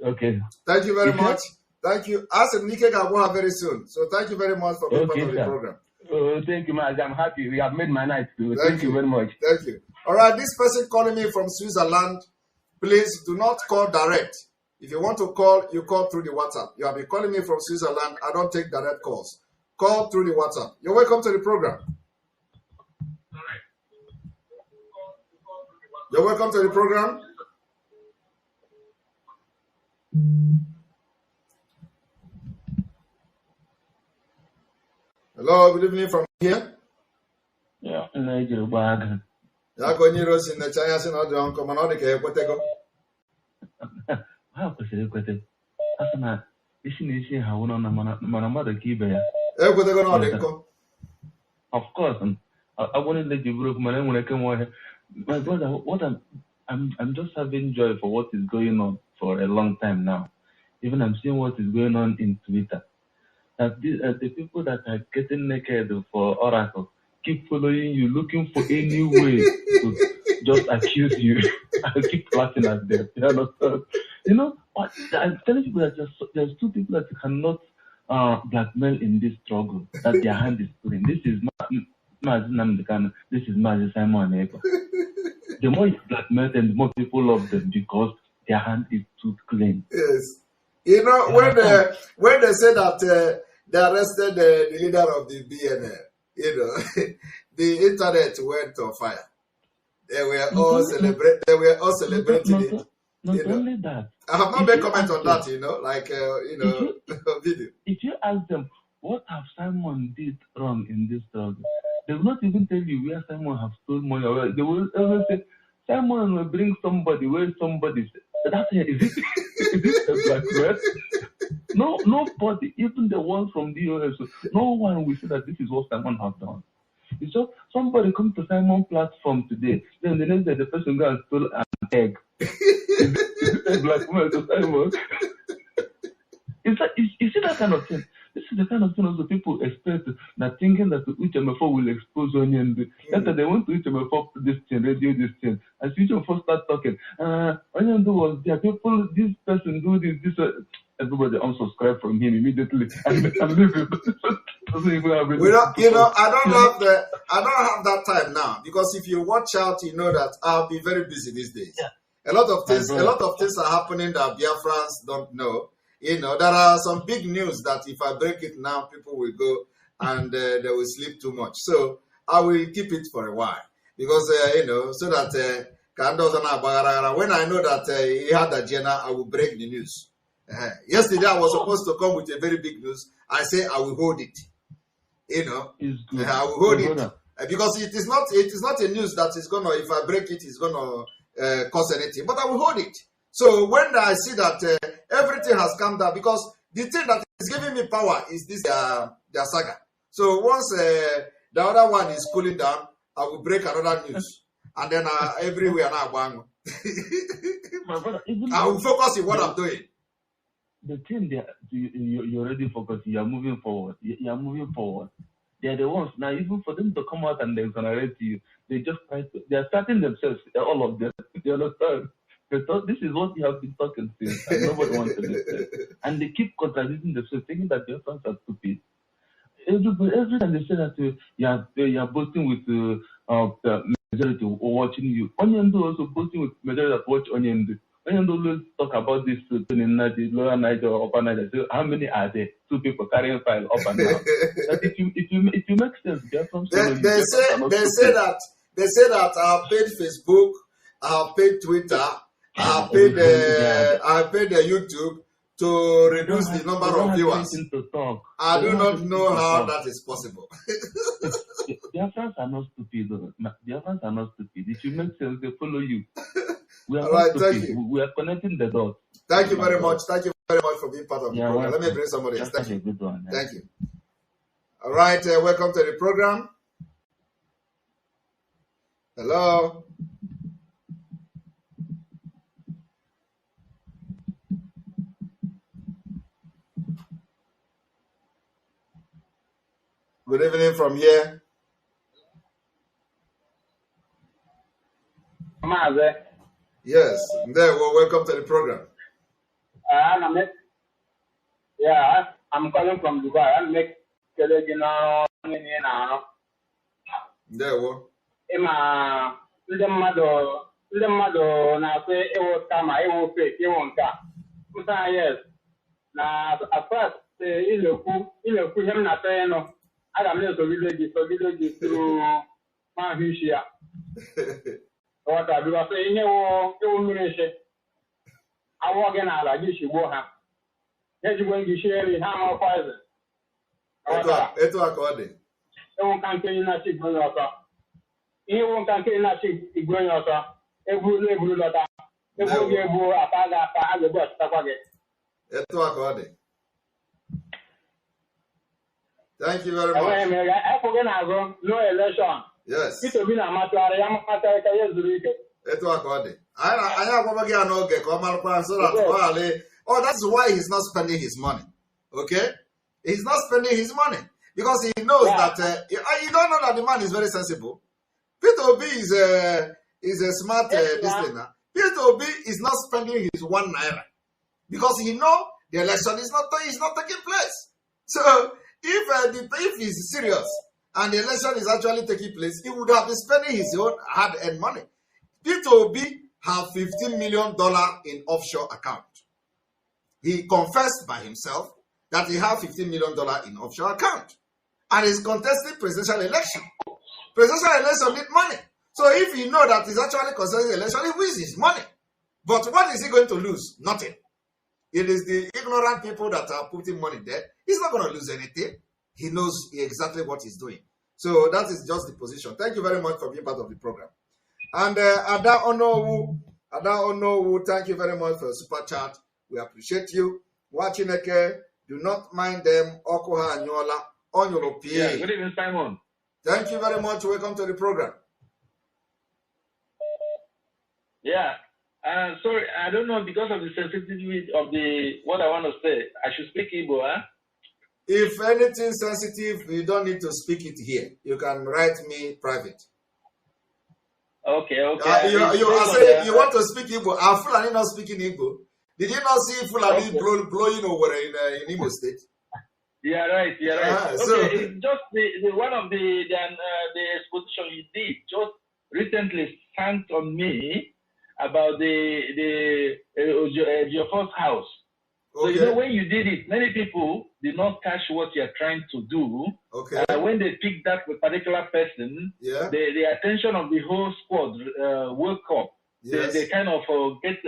Okay. Thank you very much. Thank you. Ask him Ike Gawa very soon. So thank you very much for being part of the program. Thank you, Maz. I'm happy. We have made my night too. Thank you very much. Thank you. All right, this person calling me from Switzerland, please do not call direct. If you want to call, you call through the WhatsApp. You have been calling me from Switzerland. I don't take direct calls. Call through the WhatsApp. You're welcome to the program. You're welcome to the program. Hello, good evening from here. Yeah, Nigeria bag. Ya ko ni rosi na chaya si na don ko mana de ke kwete go. Ha ko se kwete. Asana isi na isi ha wono na mana mother ki be ya. E kwete go na de ko. Of course, I wanted to let you broke man when I come over. My brother, what I'm just having joy for what is going on for a long time now. Even I'm seeing what is going on in Twitter. That the people that are getting naked for Oracle keep following you, looking for any way to just accuse you. I keep laughing at them. You know, I'm telling you that there's two people that you cannot blackmail in this struggle, that their hand is clean. This is this is Simon Ekpa. The more you blackmail them, the more people love them because their hand is too clean. Yes. You know, when they say that they arrested the leader of the BNL, you know, the internet went on fire. They were all celebrating it. Not only that. I have not made comment on that, you know, like, video. If you ask them, what have Simon did wrong in this struggle? They will not even tell you where Simon have stolen money. Or they will always say, Simon will bring somebody where somebody said, that's it. Is it a black man? No, nobody, even the ones from the US, no one will say that this is what Simon have done. It's just somebody come to Simon platform today, then the next day the person goes and stole an egg. A black man to Simon. You see that kind of thing? This is the kind of thing also people expect, that thinking that UTMF will expose Onyendu. After they went to UTMF this thing, radio this thing. As UTMF start talking, Onyendu was there, people, this person do this, everybody unsubscribe from him immediately and leave him. I don't have that time now, because if you watch out, you know that I'll be very busy these days. Yeah. A lot of things are happening that Biafrans don't know. There are some big news that if I break it now, people will go and they will sleep too much. So I will keep it for a while, because so that when I know that he had agenda, I will break the news. Yesterday I was supposed to come with a very big news. I say I will hold it. I will hold it because it is not a news that is gonna, if I break it, it's gonna cause anything. But I will hold it. So when I see that everything has come down, because the thing that is giving me power is this their saga. So once the other one is cooling down, I will break another news, and then everywhere now bang. I will focus on what I'm doing. The thing that you're already focused, you're moving forward. You're moving forward. They're the ones now. Even for them to come out and exonerate you, they just they're starting themselves. All of them. You understand? They thought this is what you have been talking since, and nobody wants to listen. And they keep contradicting themselves, thinking that their fans are stupid. Every time they say that you're boasting with the majority watching you. Onyendu also boasting with majority that watch Onyendu. Onyendu always talk about this thing in Lower Niger, Upper Niger. So how many are there? 2 people carrying file up and down. That if you make sense, they say that I have paid Facebook, I have paid Twitter, I have paid YouTube to reduce the number of viewers. I do not know how that is possible. Their fans are not stupid. Their fans are not stupid. If you make sense, they follow you. We are all right, thank you. We are connecting the dots. Thank you very much. Thank you very much for being part of the program. Let me bring somebody else. Thank you. Good one, Thank you. All right, welcome to the program. Hello. Good evening from here. Yes, there. Well, welcome to the program. I'm calling from Dubai. I'm making there. Well. Ndị mmadụ na-asị ịwụ kama ịwụ fake ịwụ nka. Yes. Na first ilekwu ihe m na-atọ ịnụ. Aga m na-esogide gị through mahụ isi ya. Because ihe ịwụ mmiri isi. Awọ gị n'ala gị shigbuo ha. Ejigbo gị shie nri ha ma poison. Etu aka ọ dị. Ịwụ nka nke na-achị igwe onye ọsọ. Ihe ịwụ nka nke na-achị igwe onye ọsọ. Eburu lọta. Ebu apa ga-apa a ga-ebu ọchịtakwa gị. Etu aka ọ dị. Thank you very much. No election. Yes. Etu aka ọ dị. Anyị agwaba gị n'oge ka ọ marakwa so that that's why he's not spending his money. Okay? He's not spending his money because he knows that you don't know that the man is very sensible. Peter Obi is a smart listener. Peter Obi is not spending his 1 naira because he know the election is not taking place. So if he's serious and the election is actually taking place, he would have been spending his own hard-earned money. Peter Obi have $15 million in offshore account. He confessed by himself that he have $15 million in offshore account and is contesting presidential election. Presidential election need money. So if he know that he's actually contesting election, he loses his money. But what is he going to lose? Nothing. It is the ignorant people that are putting money there. He's not going to lose anything. he knows exactly what he's doing. So that is just the position. Thank you very much for being part of the program. And Ada Onowu, thank you very much for your super chat. We appreciate you. Watching do not mind them. Okoha Anyola on your PA. Yeah, good evening, Simon. Thank you very much. Welcome to the program. Yeah. Sorry, I don't know, because of the sensitivity of what I want to say, I should speak Igbo, huh? If anything sensitive, you don't need to speak it here. You can write me private. Okay. You want to speak Igbo? Are Fulani not speaking Igbo? Did you not see Fulani blowing over in Imo State? Yeah, right. So, it's just the one of the exposition you did just recently thanked on me about the your first house. Okay. So when you did it, many people did not catch what you're trying to do. Okay. When they picked that particular person, the attention of the whole squad woke up. Yes. They kind of get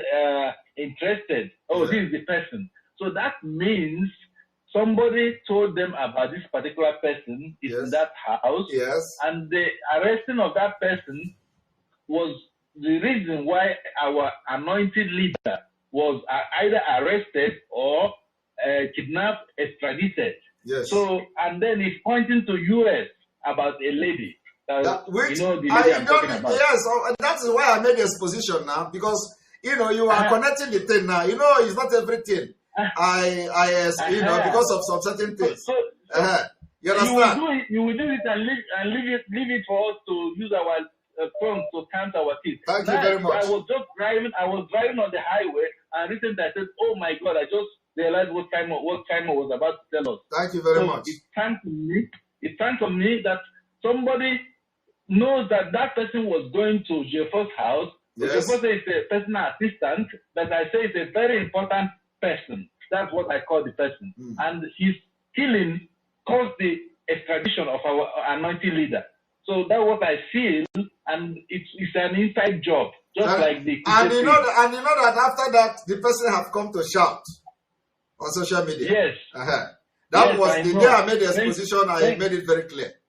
interested. Oh, this is the person. So that means somebody told them about this particular person is in that house. Yes. And the arresting of that person was the reason why our anointed leader was either arrested or kidnapped, extradited. Yes. So, and then he's pointing to US about a lady. The lady I'm talking about. Yes, and that is why I made the exposition now, because you are connecting the thing now. It's not everything. Because of some certain things. You understand? You will do it and leave it for us to use our phone to count our teeth. Thank you very much. I was driving on the highway, and recently I said, "Oh my God!" I just realized what Simon was about to tell us. Thank you very much. It's time to me that somebody knows that person was going to Jeffer's house. Yes. Jeffer is a personal assistant, but I say it's a very important person. That's what I call the person. And his killing caused the extradition of our anointed leader. So that's what I feel, and it's an inside job, like the. And you know that after that, the person have come to shout on social media. Yes. That was the day I made the exposition. I made it very clear.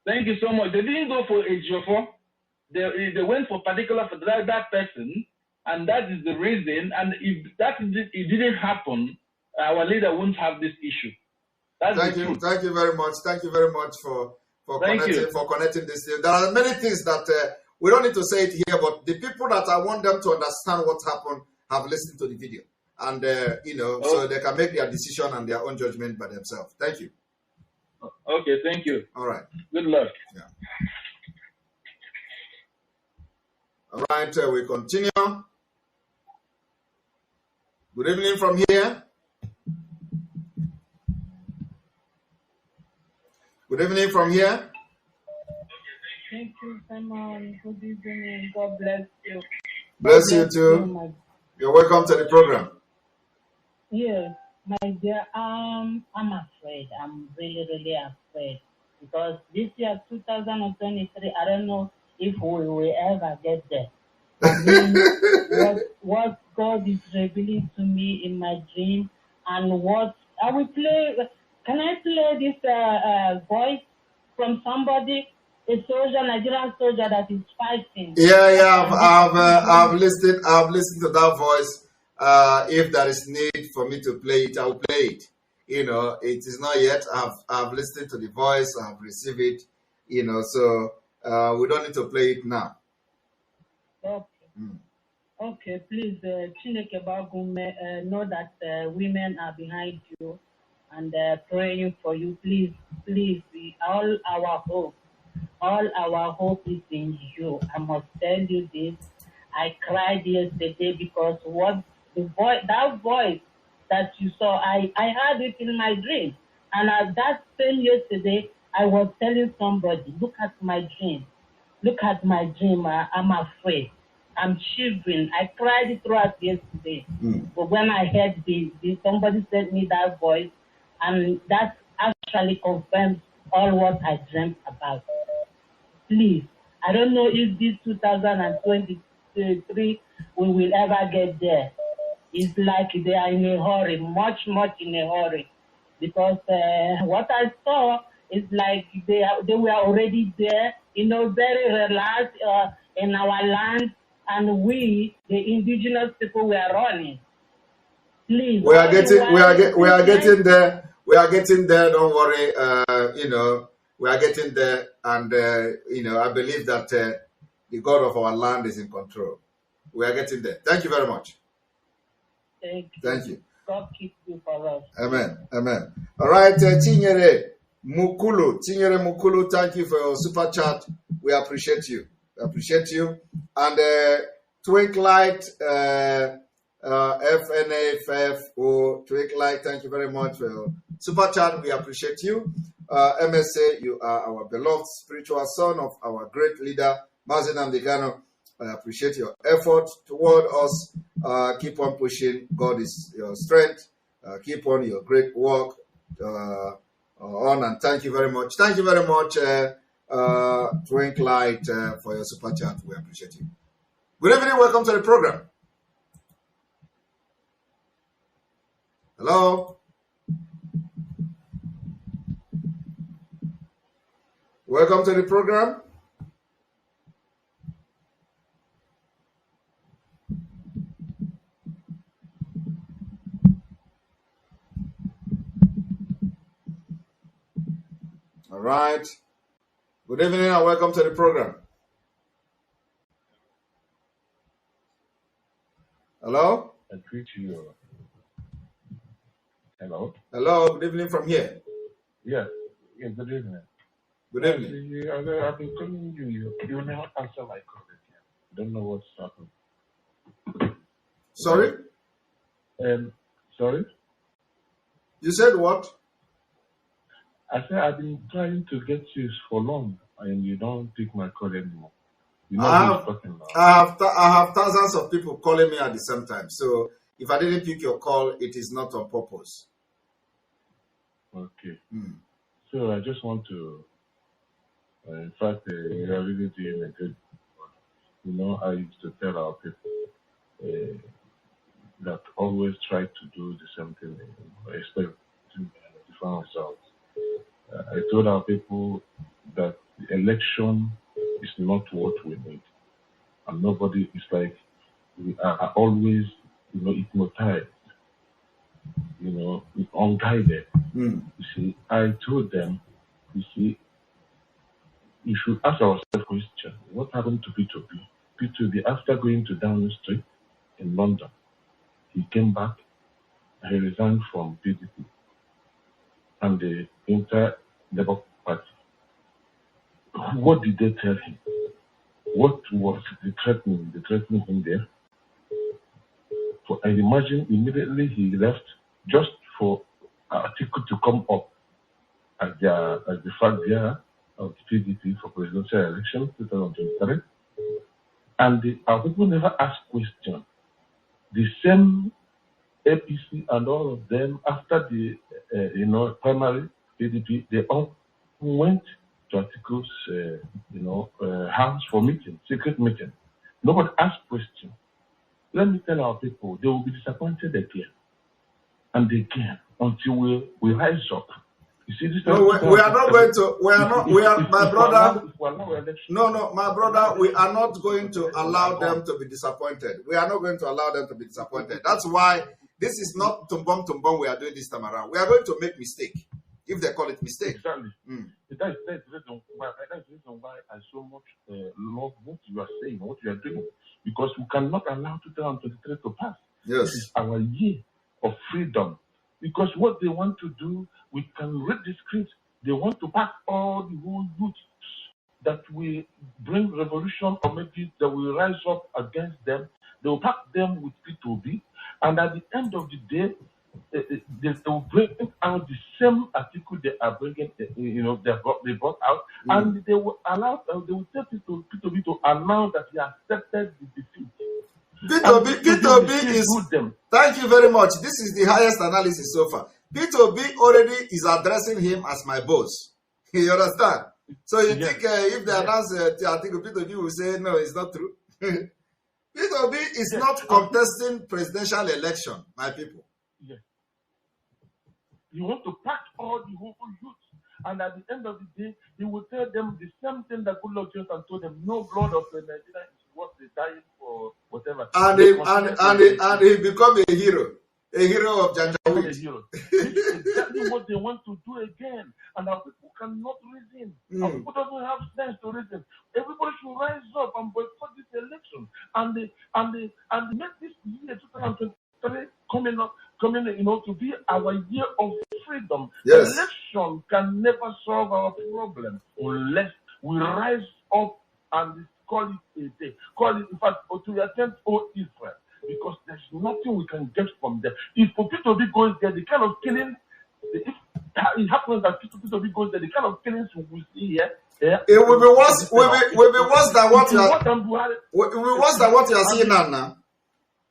Thank you so much. They didn't go for Ejiofor. They went for particular for that person, and that is the reason. And if it didn't happen, our leader wouldn't have this issue. Thank you very much. Thank you very much for connecting this. There are many things that we don't need to say it here, but the people that I want them to understand what happened have listened to the video, and so they can make their decision and their own judgment by themselves. Thank you. Okay, thank you. All right. Good luck. Yeah. All right, we continue. Good evening from here. Good evening from here. Thank you, Simon. Good evening. God bless you. Bless you too. You're welcome to the program. Yes, my dear, I'm afraid. I'm really, really afraid. Because this year, 2023, I don't know if we will ever get there. I mean, what God is revealing to me in my dream, and what I will play. Can I play this voice from somebody, a soldier, Nigerian soldier that is fighting? Yeah. I've listened to that voice. If there is need for me to play it, I'll play it. It is not yet. I've listened to the voice. I've received it. So we don't need to play it now. Okay. Okay, please, Chineke Bagume, know that women are behind you and praying for you. Please, all our hope is in you. I must tell you this. I cried yesterday because that voice that you saw, I heard it in my dream. And at that same yesterday, I was telling somebody, look at my dream. Look at my dream. I'm afraid. I'm shivering. I cried throughout yesterday. But when I heard somebody sent me that voice, and that actually confirms all what I dreamt about. Please, I don't know if this 2023 we will ever get there. It's like they are in a hurry, much in a hurry. because what I saw is like they were already there, very relaxed in our land, and we, the indigenous people, were running. Please, we are getting there. We are getting there. Don't worry. We are getting there, and I believe that the God of our land is in control. We are getting there. Thank you very much. Thank you. God keep you for us. Amen. Amen. All right, Tinyere Mukulu, thank you for your super chat. We appreciate you. And Twinklight, FNAFFO, Twinklight, thank you very much for your super chat. We appreciate you. MSA, you are our beloved spiritual son of our great leader, Mazen Amdegano. I appreciate your effort toward us. Keep on pushing. God is your strength. Keep on your great work on, and thank you very much. Thank you very much, Twinklight, for your super chat. We appreciate you. Good evening. Welcome to the program. Hello. Welcome to the program. All right. Good evening and welcome to the program. Hello? I greet you. Hello? Hello, good evening from here. Yes, good evening. Good evening. I've been calling you. You never answer my call again. Don't know what's happened. Sorry? Sorry? You said what? I said I've been trying to get you for long, and you don't pick my call anymore. You know who's talking now. I have thousands of people calling me at the same time. So if I didn't pick your call, it is not on purpose. Okay. So I just want to, in fact, you are really doing a good work. I used to tell our people that always try to do the same thing, expect different results. I told our people that the election is not what we need. And nobody is like, we are always, hypnotized, unguided. You see, I told them, you should ask ourselves a question. What happened to P2B? P2B, after going to Downing Street in London, he came back and he resigned from PDP and the entire Labour Party. What did they tell him? What was the threatening him there? So I imagine immediately he left just for an article to come up as the fact there of the PDP for presidential election 2023. And our people never asked questions. The same APC and all of them, after the primary PDP, they all went to articles, house for meeting, secret meeting. Nobody asked questions. Let me tell our people, they will be disappointed again and again until we rise up. You see, this no, we are not going to. My brother. No, my brother. We are not going to allow them to be disappointed. We are not going to allow them to be disappointed. That's why this is not tumbum we are doing this time around. We are going to make mistake, if they call it mistake. Exactly. That's the reason why I so much love what you are saying, what you are doing, because we cannot allow 2023 to pass. Yes. This is our year of freedom. Because what they want to do, we can read the script. They want to pack all the whole youth that will bring revolution, or maybe that will rise up against them. They will pack them with P2B, and at the end of the day, they will bring out the same article they are bringing. They brought out, and they will allow. They will tell P2B to announce that he accepted the defeat. P2B is. Thank you very much. This is the highest analysis so far. P2B already is addressing him as my boss. You understand? So you think if they announce the article, P2B will say no, it's not true. P2B is not contesting presidential election, my people. He wants to pack all the whole youth. And at the end of the day, he will tell them the same thing that Goodluck Jonathan told them: no blood of the Nigeria is worth the dying for whatever. And he become a hero of Janjaweed. This is exactly what they want to do again. And our people cannot reason. Our people doesn't have sense to reason. Everybody should rise up and boycott this election. And make this year 2023 coming, to be our year of freedom. Yes. Election can never solve our problem unless we rise up and call it a day. Call it, in fact, to attempt all Israel. Because there's nothing we can get from there. If P2B goes there, the kind of killing, if it happens that P2B goes there, the kind of killings we will see here, it will be worse. Will be worse than what you are. Will be worse than what you are seeing now.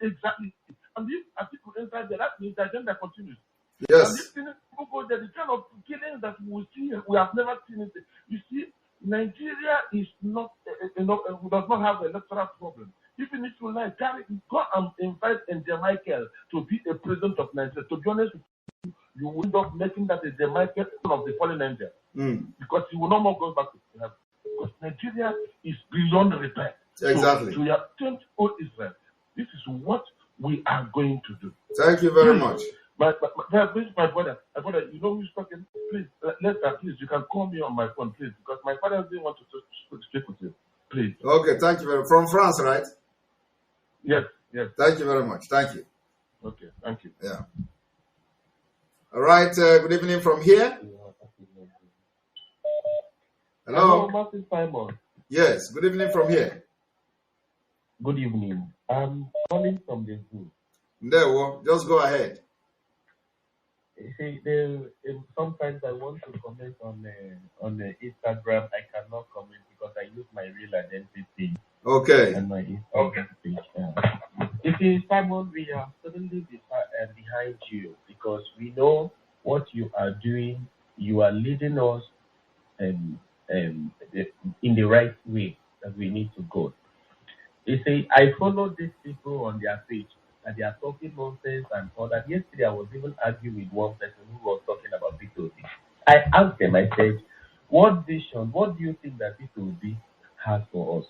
Exactly. And if people enter there, that means the agenda continues. Yes. And if people go there, the kind of killings that we will see, we have never seen it. You see, Nigeria is not, does not have an electoral problem. Even if you like, go and invite Angel Michael to be a president of Nigeria. To be honest with you, you will end up making that Angel Michael of the fallen angel. Because he will no more go back to heaven. Because Nigeria is beyond repair. Exactly. So we have turned all Israel. This is what we are going to do. Thank you very much. My brother, you know who's talking? Please, please, you can call me on my phone, please, because my father didn't want to speak with you. Please. Okay, thank you very much. From France, right? Yes. Thank you very much. Thank you. Okay, thank you. Yeah. All right, good evening from here. Hello. Martin Simon. Yes, good evening from here. Good evening. I'm calling from the zoo. There, well, just go ahead. See, sometimes I want to comment on the Instagram. I cannot comment because I use my real identity. Okay. And my Instagram page. You see, Simon, we are suddenly behind you because we know what you are doing. You are leading us in the right way that we need to go. You see, I follow these people on their page. And they are talking nonsense and all that. Yesterday, I was even arguing with one person who was talking about P2B. I asked them, I said, what vision, what do you think that P2B has for us?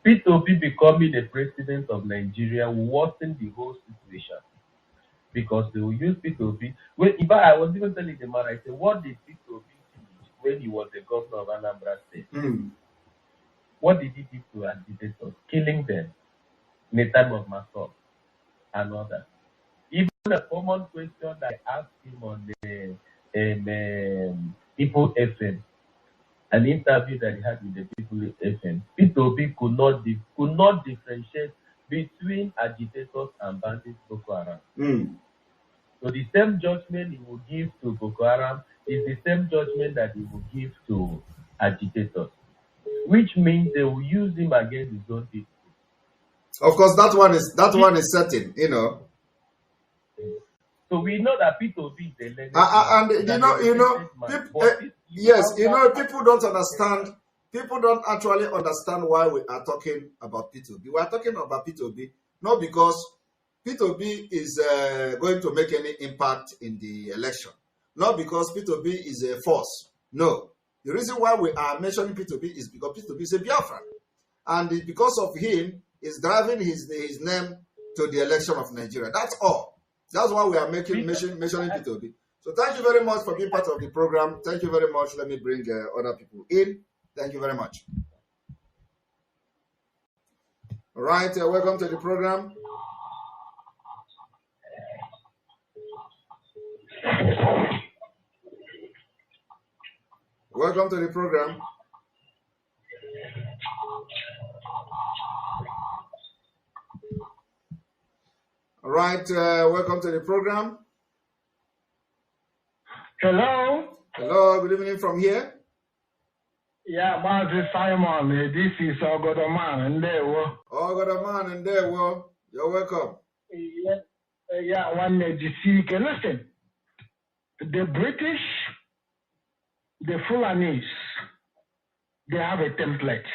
P2B becoming the president of Nigeria will worsen the whole situation because they will use P2B. In fact, I was even telling the man, I said, what did P2B do when he was the governor of Anambra State? What did he do to agitators? Killing them. In the time of Masop and all that. Even a common question that I asked him on the People FM, an interview that he had with the People FM, P2B could not differentiate between agitators and bandits Boko Haram. So the same judgment he will give to Boko Haram is the same judgment that he will give to agitators, which means they will use him against his own people. Of course, that one is certain, you know. So we know that P2B is the legend. And yes, people don't understand. People don't actually understand why we are talking about P2B. We are talking about P2B not because P2B is going to make any impact in the election, not because P2B is a force. No, the reason why we are mentioning P2B is because P2B is a Biafran, and because of him. Is driving his name to the election of Nigeria. That's all. That's why we are mentioning P2B. So thank you very much for being part of the program. Thank you very much. Let me bring other people in. Thank you very much. All right. Welcome to the program. Welcome to the program. All right, welcome to the program. Hello. Hello, good evening from here. Yeah, Master Simon, this is Ogodoman Ndewo. Ogodoman Ndewo, you're welcome. Yeah, one GC. Listen, the British, the Fulanis, they have a template.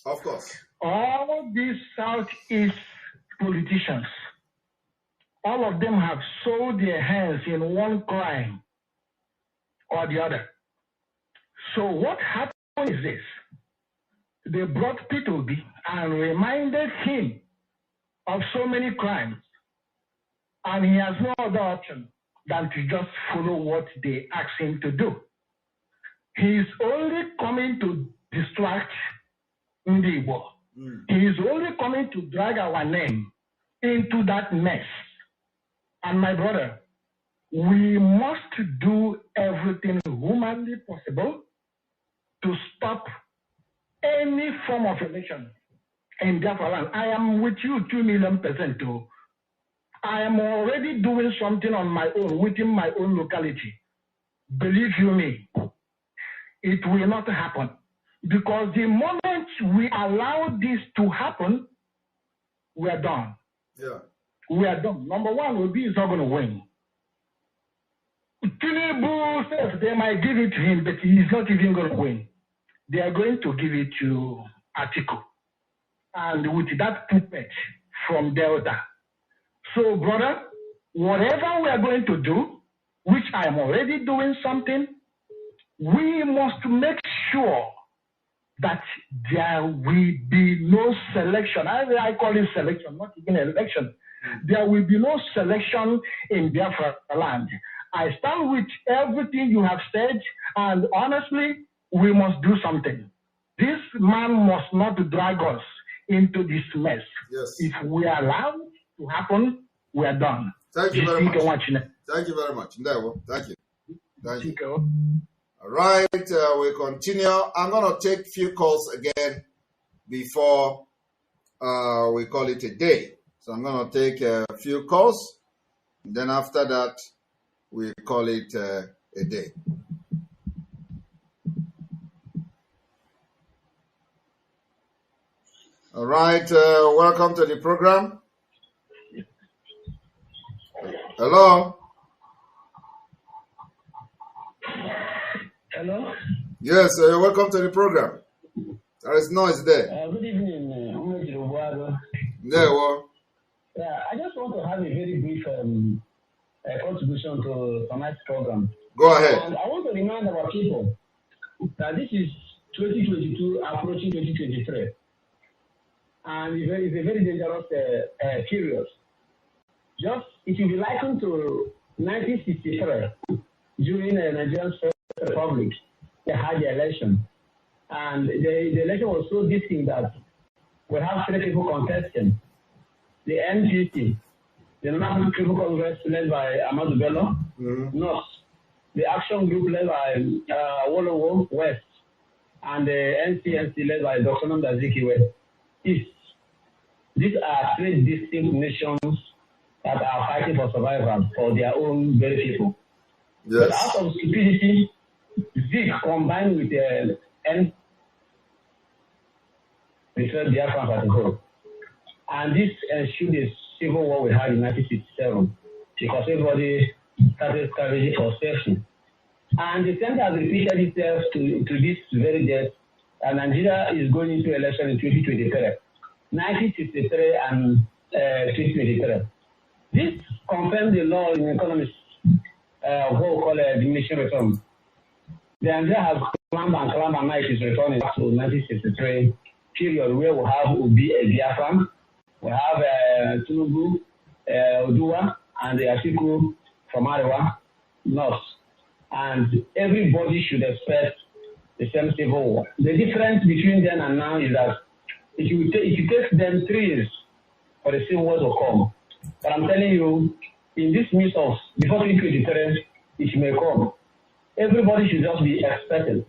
Of course. All these Southeast politicians, all of them have sold their hands in one crime or the other. So what happened is this. They brought P2B and reminded him of so many crimes, and he has no other option than to just follow what they ask him to do. He is only coming to distract Ndibo. He is only coming to drag our name into that mess. And my brother, we must do everything humanly possible to stop any form of election in Biafra land. I am with you 2,000,000% too. I am already doing something on my own within my own locality. Believe you me, it will not happen. Because the moment we allow this to happen, we are done. Yeah. We are done. Number one, Obi is not going to win. Tinubu says they might give it to him, but he is not even going to win. They are going to give it to Atiku. And with that puppet from Delta. So, brother, whatever we are going to do, which I am already doing something, we must make sure that there will be no selection. I call it selection, not even election. There will be no selection in Biafra land. I stand with everything you have said, and honestly, we must do something. This man must not drag us into this mess. Yes. If we allow it to happen, we are done. Thank you very much. Thank you very much. Thank you. Thank you. All right, we continue. I'm going to take a few calls again before we call it a day. So I'm going to take a few calls. Then after that, we call it a day. All right, welcome to the program. Hello? Hello? Yes, welcome to the program. There is noise there. Good evening, There, well. Yeah, I just want to have a very brief contribution to tonight's program. Go ahead. And I want to remind our people that this is 2022 approaching 2023. And it's a very dangerous period. Just, it will be likened to 1963 during the Nigerian Republic. They had the election. And the election was so distinct that we have 3 people contesting. The NPC, the National People Congress led by Amadou Bello, North, the Action Group led by Wolowo West, and the NCNC led by Dr. Namdaziki West, East. These are 3 distinct nations that are fighting for survival for their own very people. Yes. But out of stupidity, Zik combined with the between Biafra as a whole. And this ensued a civil war we had in 1967 because everybody started scavenging for safety. And the same has repeated itself to this very day. And Nigeria is going into election in 2023, 1963 and 2023. This confirms the law in economics, what we call diminishing return. The Nigeria has climbed and now it is returning to 1963 period where we have Obi Biafra, we have Tinubu, Odua, and the Atiku from Arewa North. And everybody should expect the same civil war. The difference between then and now is that it takes them 3 years for the civil war to come. But I'm telling you, in this midst of, before 2023, it may come. Everybody should just be expecting.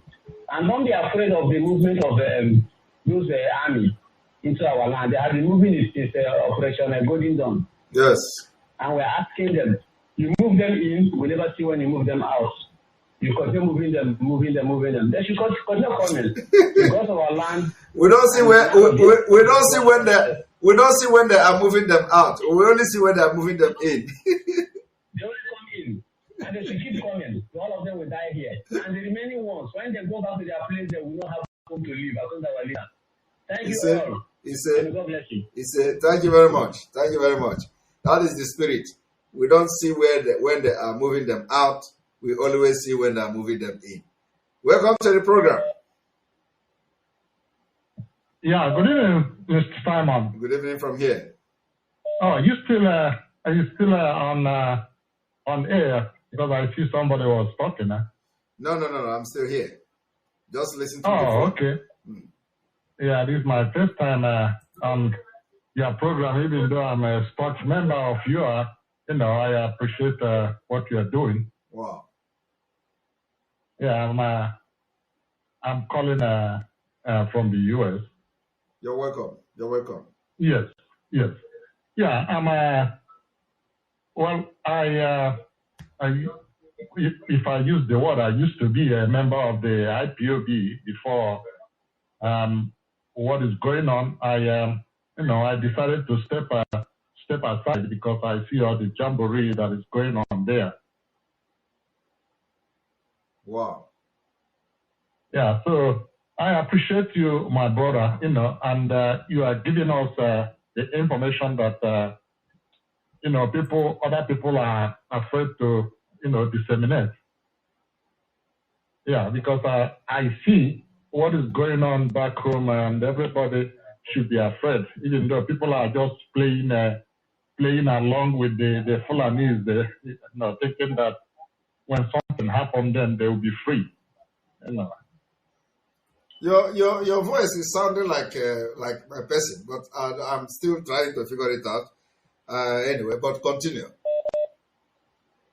And don't be afraid of the movement of those army into our land. They have been moving since Operation Golden Dawn. Yes. And we're asking them, you move them in, we never see when you move them out. You continue moving them. They should continue coming because of our land. We don't see where we don't see when they are moving them out. We only see when they are moving them in. They only come in, and they should keep coming. All of them will die here, and the remaining ones, when they go back to their place, they will not have home to live. According to our leader. Thank you all. He said, God bless you. He said, thank you very much. Thank you very much. That is the spirit. We don't see when they are moving them out. We always see when they are moving them in. Welcome to the program. Yeah, good evening, Mr. Simon. Good evening from here. Oh, are you still on air? Because I see somebody was talking. No, I'm still here. Just listen to the Oh, phone. okay. Yeah, this is my first time on your program, even though I'm a sports member of yours. I appreciate what you're doing. Wow. Yeah, I'm calling from the U.S. You're welcome. You're welcome. Yes. Yeah, I'm if I use the word, I used to be a member of the IPOB before. What is going on? I decided to step aside because I see all the jamboree that is going on there. Wow. Yeah, so I appreciate you, my brother, and you are giving us the information that, other people are afraid to, disseminate. Yeah, because I see what is going on back home and everybody should be afraid, even though people are just playing along with the Fulanis, thinking that when something happens, then they will be free. Your voice is sounding like a person, but I'm still trying to figure it out. Anyway, but continue.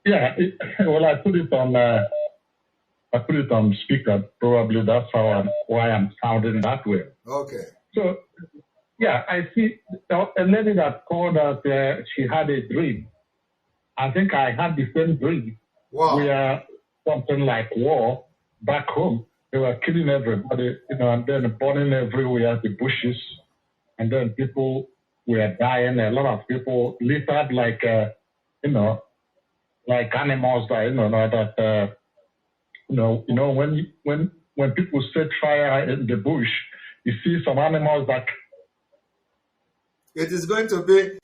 Yeah, I put it on speaker. Probably that's why I'm sounding that way. Okay. So, yeah, I see a lady that called that she had a dream. I think I had the same dream. Wow. Where something like war back home. They were killing everybody, and then burning everywhere, the bushes, and then people were dying. A lot of people littered like animals that, when people set fire in the bush, you see some animals that. It is going to be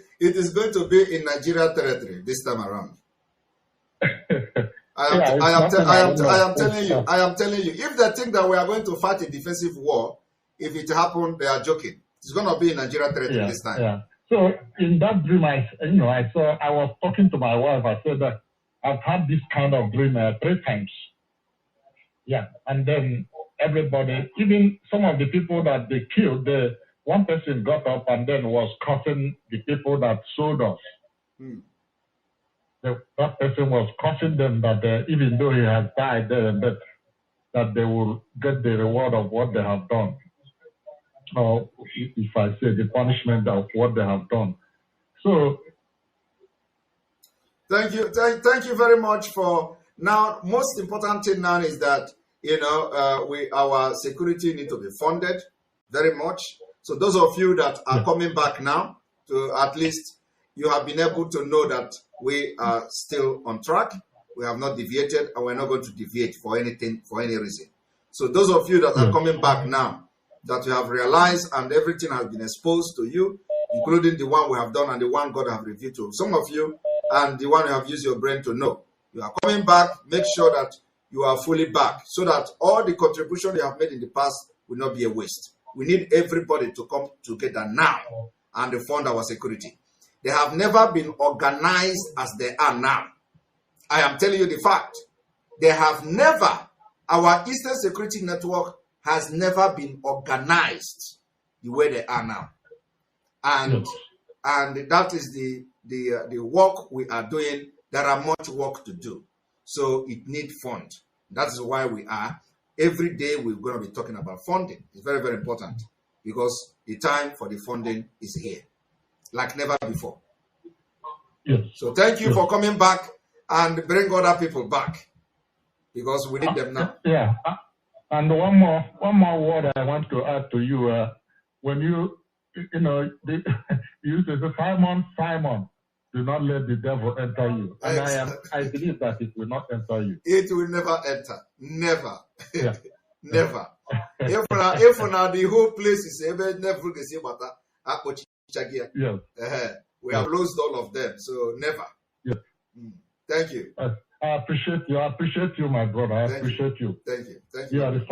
in Nigeria territory this time around. I am telling you, if they think that we are going to fight a defensive war, if it happens, they are joking. It's going to be in Nigeria territory this time. Yeah. So in that dream, I was talking to my wife. I said that I've had this kind of dream 3 times. Yeah, and then everybody, even some of the people that they killed, one person got up and then was cursing the people that sold us. That person was cursing them that even though he has died there and that they will get the reward of what they have done. Or if I say the punishment of what they have done. So thank you very much for now. Most important thing now is that our security need to be funded very much. So those of you that are coming back now, to at least you have been able to know that we are still on track. We have not deviated, and we're not going to deviate for anything, for any reason. So those of you that are coming back now, that you have realized and everything has been exposed to you, including the one we have done and the one God have revealed to some of you, and the one you have used your brain to know. You are coming back, make sure that you are fully back, so that all the contribution you have made in the past will not be a waste. We need everybody to come together now and fund our security. They have never been organized as they are now. I am telling you the fact. They have never, our Eastern Security Network has never been organized the way they are now. And that is the work we are doing. There are much work to do. So it needs fund. That's why we are. Every day we're going to be talking about funding. It's very, very important because the time for the funding is here, like never before. Yes. So thank you for coming back and bring other people back because we need them now. Yeah. And one more word I want to add to you. When you say, Simon, do not let the devil enter you. And I believe that it will not enter you. It will never enter. Never. Yeah. Never. If now the whole place is never Yes. we have lost all of them. So never. Yes. Thank you. I appreciate you. I appreciate you, my brother. I appreciate you. Thank you. Thank You you. are the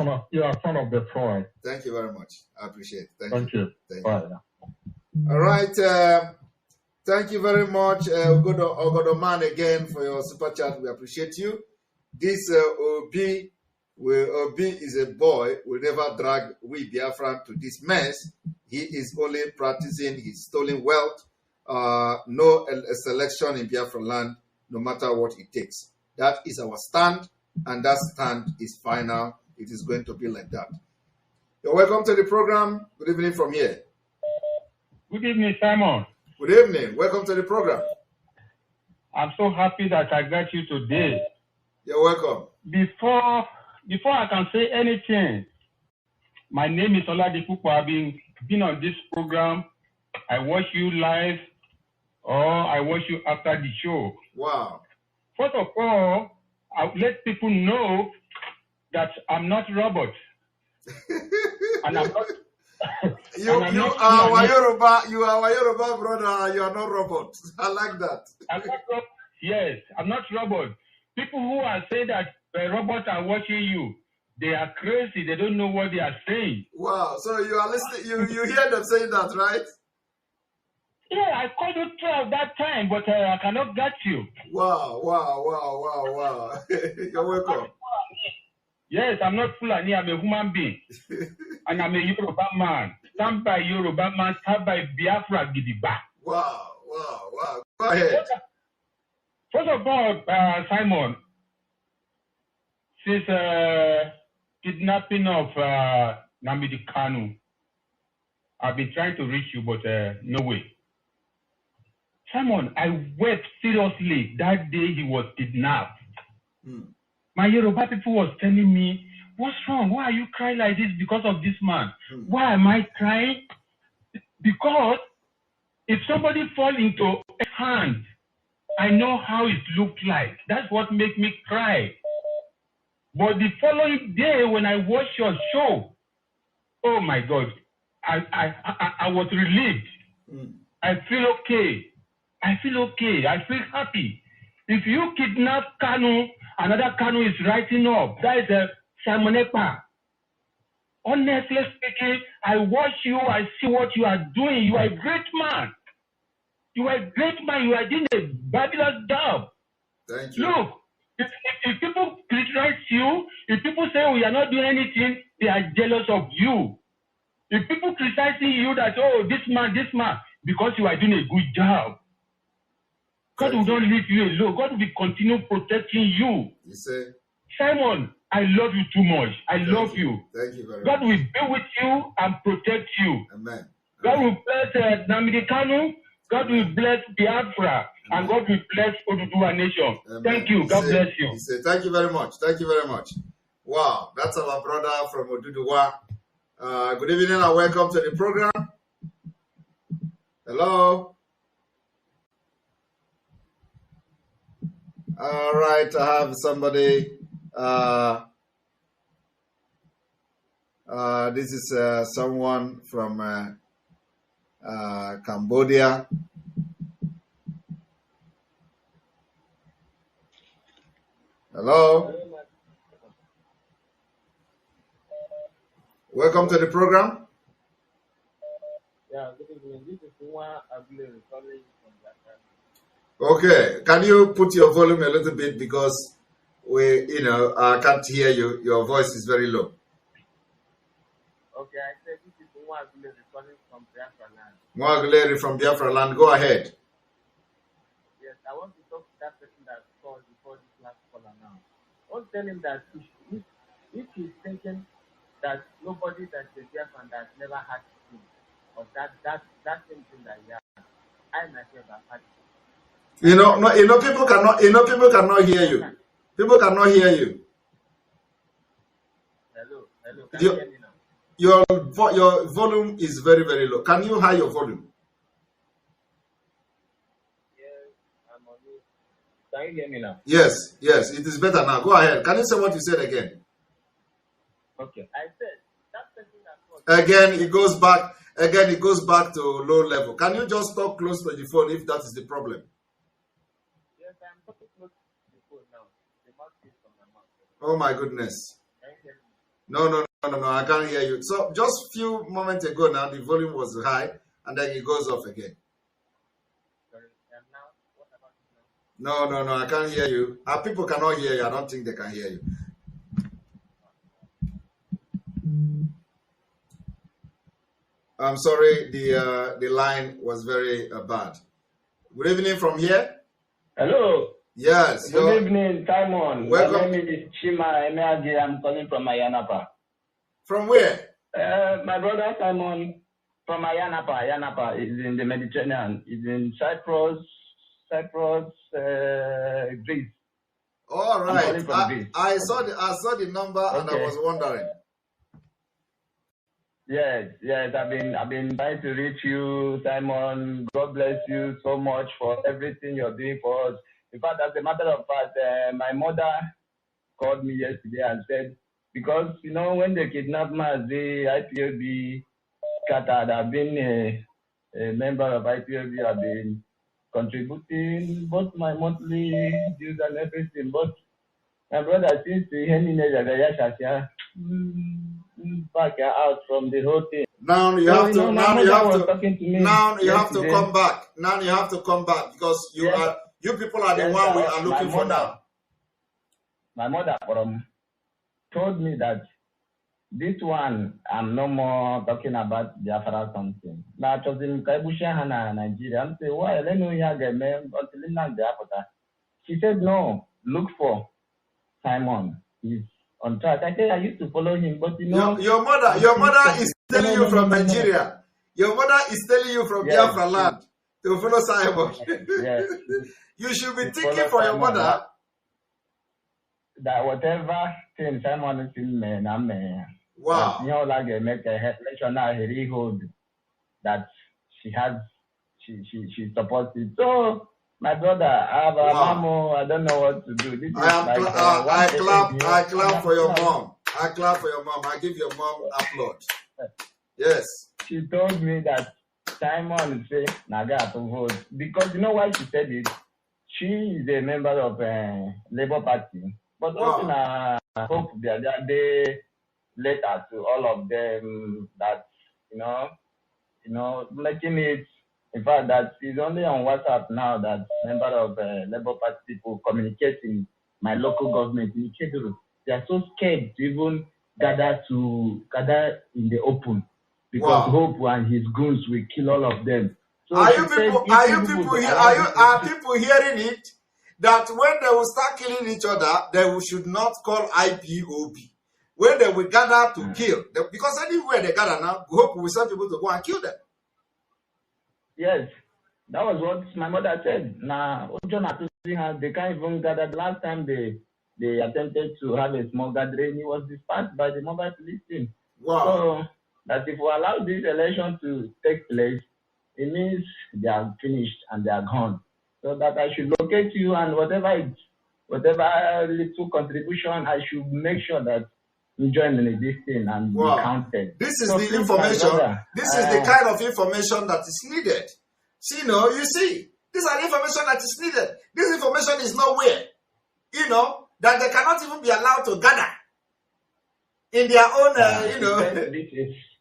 son of the soil. Thank you very much. I appreciate it. Thank you. Thank Bye. you. All right. Thank you very much, Ogodo Man, again for your super chat. We appreciate you. This Obi is a boy. Will never drag we Biafran to this mess. He is only practicing his stolen wealth. No selection in Biafran land, no matter what it takes. That is our stand, and that stand is final. It is going to be like that. You're welcome to the program. Good evening from here. Good evening, Simon. Good evening. Welcome to the program. I'm so happy that I got you today. You're welcome. Before I can say anything, my name is Oladipupo. I've been on this program. I watch you live, or I watch you after the show. Wow. First of all, I'll let people know that I'm not robot. And I'm not. You are our Yoruba brother. You are not robot. I like that. I'm not robot. Yes, I'm not robot. People who are saying that robots are watching you, they are crazy. They don't know what they are saying. Wow. So you are listening. You hear them saying that, right? Yeah, I called you 12 that time, but I cannot get you. Wow. You're welcome. Yes, I'm not Fulani. I'm a human being. And I'm a Yoruba man. Stand by Yoruba man, stand by Biafra Gidigba. Wow. Go ahead. First of all, Simon, since kidnapping of Nnamdi Kanu, I've been trying to reach you, but no way. Simon, I wept seriously that day he was kidnapped. My Yoruba people was telling me, what's wrong? Why are you crying like this because of this man? Why am I crying? Because if somebody fall into a hand, I know how it looked like. That's what makes me cry. But the following day when I watched your show, oh my God, I was relieved. I feel okay. I feel happy. If you kidnap Kanu, another Kanu is rising up. That is Simon Ekpa. Honestly speaking, I watch you, I see what you are doing. You are a great man. You are doing a fabulous job. Thank you. Look, if people criticize you, if people say we are not doing anything, they are jealous of you. If people criticizing you that, oh, this man, because you are doing a good job, God will not leave you alone. God will continue protecting you. You say, Simon, I love you too much. I love you. Thank you very much. God will be with you and protect you. Amen. God will bless Nnamdi Kanu. God will bless Biafra. And God will bless Oduduwa Nation. Amen. Thank you. God bless you. He said, thank you very much. Thank you very much. Wow, that's our brother from Oduduwa. Good evening and welcome to the program. Hello. All right, I have somebody. This is someone from Cambodia. Hello. Welcome to the program. Yeah, good evening. This is Nwa Abule calling from Jakarta. Okay, can you put your volume a little bit because I can't hear you. Your voice is very low. Okay, I said this is Nwa Abule calling from Biafra land. Nwa Abule from Biafra land. Go ahead. Yes, I want to talk to that person that called before this last caller now. I want to tell him that if he's thinking that nobody that's a Biafran that never had him, or that same thing that he has, I myself have had it. People cannot hear you. People cannot hear you. Hello, can you hear me now? Your volume is very, very low. Can you high your volume? Yes, I'm on it. Can you hear me now? Yes, it is better now. Go ahead. Can you say what you said again? Okay. I said that person that was Again, it goes back to low level. Can you just talk close to the phone if that is the problem? Yes, I'm Oh my goodness. No, I can't hear you. So just few moments ago now, the volume was high, and then it goes off again. No, I can't hear you. People cannot hear you. I don't think they can hear you. I'm sorry, the line was very bad. Good evening from here. Hello. Yes. Good evening, Simon. Welcome. My name is Chima Emeaji. I'm calling from Ayanapa. From where? My brother Simon from Ayanapa. Ayanapa is in the Mediterranean. It's in Cyprus, Greece. All right. Greece. I saw the number and I was wondering. Yes. I've been trying to reach you, Simon. God bless you so much for everything you're doing for us. In fact, as a matter of fact, my mother called me yesterday and said, because when they kidnapped the IPOB scattered, I've been a member of IPOB. I've been contributing both my monthly dues and everything. But my brother seems to back out from the whole thing. Now you have to come back. Now you have to come back because you people are the one we are looking for now. My mother told me that this one I'm no more talking about Biafra something. Now I was in Kaibusha, Nigeria. I'm saying, why? Let me hear the man until now. She said, no, look for Simon. He's on track. I said I used to follow him, but your mother is telling you from Nigeria. Your mother is telling you from Biafra land to follow Simon. Yes. You should be thinking for your mother. That whatever thing Simon is in me, wow. You know, like make a election now, he hold that she supports it. So my brother, I don't know what to do. This I clap for your mom. I clap for your mom. I give your mom applaud. Yes. She told me that Simon say Naga to vote because you know why she said it. She is a member of Labour Party, but also I hope that they letter to all of them that making it. In fact, that is only on WhatsApp now that member of Labour Party people communicate in my local government in Keduru. They are so scared to even gather in the open because Hope and his goons will kill all of them. So are people hearing it? That when they will start killing each other, they should not call IPOB. When they will gather to kill, because anywhere they gather now, Hope will send people to go and kill them. Yes, that was what my mother said. Now, they can't even gather. The last time they attempted to have a small gathering, it was dispatched by the mobile police team. Wow. So that if we allow this election to take place, it means they are finished and they are gone. So that I should locate you and whatever little contribution, I should make sure that you join in this thing and be counted. This is the information. This is the kind of information that is needed. You see, these are the information that is needed. This information is nowhere. That they cannot even be allowed to gather in their own,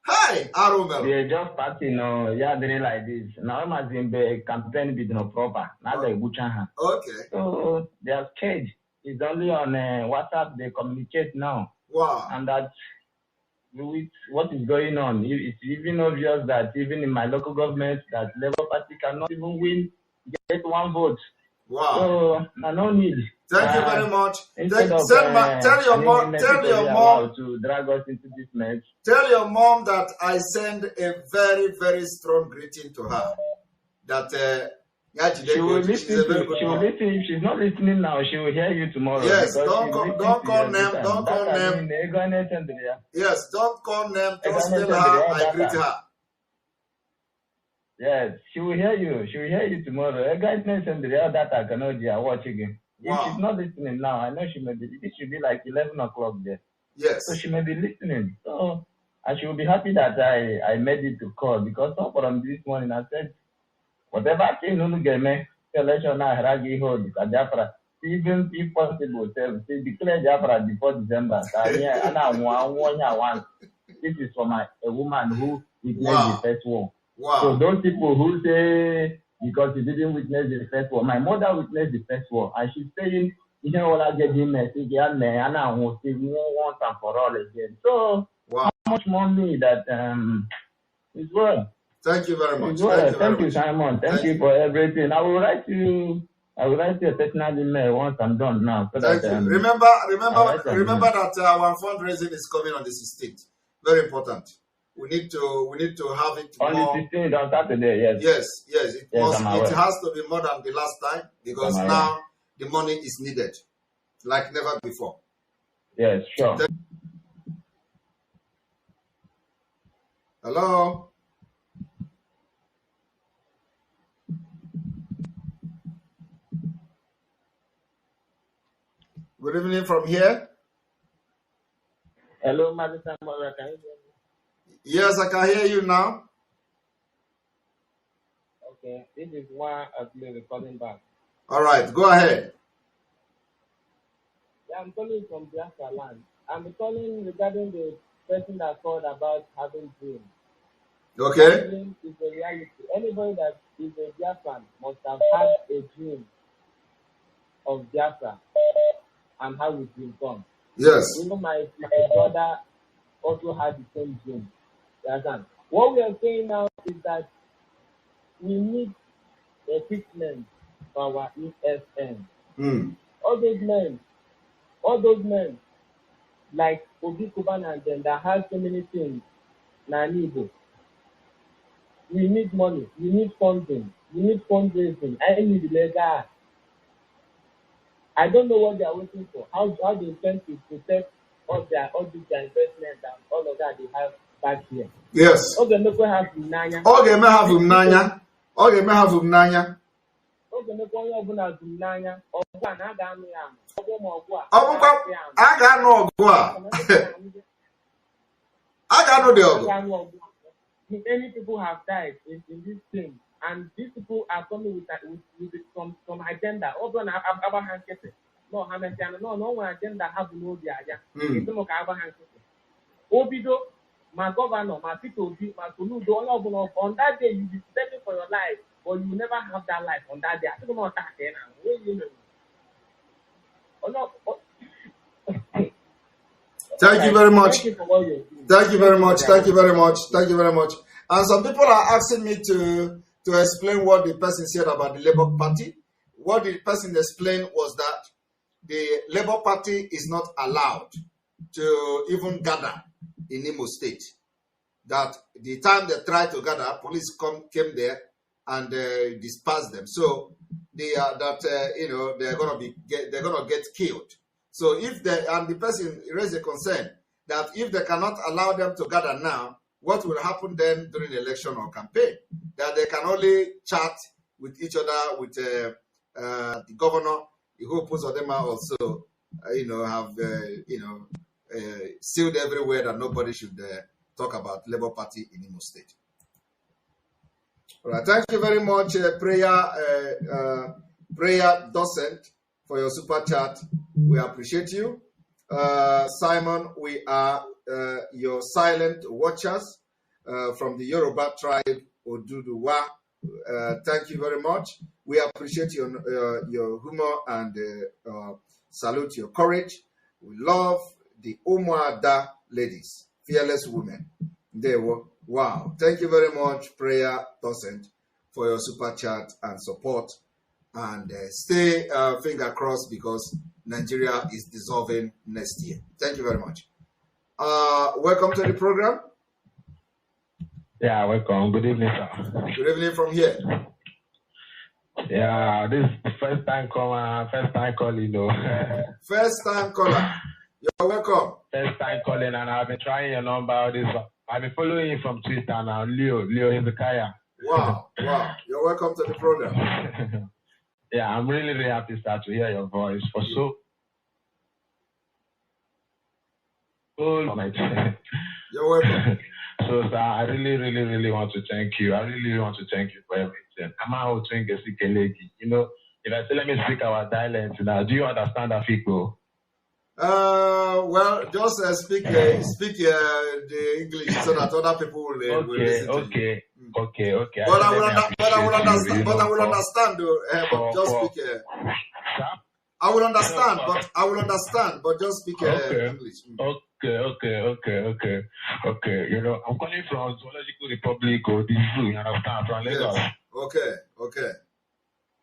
Hi, Aromel. They just starting, doing like this. Now I'm as in the campaign with no proper. Now they butcher. Okay. So they are scared. It's only on WhatsApp they communicate now. Wow. And that with what is going on, it's even obvious that even in my local government, that Labour Party cannot even get one vote. Wow. So no need. Thank you very much. Tell your mom to drag us into this mess. Tell your mom that I send a very, very strong greeting to her. That she will listen. If she's not listening now, she will hear you tomorrow. Yes, don't call name. Yes, don't call name. Just tell her I greet her. Yes, she will hear you. She will hear you tomorrow. Watching. If she's not listening now, I know she may be. It should be like 11 o'clock there. Yes. So she may be listening. So and she will be happy that I made it to call because from this morning I said, whatever thing you get me, election now, Haragi hold Biafra. Even if possible, say declare Biafra before December. This is from a woman who witnessed the first war. Wow. So those people who say because he didn't witness the first war, my mother witnessed the first war, and she's saying, you know what I get him message, and I won't say once and for all again. So wow. How much more me that is well. Thank you very much. Thank you, Simon. Thank you for everything. I will write you a personal email once I'm done now. So Thank that, you. Remember that our fundraising is coming on the 16th. Very important. We need to have it on more. The 16th on Saturday. Yes. Yes. It has to be more than the last time because now the money is needed like never before. Yes, sure. Hello. Good evening from here. Hello, Mother Samuel. Can you hear me? Yes, I can hear you now. Okay, this is one actually calling back. All right, go ahead. Yeah, I'm calling from Biafra land. I'm calling regarding the person that called about having dreams. Okay. Dream is a reality. Anybody that is a Biafran must have had a dream of Biafra and how it will come. Yes. Even my brother also had the same dream. What we are saying now is that we need a fitment for our ESN. All those men like Obi Kuban and them that have so many things, Nanibo. We need money, we need funding, we need fundraising, I need legal. I don't know what they are waiting for. How they intend to protect all their investments and all of that they have back here. Yes. Okay, make we have Umnanya. Okay, may have Umnanya. Okay, may have Umnanya. Okay, make we have Umnanya. Ogwa na ga anu ya. Ogwa mo ogwa. Aga no ogwa. Aga no de ogwa. Many people have died in this thing, and these people are coming with some agenda. Also, no agenda have no idea. Obido, my governor, my people, my Toludo, on that day you be begging for your life, but you will never have that life on that day. I think about that Thank you very much. Thank you very much. And some people are asking me to explain what the person said about the Labour Party. What the person explained was that the Labour Party is not allowed to even gather in Imo State. That the time they tried to gather, police came there and dispersed them. So they are they're gonna get killed. So the person raised a concern that if they cannot allow them to gather now, what will happen then during the election or campaign? That they can only chat with each other, with the governor, who puts them also, have sealed everywhere that nobody should talk about Labour Party in Imo State. All right, thank you very much, prayer docent, for your super chat. We appreciate you. Simon, we are your silent watchers from the Yoruba tribe, Oduduwa. Thank you very much. We appreciate your humor and salute your courage. We love the Umuada ladies, fearless women. They were, wow. Thank you very much, prayer docent, for your super chat and support. And stay finger crossed because Nigeria is dissolving next year. Thank you very much. Welcome to the program. Yeah, welcome. Good evening, sir. Good evening from here. Yeah, this is the first time caller, First time caller. You're welcome. First time calling, and I've been trying your number. I've been following you from Twitter now. Leo Hezekiah. Wow. You're welcome to the program. Yeah, I'm really, really happy, sir, to hear your voice for so. You're welcome. So, sir, I really want to thank you. I really want to thank you for everything. I'm out to you know, if I say let me speak our dialect now, do you understand Afiko? Well, just speak the English so that other people will listen to you. Okay. But I will understand. But I will understand. But just speak. I will understand. But I will understand. But just speak English. Okay. You know, I'm calling from Zoological Republic or the zoo. You understand? From Lagos. Yes. Okay.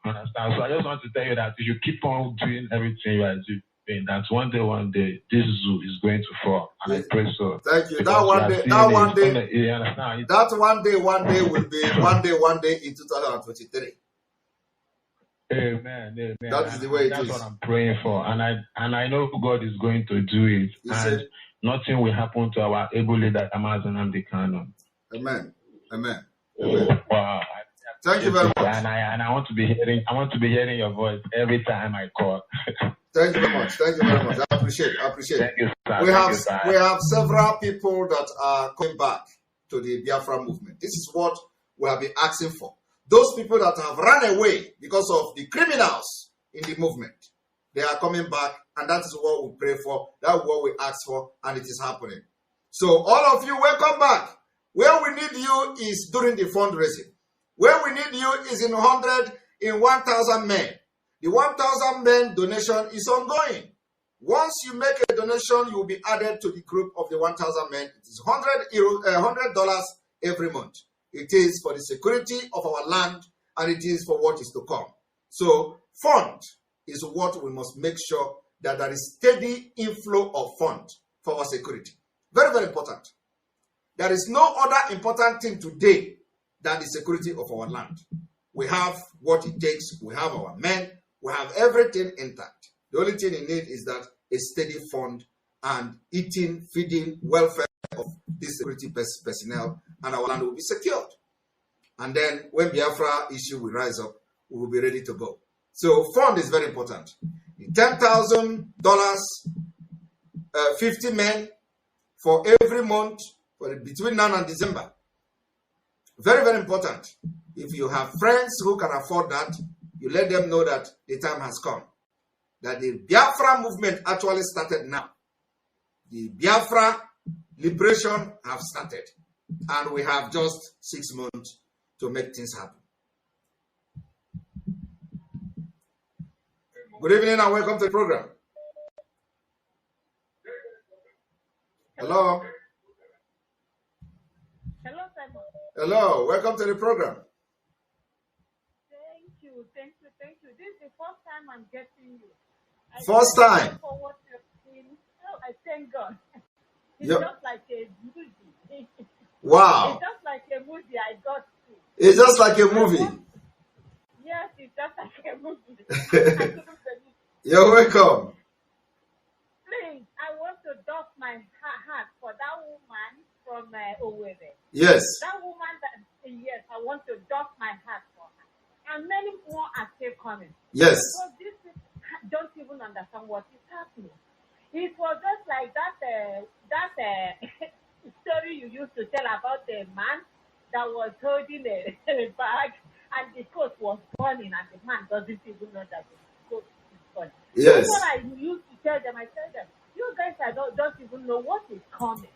Understand? So I just want to tell you that you should keep on doing everything you are doing. That one day, this zoo is going to fall, and I pray so. Thank you. Because One day will be one day in 2023. Amen. That is the way That's what I'm praying for, and I know God is going to do it, and nothing will happen to our able leader Amazon and the Canon. Amen. Wow. Thank you very much. And I want to be hearing your voice every time I call. Thank you very much. I appreciate it. Thank you, sir. We have several people that are coming back to the Biafra movement. This is what we have been asking for. Those people that have run away because of the criminals in the movement, they are coming back, and that is what we pray for. That is what we ask for, and it is happening. So all of you, welcome back. Where we need you is during the fundraising. Where we need you is in 1,000 men. The 1,000 men donation is ongoing. Once you make a donation, you will be added to the group of the 1,000 men. It is $100 every month. It is for the security of our land, and it is for what is to come. So fund is what we must make sure that there is steady inflow of fund for our security. Very, very important. There is no other important thing today than the security of our land. We have what it takes. We have our men. We have everything intact. The only thing you need is that a steady fund and eating, feeding, welfare of this security personnel, and our land will be secured. And then when Biafra issue will rise up, we will be ready to go. So fund is very important. $10,000, 50 men for every month between now and December. Very, very important. If you have friends who can afford that, you let them know that the time has come. That the Biafra movement actually started now. The Biafra liberation have started. And we have just 6 months to make things happen. Good evening and welcome to the program. Hello. Hello, Simon. Hello, welcome to the program. Thank you. This is the first time I'm getting you. First time? For what you're saying. Oh, I thank God. It's Yep. just like a movie. Wow. It's just like a movie I got to. It's just like a movie. Yes, it's just like a movie. I couldn't believe it. You're welcome. Please, I want to doff my heart for that woman from Owerri. Yes. That woman yes, I want to doff my heart for her. And many more are still coming. Yes. Because this don't even understand what is happening. It was just like that story you used to tell about the man that was holding a bag and the coat was burning and the man doesn't even know that the coat is burning. Yes. That's what I used to tell them. I tell them, you guys don't even know what is coming.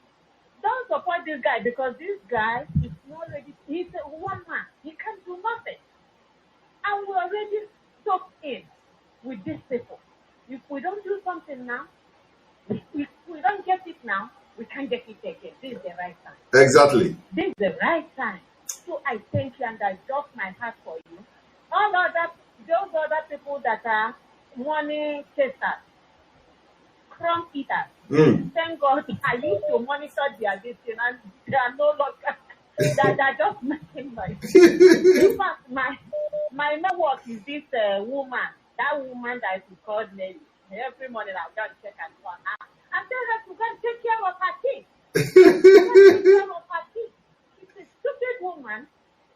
Don't support this guy because this guy is not ready. He's a one man. He can't do nothing. And we're already stuck in with these people. If we don't do something now, if we don't get it now, we can't get it again. This is the right time. Exactly. This is the right time. So I thank you and I drop my heart for you. Those other people that are money chasers, crumb eaters. Thank God I used to monitor their destiny and they are no longer that are just making noise. In fact, my network is this woman. That woman that is called Nelly. Every morning I'll go and check and call her. I tell her to go and take care of her kids. She's a stupid woman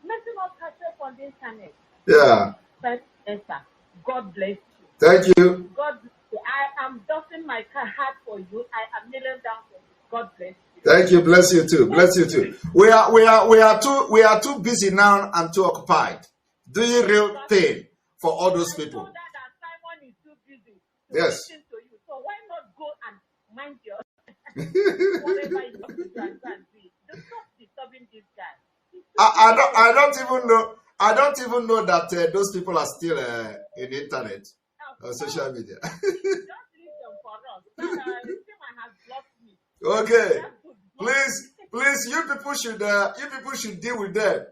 messing up herself on the internet. Yeah. But Esther, God bless you. Thank you. God bless you. I am doffing my heart for you. I am kneeling down for you. God bless you. Thank you. Bless you too. Bless you too. We are too busy now and too occupied doing real thing for all those people. Simon is too busy to yes. listen to you. So why not go and mind your whatever you want to do and do? Just stop disturbing this guy. I don't even know that those people are still in the internet or social media. Just leave them for us. Simon has blocked me. Okay. Please, you people should deal with them.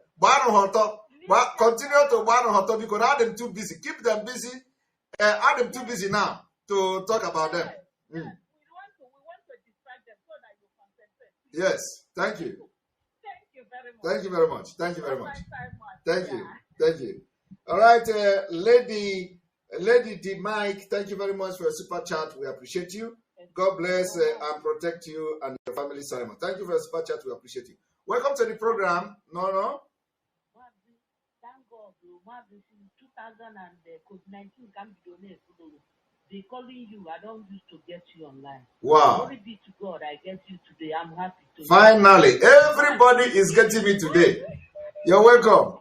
Continue to ban on top because add them too busy. Keep them busy. Add them too busy now to talk about them. We want to distract them so that you concentrate. Yes. Thank you. Thank you very much. Thank you very much. Thank you. Thank you. All right, Lady D. Mike, thank you very much for your super chat. We appreciate you. God bless and protect you and your family, Simon. Thank you for your super chat. We appreciate you. Welcome to the program. No. Thank God, 2000 and COVID-19 can be donated. They calling you. I don't used to get you online. Wow. Glory be to God. I get you today. I'm happy to. Finally, everybody is getting me today. You're welcome.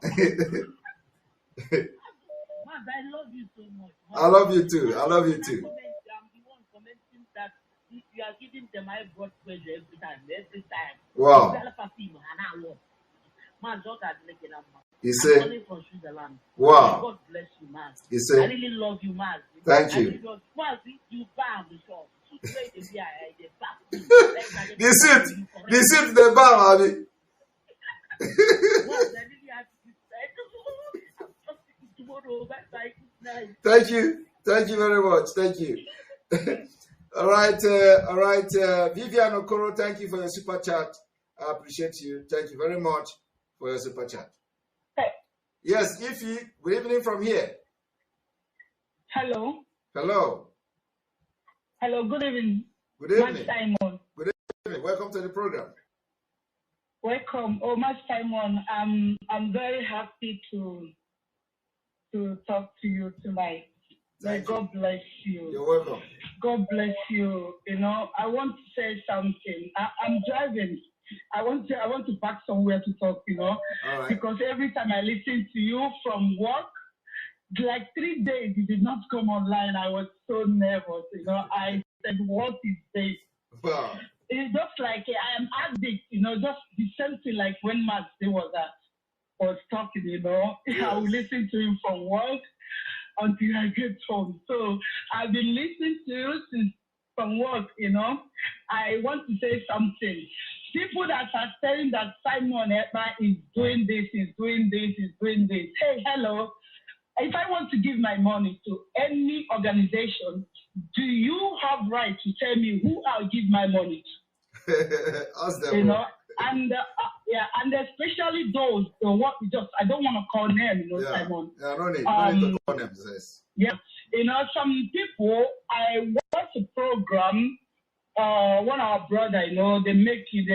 I love you so much. I love you too. I love you too. I'm the one commenting that if you are giving them high blood pressure every time. Wow. He said, I'm from Switzerland. wow. God bless you, man. He said, I really love you, man. Thank you. The seat, the bar, Abby. Thank you. Thank you very much. Thank you. All right. Vivian Okoro, thank you for your super chat. I appreciate you. Thank you very much for your super chat. Yes, Ify, good evening from here. Hello. Hello. Hello, good evening. Good evening. Simon. Good evening. Welcome to the program. Welcome. Oh, Matt Simon, I'm very happy to talk to you tonight. May God bless you. You're welcome. God bless you. You know, I want to say something. I'm driving. I want to back somewhere to talk, you know, because every time I listen to you from work, like 3 days you did not come online. I was so nervous, you know. I said, what is this? Wow. It's just like I am addict, you know, just the same thing like when Matt was talking, you know. Yes. I will listen to him from work until I get home. So I've been listening to you since from work, you know. I want to say something. People that are saying that Simon Ekpa is doing this, is doing this, is doing this. Hey, hello. If I want to give my money to any organization, do you have right to tell me who I'll give my money to? Ask them. You know, and and especially those I don't want to call names, you know, Simon. Yeah, no need to call names. Yes. Yeah, you know, some people. I watch a program. One of our brother, you know, they make it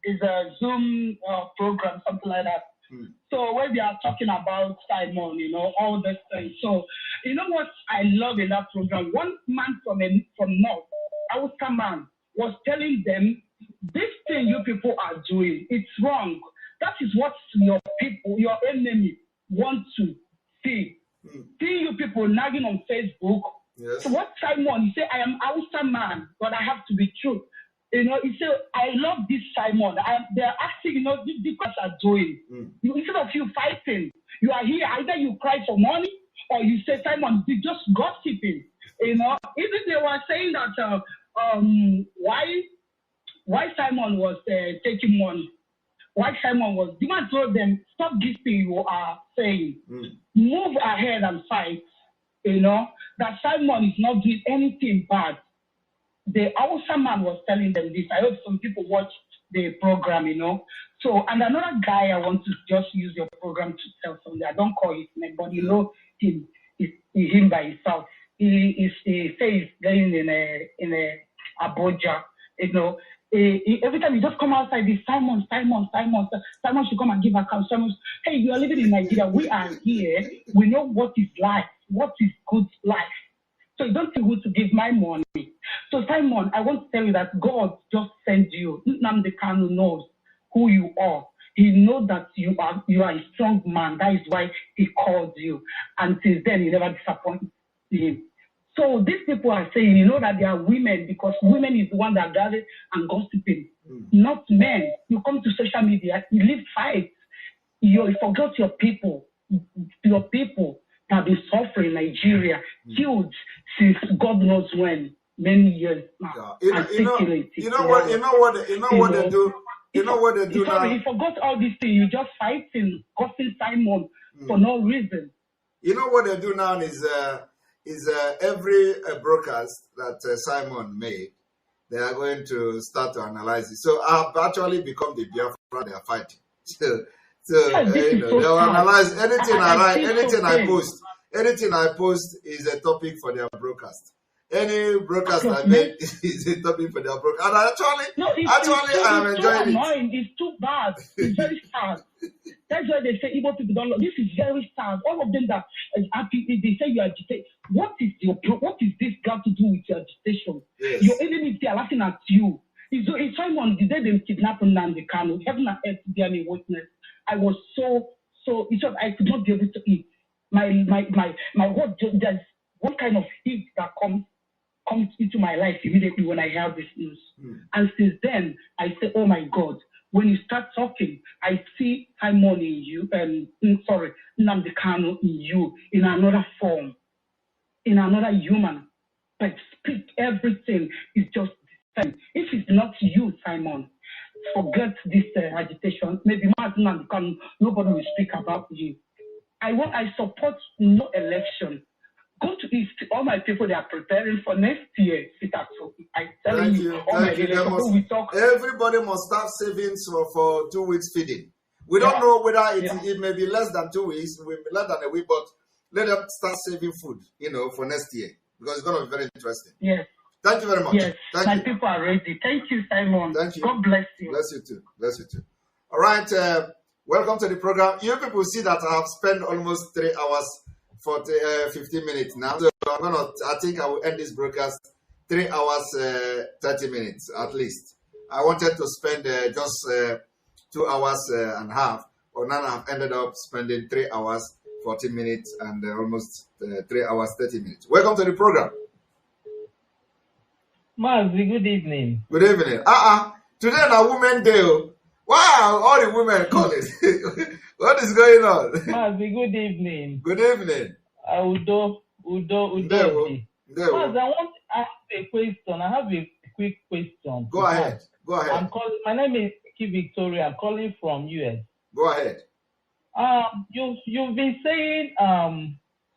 is a Zoom program, something like that. So when they are talking about Simon, you know, all this thing. So you know what I love in that program? One man from North, Hausa man, was telling them, this thing you people are doing, it's wrong. That is what your people, your enemy, want to see. See you people nagging on Facebook. Yes. So what Simon, he said, I am Hausa man, but I have to be true. You know, he said, I love this Simon. They're asking, you know, the guys are doing. Instead of you fighting, you are here. Either you cry for money or you say, Simon, you just gossiping. You know, even they were saying that why Simon was taking money. Why Simon was, the man told them, stop this thing you are saying. Move ahead and fight. You know, that Simon is not doing anything bad. The Hausa man was telling them this. I hope some people watched the program, you know. So, and another guy I want to just use your program to tell something. I don't call his name, but you know him by himself. He says going in a Abuja, you know. Every time you just come outside, this Simon should come and give account. Hey, you are living in Nigeria. We are here. We know what is life, what is good life. So you don't think who to give my money. So Simon, I want to tell you that God just sent you. Nnamdi Kanu knows who you are. He knows that you are a strong man. That is why he called you. And since then, he never disappointed him. So these people are saying, you know, that they are women because women is the one that gathered and gossiping, not men. You come to social media, you live fights. You forgot your people. Your people have been suffering in Nigeria, killed since God knows when, many years now. You know what they do? You know what they do now? You forgot all these things. You just fighting, causing Simon for no reason. You know what they do now is every broadcast that Simon made, they are going to start to analyze it. So I've actually become the Biafra they are fighting. So they will analyze anything I write, anything I post is a topic for their broadcast. Any broadcast I make is a topic for their broadcast. And actually, I'm enjoying it. It's too bad. It's very sad. That's why they say Igbo people don't know. This is very sad. All of them that they say you agitate. What is this got to do with your agitation? Yes. Your enemies, they are laughing at you. It's Simon, the day they kidnapped Nnamdi Kanu, heaven and earth to be a witness. I was so it's just I could not be able to eat. My word, there's one kind of heat that comes into my life immediately when I hear this news. And since then, I say, oh my God, when you start talking, I see Simon in you, Nnamdi Kanu in you, in another form, in another human. But speak everything is just the same. If it's not you, Simon, forget this agitation. Maybe Nnamdi Kanu, nobody will speak about you. I support no election. Go to East. All my people, they are preparing for next year. I'm telling you. Everybody must start savings for 2 weeks feeding. We don't know whether it may be less than 2 weeks, less than a week, but let them start saving food, for next year because it's going to be very interesting. Yes. Thank you very much. Yes. My people are ready. Thank you, Simon. Thank you. God bless you. Bless you too. Bless you too. All right. Welcome to the program. You people see that I have spent almost 3 hours for 15 minutes now. So I think I will end this broadcast 3 hours, 30 minutes at least. I wanted to spend just 2 hours and a half, or now I've ended up spending 3 hours, 40 minutes, and almost 3 hours, 30 minutes. Welcome to the program. Mazi, good evening. Good evening. Today is Women Day. Wow, all the women calling. What is going on? Mazi, good evening. Good evening. Udo. Mazi, I have a question. I have a quick question. Go ahead. My name is Ki Victoria. I'm calling from US. Go ahead. You've been saying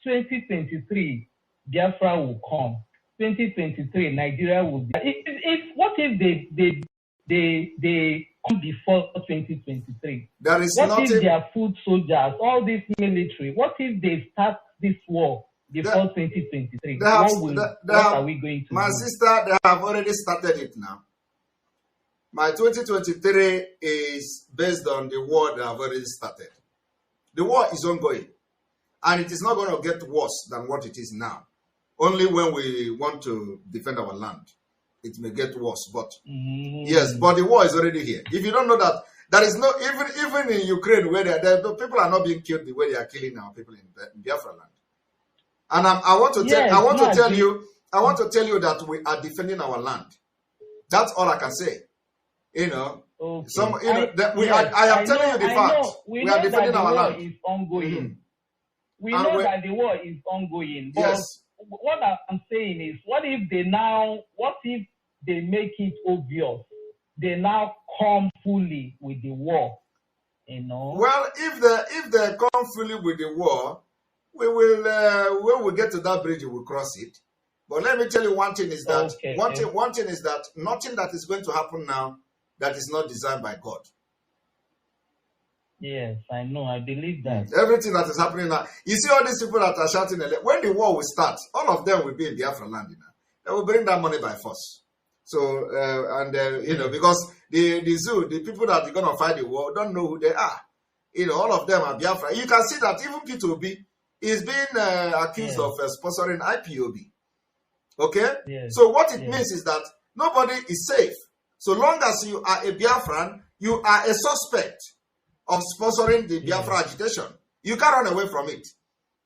2023 Biafra will come. 2023 Nigeria will be. What if they come before 2023? There is what if they are food soldiers, all this military? What if they start this war before 2023? What are we going to do? My sister, they have already started it now. My 2023 is based on the war they have already started. The war is ongoing, and it is not going to get worse than what it is now. Only when we want to defend our land, it may get worse. But yes, but the war is already here. If you don't know that, there is no even in Ukraine where people are not being killed the way they are killing our people in Biafra land. And I want to tell you that we are defending our land. That's all I can say. I am telling you the fact. We are defending our land. Is ongoing. We know that the war is ongoing. But yes. What I'm saying is, what if they make it obvious? They now come fully with the war, Well, if they come fully with the war, we will when we get to that bridge, we will cross it. But let me tell you one thing is that one thing is that nothing that is going to happen now that is not designed by God. Yes, I know. I believe that. Everything that is happening now. You see all these people that are shouting, when the war will start, all of them will be in Biafra land now. They will bring that money by force. So, because the people that are going to fight the war don't know who they are. All of them are Biafra. You can see that even P2B is being accused of sponsoring IPOB. Okay? Yes. So what it means is that nobody is safe. So long as you are a Biafran, you are a suspect of sponsoring the Biafra agitation. You can't run away from it.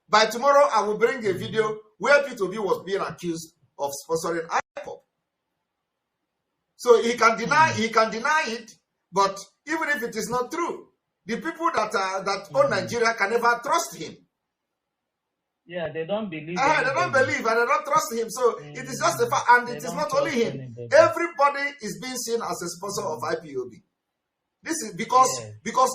By tomorrow, I will bring a video where P2B was being accused of sponsoring IPOP. So he can deny it, but even if it is not true, the people that own Nigeria can never trust him. Yeah, they don't believe. They don't believe and they don't trust him. So it is just a fact, and it is not only him. Anybody. Everybody is being seen as a sponsor of IPOB. This is because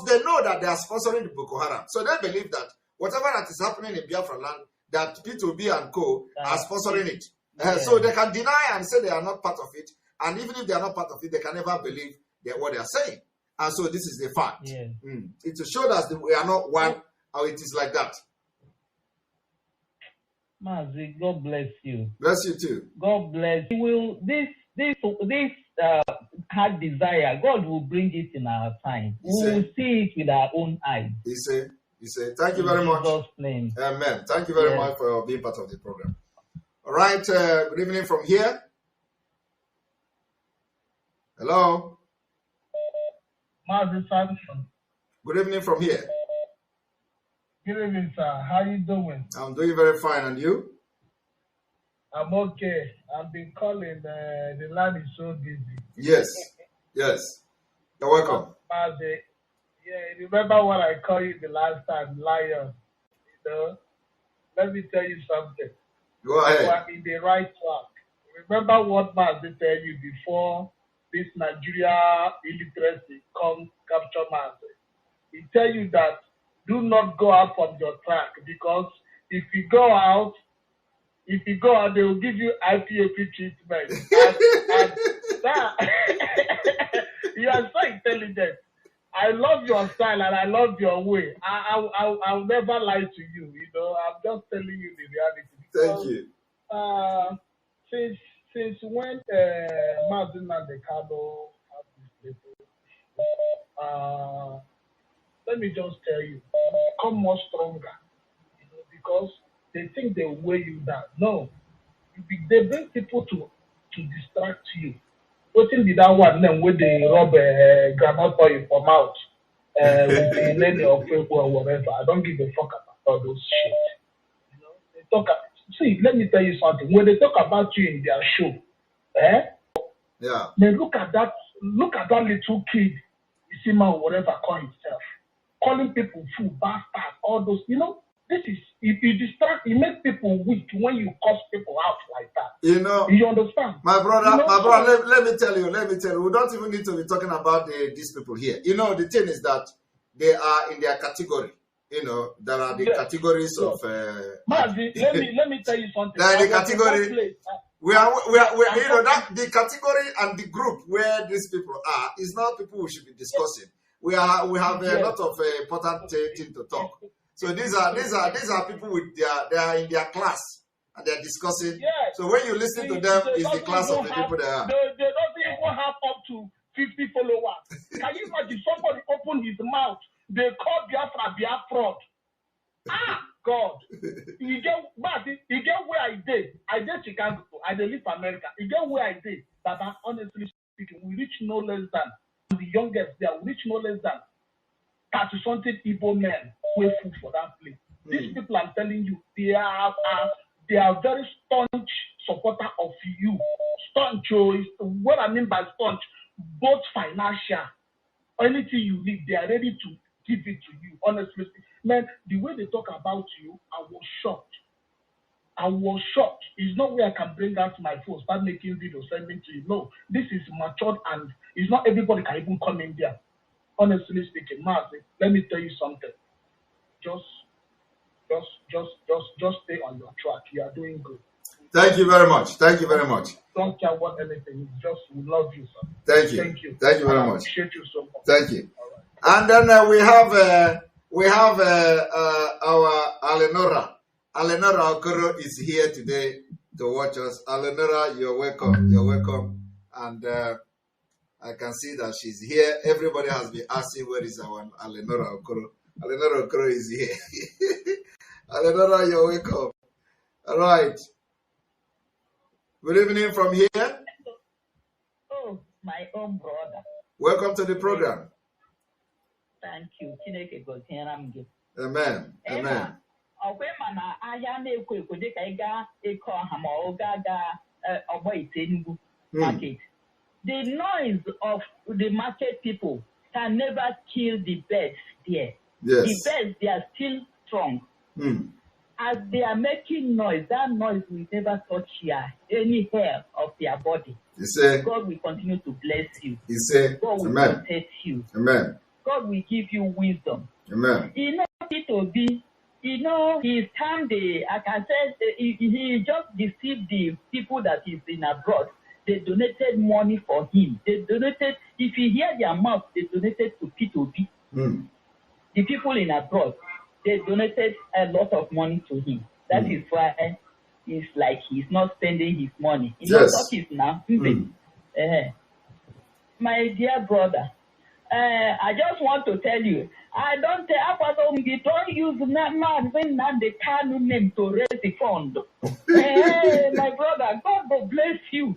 they know that they are sponsoring the Boko Haram. So they believe that whatever that is happening in Biafra land, that P2B and co are sponsoring it. So they can deny and say they are not part of it. And even if they are not part of it, they can never believe what they are saying. And so this is the fact. It will show us that we are not one, or it is like that. Mazi, God bless you. Bless you too. God bless you. Will this heart desire, God will bring it in our time. We will see it with our own eyes. He said, thank you very much. Name. Amen. Thank you very much for being part of the program. All right. Good evening from here. Hello. Mazi Samson. Good evening from here. Good evening, sir. How you doing? I'm doing very fine. And you? I'm okay. I've been calling. The line is so busy. Yes. You're welcome. Mazi, remember what I called you the last time, lion. Let me tell you something. Go ahead. You are in the right track. Remember what Mazi tell you before this Nigeria illiteracy comes capture Mazi. He tell you that do not go out from your track, because if you go out, they will give you IPOP treatment. and that, you are so intelligent. I love your style and I love your way. I'll never lie to you. I'm just telling you the reality. Thank you. Since when Martin and the Cabo have this paper, let me just tell you, become more stronger, because they think they will weigh you down. No, they bring people to distract you. What did that one then when they rob granite oil for mouth with the lady of people or whatever? I don't give a fuck about all those shit. They talk. See, let me tell you something. When they talk about you in their show, then look at that little kid, Isima or whatever call himself, calling people fool, bastard, all those. This is you distract, you make people weak when you curse people out like that. You understand? My brother, let me tell you, we don't even need to be talking about these people here. The thing is that they are in their category. There are the categories of. Mazi, let me tell you something. There are the category. We are that the category and the group where these people are is not people we should be discussing. We have a lot of important things to talk. So these are people they are in their class and they are discussing. So when you listen to them, it's the class of the people they are. They don't even have up to 50 followers. Can you imagine somebody open his mouth? They call Biafra fraud. God. You get where I did. I did Chicago. I did live America. You get where I did. But honestly speaking, we reach no less than the youngest there. We reach no less than 30-something Igbo men who food for that place. These people, I'm telling you, they are very staunch supporter of you. Staunch, what I mean by staunch, both financial, anything you need, they are ready to give it to you. Honestly, man, the way they talk about you, I was shocked. It's not where I can bring out my phone, start making videos, sending to you. No, this is matured and it's not everybody can even come in there. Honestly speaking, Mazi, let me tell you something. Just stay on your track. You are doing good. Thank you very much. Don't care what anything is. Just we love you, sir. Thank you very much. I appreciate you so much. Thank you. Right. And then we have our Alenora. Alenora Okoro is here today to watch us. Alenora, you're welcome. And I can see that she's here. Everybody has been asking where is our Alenora Okoro. Alenora Okoro is here. Alenora, you're welcome. All right. Good evening from here. Oh, my own brother. Welcome to the program. Thank you. Amen. Amen. Market. The noise of the market people can never kill the birds there. Yes. The birds, they are still strong. As they are making noise, that noise will never touch any hair of their body. God will continue to bless you. God will protect you. Amen. God will give you wisdom. Amen. His time, I can say, he just deceived the people that is in abroad. They donated money for him. They donated, if you hear their mouth, they donated to P2B. The people in abroad, they donated a lot of money to him. That is why it's like he's not spending his money. Yes. Now. My dear brother, I just want to tell you, I don't use the Kanu name to raise the fund. Hey, my brother, God will bless you.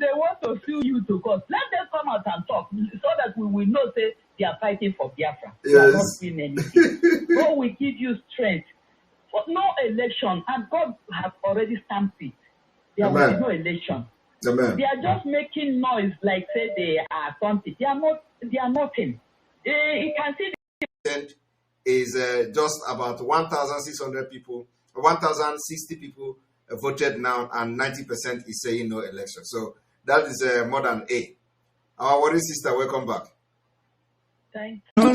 They want to sue you to court. Let them come out and talk so that we will know say they are fighting for Biafra. They are not doing anything. God will give you strength. For no election, and God has already stamped it. There will be no election. Amen. They are just making noise like say they are something. They are nothing. You can see is just about 1,600 people, 1,060 people voted now, and 90% is saying no election. So that is more than A. Our worry sister, welcome back. Thank you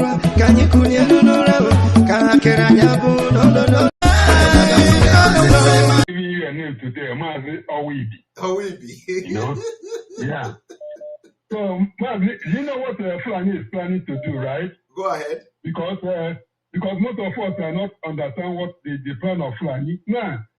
a name today, Mazi Owibi. You know? Yeah. So, Mazi, you know what Fulani is planning to do, right? Go ahead. Because most of us are not understand what the plan of Fulani. Now,